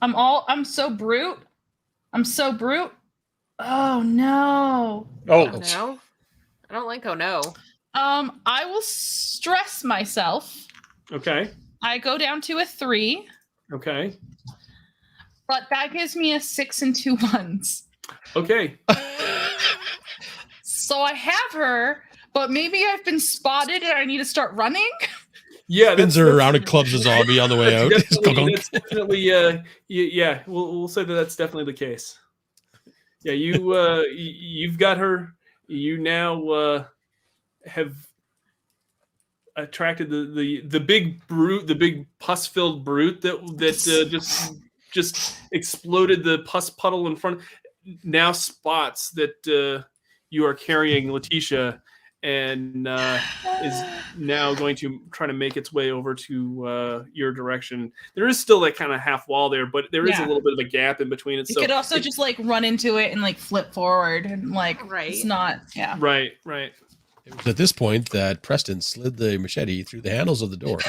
I'm so brute. Oh no. Oh, No, I don't like. Oh no. I will stress myself. Okay. I go down to a 3, Okay. but that gives me a 6 and 2 1s. Okay. So I have her, but maybe I've been spotted and I need to start running. Yeah. Spins her around and clubs a zombie on the way out. That's definitely. Yeah. We'll say that's definitely the case. Yeah. You've got her. You now have attracted the big brute, the big pus-filled brute that just exploded the pus puddle in front. Now spots that you are carrying Letitia, and is now going to try to make its way over to your direction. There is still that kind of half wall there, but there is a little bit of a gap in between it. You could also just like run into it and like flip forward and like it's not Right. It was at this point that Preston slid the machete through the handles of the door.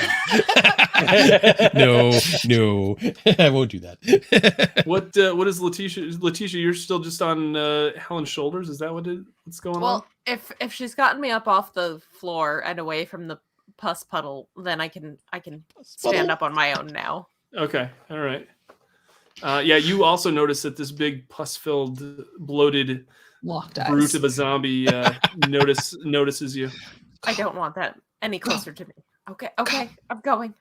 No, I won't do that. What is Letitia? Letitia, you're still just on Helen's shoulders. Is that what's going on? Well, if she's gotten me up off the floor and away from the pus puddle, then I can stand up on my own now. Okay, all right. Yeah, you also notice that this big pus-filled, bloated locked eyes brute of a zombie notices you. I don't want that any closer to me. Okay, I'm going.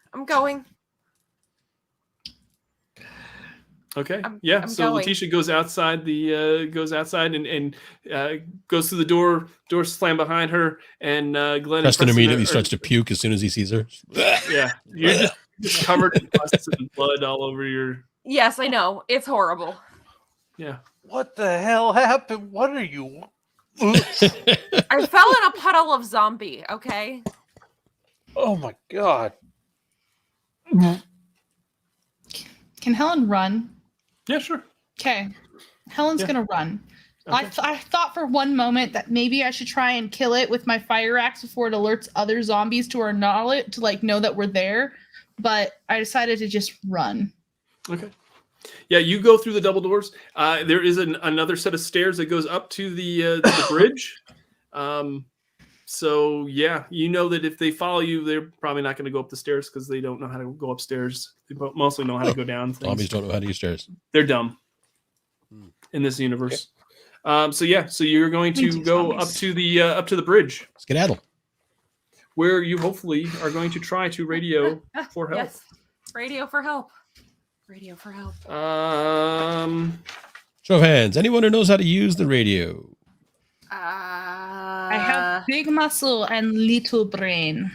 Okay. I'm So going. Letitia goes outside and goes through the door. Door slam behind her, and Glenn. Preston and immediately starts to puke as soon as he sees her. Yeah, you're just covered in pus and blood all over your. Yes, I know. It's horrible. Yeah. what the hell happened? What are you? I fell in a puddle of zombie, okay? Oh my god. Can Helen run? Yeah, sure. Okay, Helen's gonna run. Okay. I thought for one moment that maybe I should try and kill it with my fire axe before it alerts other zombies to our knowledge, to like know that we're there, but I decided to just run. Okay. Yeah, you go through the double doors. There is another set of stairs that goes up to the bridge. So yeah, you know that if they follow you, they're probably not going to go up the stairs because they don't know how to go upstairs. They mostly know how to go down things. Zombies don't know how to use stairs. They're dumb in this universe. So you're going to go up to the bridge, Skedaddle. where you hopefully are going to try to radio for help. Yes. Radio for help. Show of hands. Anyone who knows how to use the radio? I have big muscle and little brain.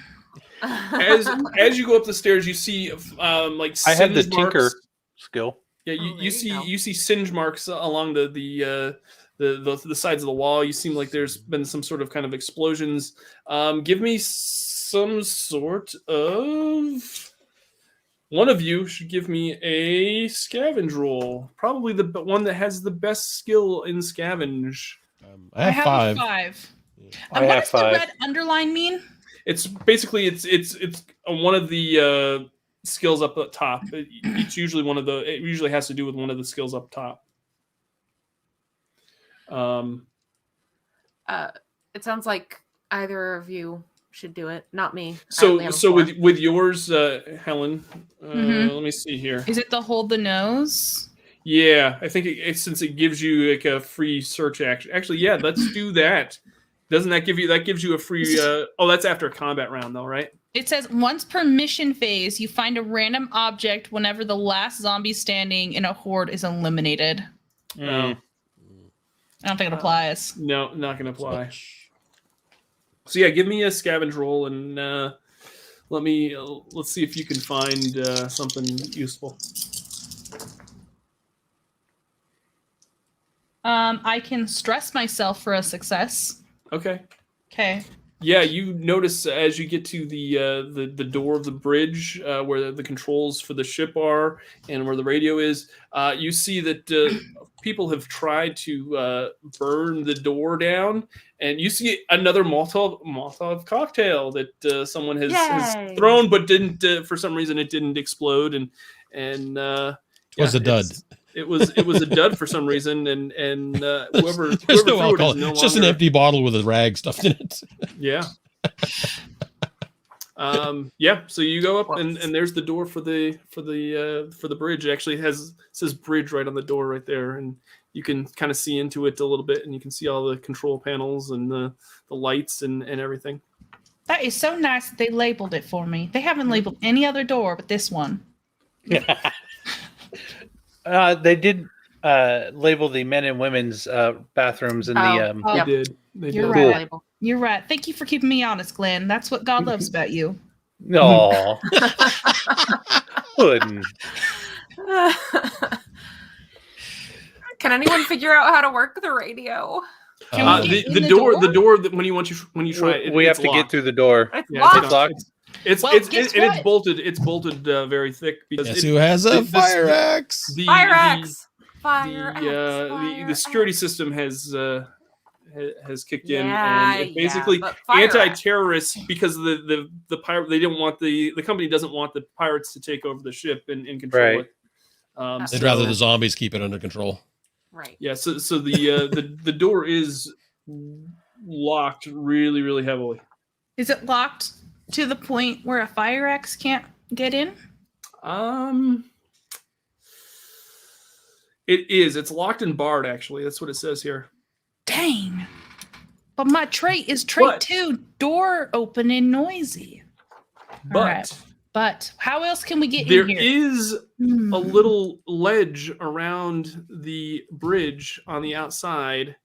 As you go up the stairs, you see like I have the Cindy's tinker marks. skill. Yeah, Oh, there you see singe marks along the sides of the wall. You seem like there's been some sort of kind of explosions. Give me some sort of. One of you should give me a scavenge roll. Probably the one that has the best skill in scavenge. I have 5. a 5. I And what have does 5. the red underline mean? It's basically it's one of the skills up at top. It's usually one of the. It usually has to do with one of the skills up top. It sounds like either of you should do it, not me. So with yours, Helen, let me see here. Is it the hold the nose? Yeah, I think since it gives you like a free search action. Actually, yeah, let's do that. Doesn't that gives you a free? That's after a combat round though, right? It says once per mission phase, you find a random object whenever the last zombie standing in a horde is eliminated. No, I don't think it applies. no, not gonna apply. So yeah, give me a scavenge roll and let's see if you can find something useful. I can stress myself for a success. Okay. Okay. Yeah, you notice as you get to the door of the bridge where the controls for the ship are and where the radio is, you see that people have tried to burn the door down, and you see another Molotov cocktail that someone has thrown, but didn't for some reason it didn't explode, and it was a dud. It was a dud for some reason, and whoever There's no threw alcohol. it is no It's just an longer- empty bottle with a rag stuffed in it. Yeah. Yeah. So you go up, and there's the door for the bridge. It actually says bridge right on the door right there, and you can kind of see into it a little bit, and you can see all the control panels and the lights and everything. That is so nice that they labeled it for me. They haven't labeled any other door but this one. They did label the men and women's bathrooms in They did. You're right. You're right. Thank you for keeping me honest, Glenn. That's what God loves about you. No. Couldn't. Can anyone figure out how to work the radio? Can we get in the door that when you try it, We have it's to locked. get through the door. It's Yeah, locked. it's locked. It's Well, guess it's what? bolted. It's bolted very thick because Guess who has a fire axe? Fire axe. Fire The security system has kicked in, Yeah, and it basically but fire anti-terrorists because the pirate they don't want the company doesn't want the pirates to take over the ship and control Right. it. They'd rather the zombies keep it under control. Right. Yeah, so the door is locked really, really heavily. Is it locked to the point where a fire axe can't get in? It is. It's locked and barred. Actually, that's what it says here. Dang. But my trait is trait But- 2, door open and noisy. But Alright. But how else can we get there in here? is Hmm. a little ledge around the bridge on the outside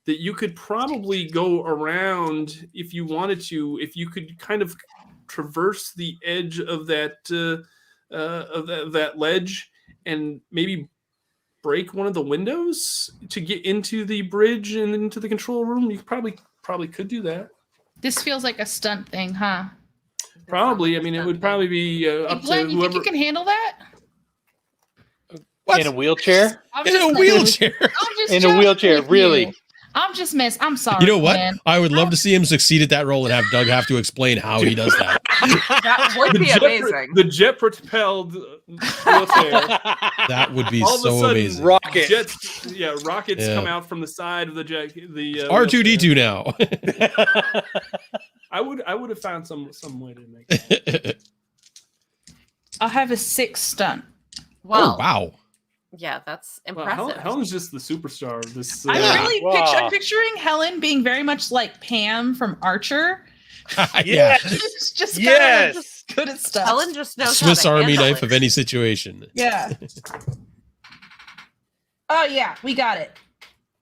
that you could probably go around if you wanted to. If you could kind of traverse the edge of that that ledge and maybe break one of the windows to get into the bridge and into the control room, you probably could do that. This feels like a stunt thing, huh? Probably. I mean, it would probably be Hey, up to Glenn, you think whoever. you can handle that? What? In a wheelchair? I'm In just a messing- wheelchair. I'm just In a joking wheelchair, with really? you. I'm just messing. I'm sorry. You know what? Glenn. I would love to see him succeed at that role and have Doug have to explain how he does that. That would be amazing. The jet propelled wheelchair. That would be All of a so sudden, amazing. Rocket. Rockets Yeah. come out from the side of the jet. The R2D2 now. wheelchair. I would have found some way to make it. I'll have a 6 stunt. Well, Oh, wow. yeah, that's Well, impressive. Helen's just the superstar of this. I'm really Wow. I'm picturing Helen being very much like Pam from Archer. Yeah. Yes. Just kind Yes. of just good at stuff. Helen just knows Swiss how to Army handle knife it. of any situation. Yeah. Oh yeah, we got it.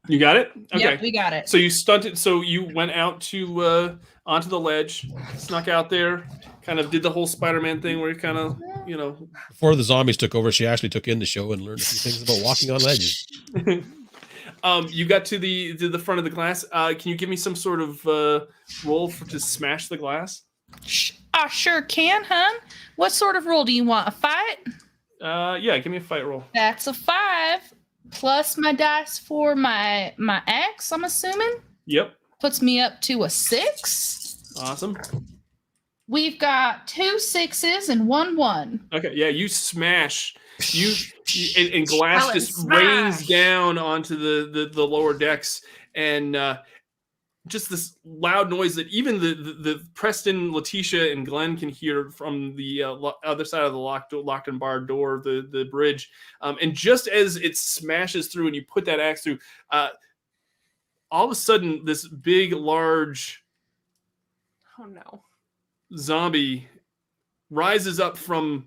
You got it. Okay. Yep, we got it. So you stunted. So you went out to onto the ledge, snuck out there, kind of did the whole Spider-Man thing where he kind of, Before the zombies took over, she actually took in the show and learned a few things about walking on ledges. You got to the front of the glass. Can you give me some sort of roll to smash the glass? I sure can, hun. What sort of roll do you want? A fight? Yeah, give me a fight roll. That's a 5 plus my dice for my axe, I'm assuming. Yep. Puts me up to a 6. Awesome. We've got 2 6s and 1 1. Okay, yeah, you smash. And glass Helen, just smash. rains down onto the lower decks, and just this loud noise that even the Preston, Letitia, and Glenn can hear from the other side of the locked and barred door, the bridge. And just as it smashes through and you put that axe through, all of a sudden this big, large Oh no. zombie rises up from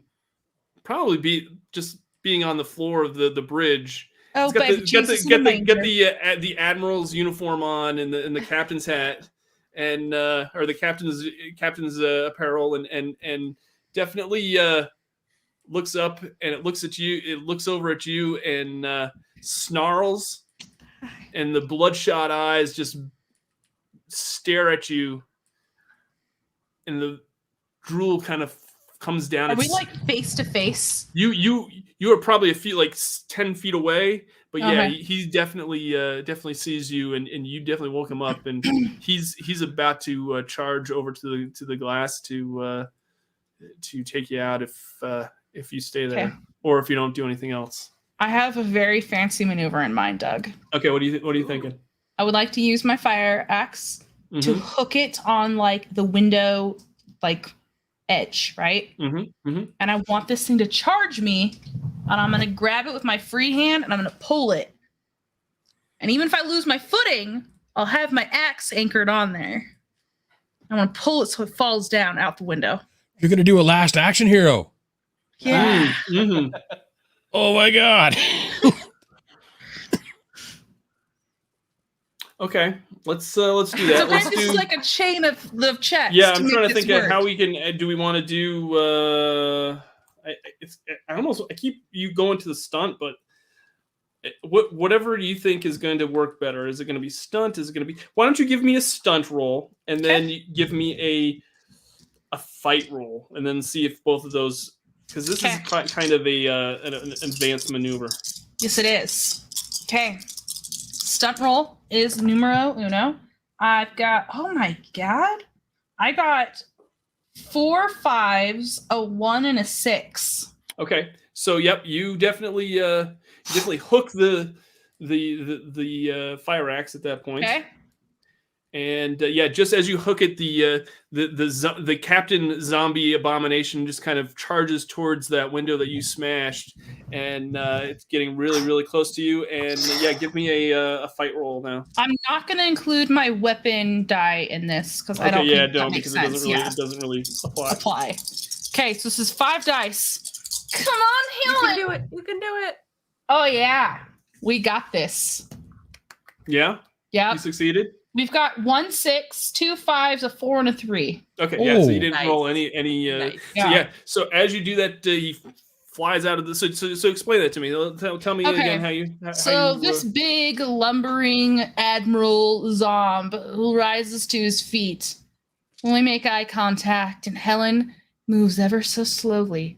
probably being on the floor of the bridge. Oh, It's baby, Jesus in the manger. the admiral's uniform on and the captain's hat and or the captain's apparel and definitely looks up and it looks at you. It looks over at you and snarls, and the bloodshot eyes just stare at you, and the drool kind of comes down. Are we like face to face? You are probably 10 feet away, but yeah, Okay. he definitely sees you, and you definitely woke him up, and he's about to charge over to the glass to take you out if you stay there, Okay. or if you don't do anything else. I have a very fancy maneuver in mind, Doug. Okay, what are you thinking? I would like to use my fire axe to Mhm, hook it on like the window edge, right? mhm, mhm. And I want this thing to charge me, and I'm gonna grab it with my free hand and I'm gonna pull it. And even if I lose my footing, I'll have my axe anchored on there. I'm gonna pull it so it falls down out the window. You're going to do a last action hero. Yeah. Mhm. Oh my God. Okay, let's do that. So Let's maybe this do. is like a chain of checks. Yeah, I'm make trying to this think of work. how we can. Do we want to do? I keep you going to the stunt, but whatever you think is going to work better. Is it going to be stunt? Is it going to be? Why don't you give me a stunt roll and then you give me a fight roll, and then see if both of those, because this is kind of an advanced maneuver. Yes, it is. Okay. Stunt roll is numero uno. I've got, oh my God. I got 4 5s, a 1, and a 6. Okay, so yep, you definitely hook the fire axe at that point. Okay. And yeah, just as you hook it, the Captain Zombie Abomination just kind of charges towards that window that you smashed, and it's getting really, really close to you. And yeah, give me a fight roll now. I'm not going to include my weapon die in this because I don't think that makes sense. It doesn't really apply. Okay, so this is 5 dice. Come on, You Helen. can do it. You can do it. Oh, yeah. We got this. Yeah, Yep. you succeeded. We've got 1 6, 2 5s, a 4, and a 3. Okay, yeah, so you Ooh. didn't Nice. roll any. Nice. So yeah, so as you do that, he flies out of the. So explain that to me. Tell me Okay. again how you. So this big lumbering admiral zomb who rises to his feet. We make eye contact, and Helen moves ever so slowly,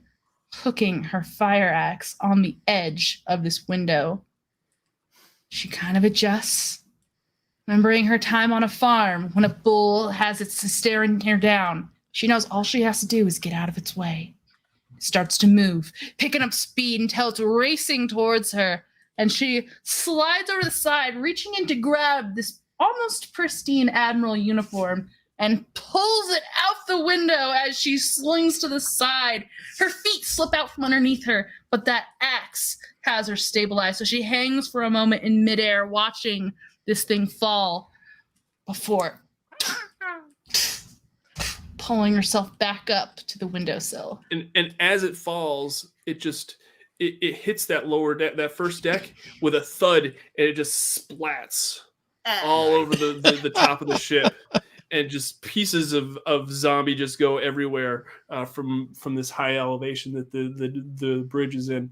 hooking her fire axe on the edge of this window. She kind of adjusts, remembering her time on a farm when a bull has its staring her down. She knows all she has to do is get out of its way. It starts to move, picking up speed until it's racing towards her, and she slides over the side, reaching in to grab this almost pristine admiral uniform and pulls it out the window as she slings to the side. Her feet slip out from underneath her, but that axe has her stabilized, so she hangs for a moment in midair, watching this thing fall before pulling herself back up to the windowsill. And as it falls, it hits that lower deck, that first deck, with a thud, and it just splats all over the top of the ship. and just pieces of zombie just go everywhere from this high elevation that the bridge is in.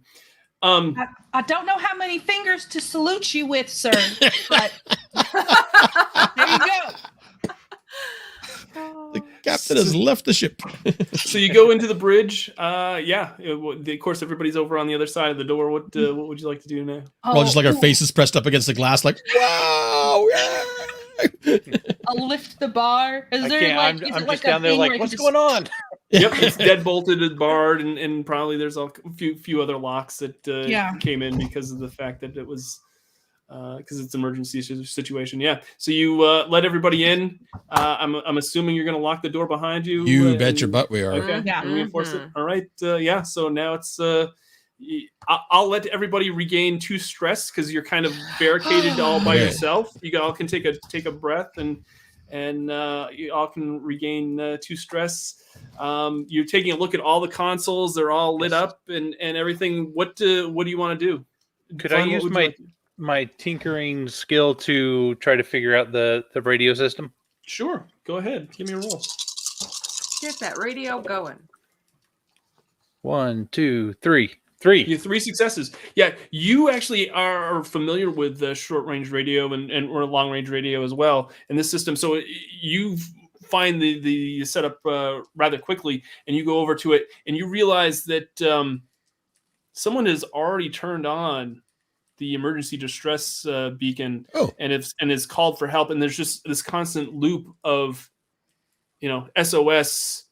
I don't know how many fingers to salute you with, sir, but there you go. The captain has left the ship. So you go into the bridge. Of course, everybody's over on the other side of the door. What would you like to do now? Well, just like our faces pressed up against the glass, like, wow. I'll lift the bar. Is there I'm just down there like, what's going on? Yep, it's deadbolted and barred, and probably there's a few other locks that came in because of the fact that it was because it's an emergency situation. Yeah, so you let everybody in. I'm assuming you're going to lock the door behind you. You bet your butt we are. Okay, Yeah. reinforce it. All right, So now it's. I'll let everybody regain 2 stress because you're kind of barricaded all by yourself. You all can take a breath and you all can regain 2 stress. You're taking a look at all the consoles; they're all lit up and everything. What do you want to do? Could I use my tinkering skill to try to figure out the radio system? Sure, go ahead. Give me a roll. Get that radio going. 1, 2, 3. 3. You have 3 successes. Yeah, you actually are familiar with the short-range radio and or long-range radio as well in this system. So you find the setup rather quickly, and you go over to it, and you realize that someone has already turned on the emergency distress beacon, and is called for help. And there's just this constant loop of, SOS.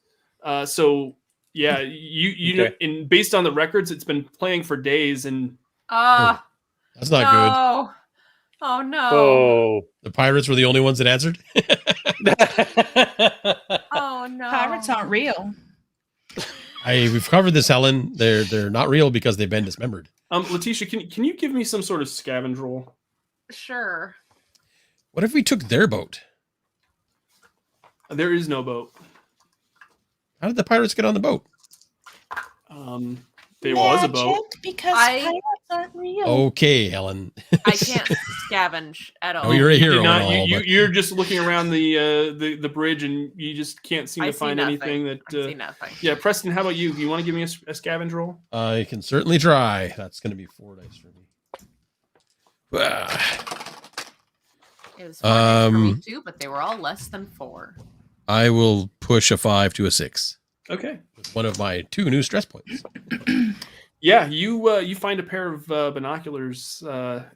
Yeah, you know, and based on the records, it's been playing for days, and that's not good. Oh no! Oh, the pirates were the only ones that answered. Oh no! Pirates aren't real. We've covered this, Helen. They're not real because they've been dismembered. Letitia, can you give me some sort of scavenge roll? Sure. What if we took their boat? There is no boat. How did the pirates get on the boat? There was a boat. Because pirates aren't real. Okay, Helen. I can't scavenge at all. Oh, you're a hero. You're just looking around the bridge, and you just can't seem to find anything that. I see nothing. Yeah, Preston, how about you? Do you want to give me a scavenge roll? I can certainly try. That's going to be 4 dice for me. It was 4 dice for me too, but they were all less than 4. I will push a 5 to a 6. Okay. With one of my 2 new stress points. Yeah, you find a pair of binoculars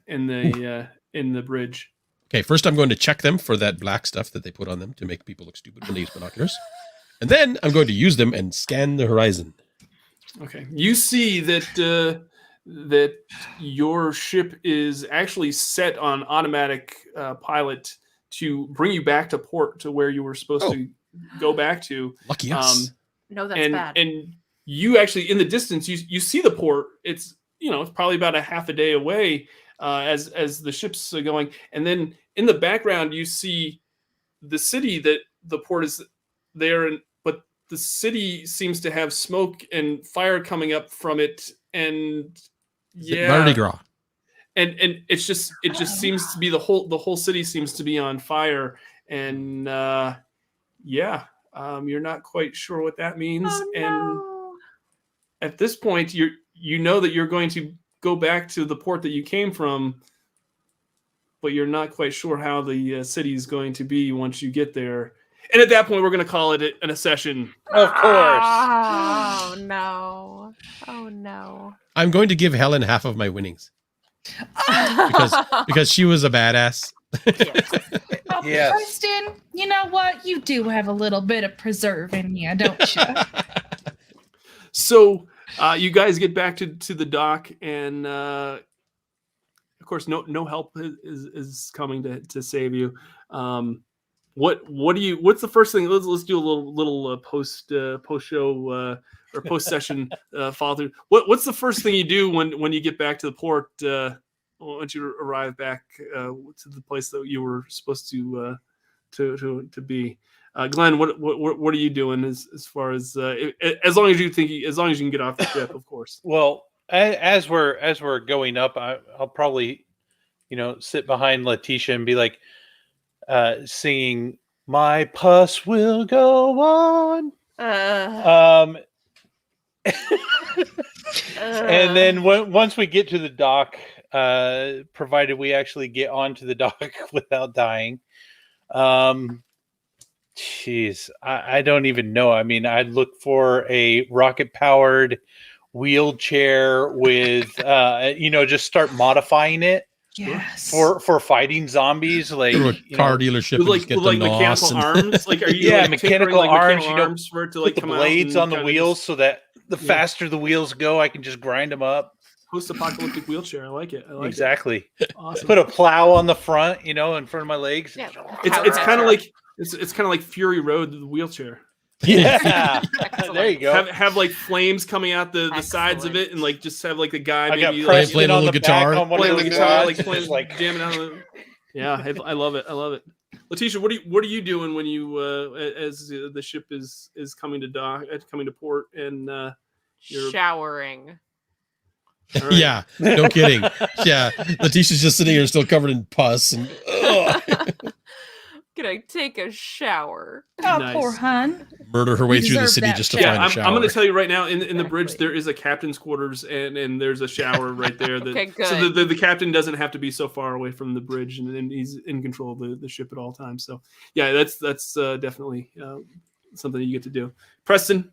in the bridge. Okay, first I'm going to check them for that black stuff that they put on them to make people look stupid when they use binoculars. And then I'm going to use them and scan the horizon. Okay. You see that that your ship is actually set on automatic pilot to bring you back to port, to where you were supposed to go back to. Lucky us. No, that's bad. And you actually, in the distance, you see the port. It's it's probably about a half a day away as the ship's going. And then in the background, you see the city that the port is there, but the city seems to have smoke and fire coming up from it. And Mardi Gras. And it just seems to be the whole city seems to be on fire, and you're not quite sure what that means. Oh, no. And at this point, you know that you're going to go back to the port that you came from, but you're not quite sure how the city is going to be once you get there. And at that point, we're going to call it a session. Of course. Oh no! Oh no! I'm going to give Helen half of my winnings. because she was a badass. Yes. Preston, you know what? You do have a little bit of preserve in you, don't you? So you guys get back to the dock, and of course, no help is coming to save you. What's the first thing? Let's do a little post show or post session follow through. What's the first thing you do when you get back to the port? Once you arrive back to the place that you were supposed to be, Glenn, what are you doing as far as as long as you can get off the ship, of course. Well, as we're going up, I'll probably sit behind Letitia and be like singing My pus will go on. And then once we get to the dock, provided we actually get onto the dock without dying, jeez, I don't even know. I mean, I'd look for a rocket-powered wheelchair with, just start modifying it. Yes. For fighting zombies, like Go to a car dealership with and just like, get with the like mechanical nos and- arms. Like, are you Yeah, like, mechanical tinkering, like, arms, mechanical arms for it to like put the come out blades and on the kinda wheels just so that the faster the wheels go, I can just grind them up. post-apocalyptic wheelchair. I like it. Exactly. Awesome. Put a plow on the front, in front of my legs. Yeah. It's kind of like it's kind of like Fury Road, the wheelchair. Yeah. Excellent. There you go. Have like flames coming out the sides of it, and like just have like the guy I got maybe Preston Preston playing a on little the guitar. back on one playing of the the guitar, guitars, like just playing, jamming on the. Yeah, I love it. I love it. Letitia, what are you doing when you as the ship is coming to dock, coming to port, and you're Showering. all right. Yeah, no kidding. Yeah, Letitia's just sitting here still covered in pus and Gonna take a shower. Oh, Nice. poor hun. murder her way You through the deserve city that just to shower. find a I'm shower. going to tell you right now, in the bridge, Exactly. there is a captain's quarters, and there's a shower right there. Okay, good. So the captain doesn't have to be so far away from the bridge, and he's in control of the ship at all times. So, yeah, that's definitely something you get to do. Preston's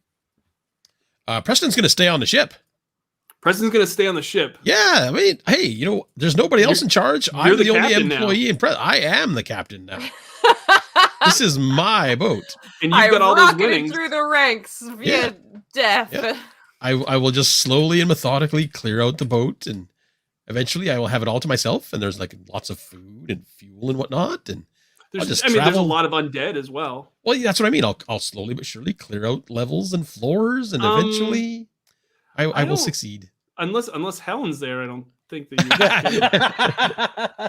Preston's going to stay on the ship. going to stay on the ship. Yeah, I mean, hey, there's nobody else in charge. I'm the the only captain now. employee in I am the captain now. This is my boat. And you've got all those winnings. through the ranks via death. Yeah. I will just slowly and methodically clear out the boat, and eventually I will have it all to myself. And there's like lots of food and fuel and whatnot. And There's just a travel. lot of undead as well. well, yeah, that's what I mean. I'll slowly but surely clear out levels and floors, and eventually I will don't- succeed. Unless Helen's there, I don't think that you.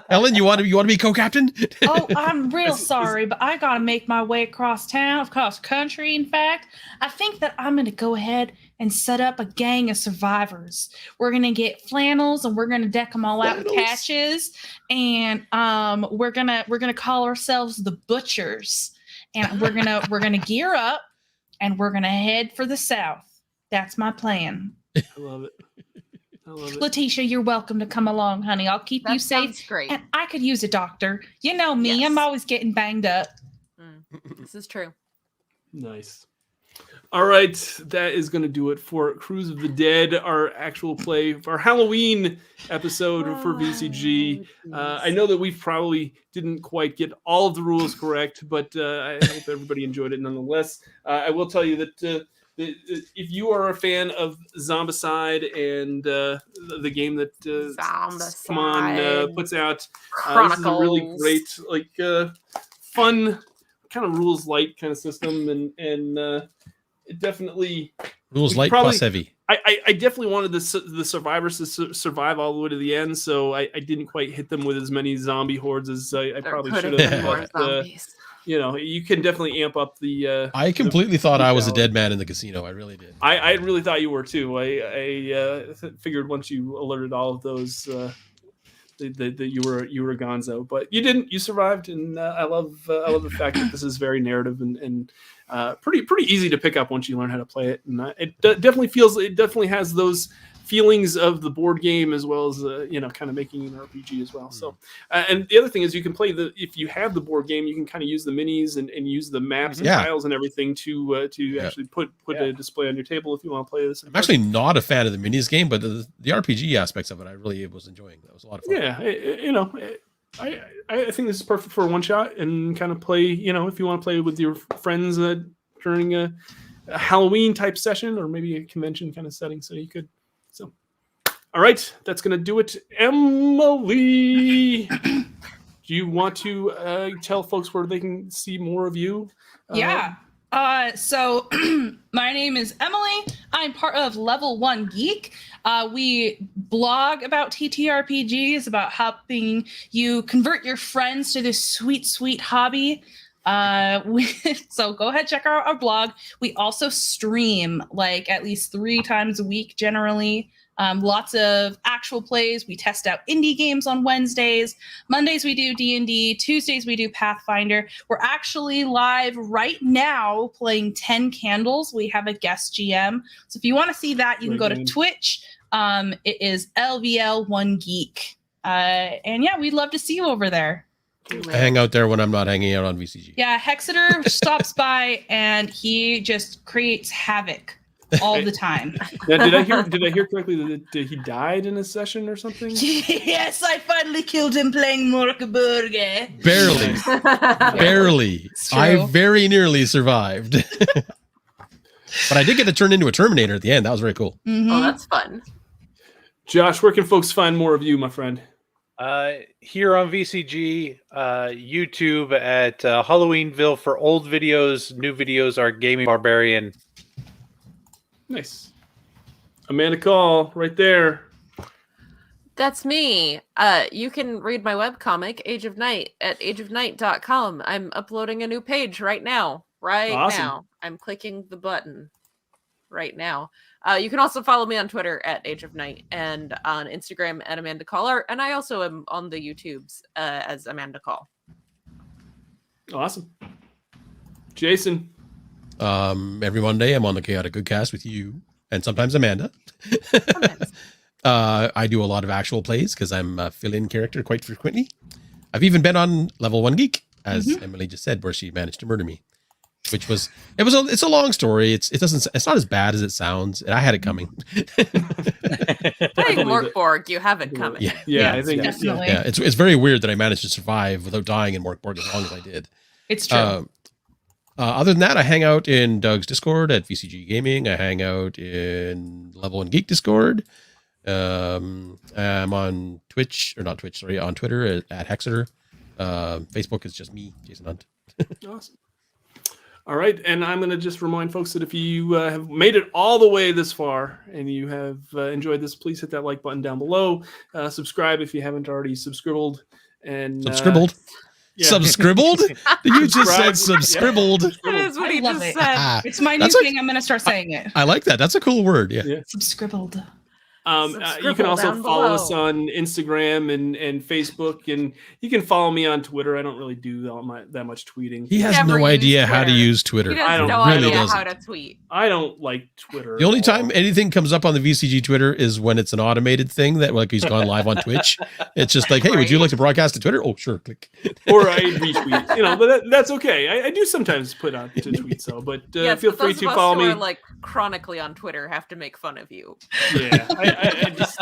Helen, you want to be co-captain? Oh, I'm real Is- sorry, but I gotta make my way across town, across country. In fact, I think that I'm gonna go ahead and set up a gang of survivors. We're gonna get flannels and we're gonna deck them all out with Flannels. patches, and we're gonna call ourselves the Butchers, and we're gonna gear up and we're gonna head for the south. That's my plan. I love it. I love it. Letitia, you're welcome to come along, honey. I'll keep That you safe. sounds great. And I could use a doctor. You know me, Yes. I'm always getting banged up. This is true. Nice. All right, that is going to do it for Cruise of the Dead, our actual play, our Halloween episode for VCG. I know that we probably didn't quite get all of the rules correct, but I hope everybody enjoyed it nonetheless. I will tell you that if you are a fan of Zombicide and the game that CMON puts out, this is a really great, fun kind of rules light kind of system, and it definitely Rules light probably- plus heavy. I definitely wanted the survivors to survive all the way to the end, so I didn't quite hit them with as many zombie hordes as I probably should have. More But, zombies. you can definitely amp up the. I completely thought I was a brutality. dead man in the casino. I really did. I really thought you were too. I figured once you alerted all of those that you were a gonzo, but you didn't. You survived, and I love the fact that this is very narrative and pretty easy to pick up once you learn how to play it. And it definitely has those feelings of the board game as well as kind of making an RPG as well. So and the other thing is you can play if you have the board game, you can kind of use the minis and use the maps and Yeah. tiles and everything to actually put a display on your table if you want to play this. I'm actually not a fan of the minis game, but the RPG aspects of it, I really was enjoying. That was a lot of fun. Yeah, I think this is perfect for a one shot and kind of play. If you want to play with your friends during a Halloween type session or maybe a convention kind of setting, so you could. So, all right, that's gonna do it. Emily, do you want to tell folks where they can see more of you? Yeah. So my name is Emily. I'm part of Level 1 Geek. We blog about TTRPGs, about helping you convert your friends to this sweet, sweet hobby. So go ahead, check out our blog. We also stream like at least 3 times a week generally. Lots of actual plays. We test out indie games on Wednesdays. Mondays we do D&D. Tuesdays we do Pathfinder. We're actually live right now playing 10 Candles. We have a guest GM. So if you want to see that, you can go to Twitch. It is LVL1Geek. And yeah, we'd love to see you over there. I hang out there when I'm not hanging out on VCG. Yeah, Hexeter stops by and he just creates havoc all the time. Now, did I hear correctly that he died in a session or something? Yes, I finally killed him playing Morkaburger. Barely. I very nearly survived. But I did get to turn into a Terminator at the end. That was very cool. Mm-hmm. Oh, that's fun. Josh, where can folks find more of you, my friend? Here on VCG, YouTube at Halloweenville for old videos. New videos are Gaming Barbarian. Nice. Amanda Call, right there. That's me. You can read my webcomic, Age of Night, at ageofnight.com. I'm uploading a new page right now. Awesome. Now. I'm clicking the button right now. You can also follow me on Twitter at Age of Night and on Instagram at Amanda Call. And I also am on the YouTubes as Amanda Call. Awesome. Jason. Every Monday I'm on the Chaotic Goodcast with you and sometimes Amanda. I do a lot of actual plays because I'm a fill-in character quite frequently. I've even been on Level 1 Geek, as Emily just said, where she managed to murder me. It's a long story. It's not as bad as it sounds. And I had it coming. Playing Morkborg, you have it coming. Yeah, I think definitely. Yeah, it's very weird that I managed to survive without dying in Morkborg as long as I did. It's true. Other than that, I hang out in Doug's Discord at VCG Gaming. I hang out in Level 1 Geek Discord. I'm on Twitch, or not Twitch, sorry, on Twitter at Hexeter. Facebook is just me, Jason Hunt. Awesome. All right, and I'm going to just remind folks that if you have made it all the way this far and you have enjoyed this, please hit that like button down below. Subscribe if you haven't already subscribed. And Subscribbled? Yeah. Subscribbled? You just said subscribbled. That is what he I love just it. said. It's my new thing. I'm going to start saying it. I like that. That's a cool word. Yeah. Subscribbled. You can also follow us on Instagram and Facebook, and you can follow me on Twitter. I don't really do that much tweeting. He has Never no used idea how to Twitter. use Twitter. He has I don't no really idea doesn't. how to tweet. I don't like Twitter. The only at all. time anything comes up on the VCG Twitter is when it's an automated thing that like he's gone live on Twitch. It's just like, hey, would you like to broadcast to Twitter? Oh, sure, click. Or I retweet, but that's okay. I do sometimes put out to tweets, though. But Yes, feel but free those to of us follow who me. are, like, chronically on Twitter have to make fun of you. Yeah, I just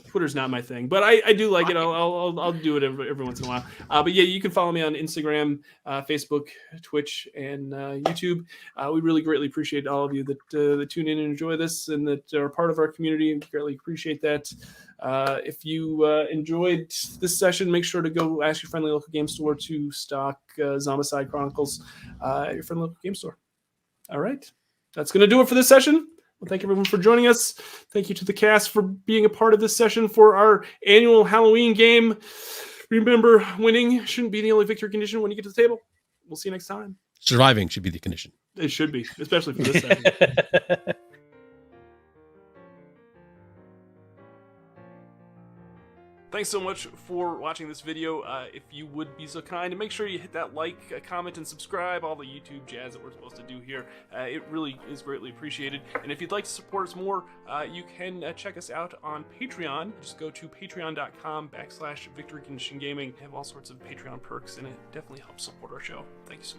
Twitter's not my thing, but I do like it. I'll do it every once in a while. But yeah, you can follow me on Instagram, Facebook, Twitch, and YouTube. We really greatly appreciate all of you that tune in and enjoy this and that are part of our community. And greatly appreciate that. If you enjoyed this session, make sure to go ask your friendly local game store to stock Zombicide Chronicles at your friendly local game store. All right, that's going to do it for this session. Well, thank everyone for joining us. Thank you to the cast for being a part of this session for our annual Halloween game. Remember, winning shouldn't be the only victory condition when you get to the table. We'll see you next time. Surviving should be the condition. It should be, especially for this session. Thanks so much for watching this video. If you would be so kind, and make sure you hit that like, comment, and subscribe, all the YouTube jazz that we're supposed to do here. It really is greatly appreciated. And if you'd like to support us more, you can check us out on Patreon. Just go to patreon.com/victoryconditiongaming. We have all sorts of Patreon perks, and it definitely helps support our show. Thank you so much.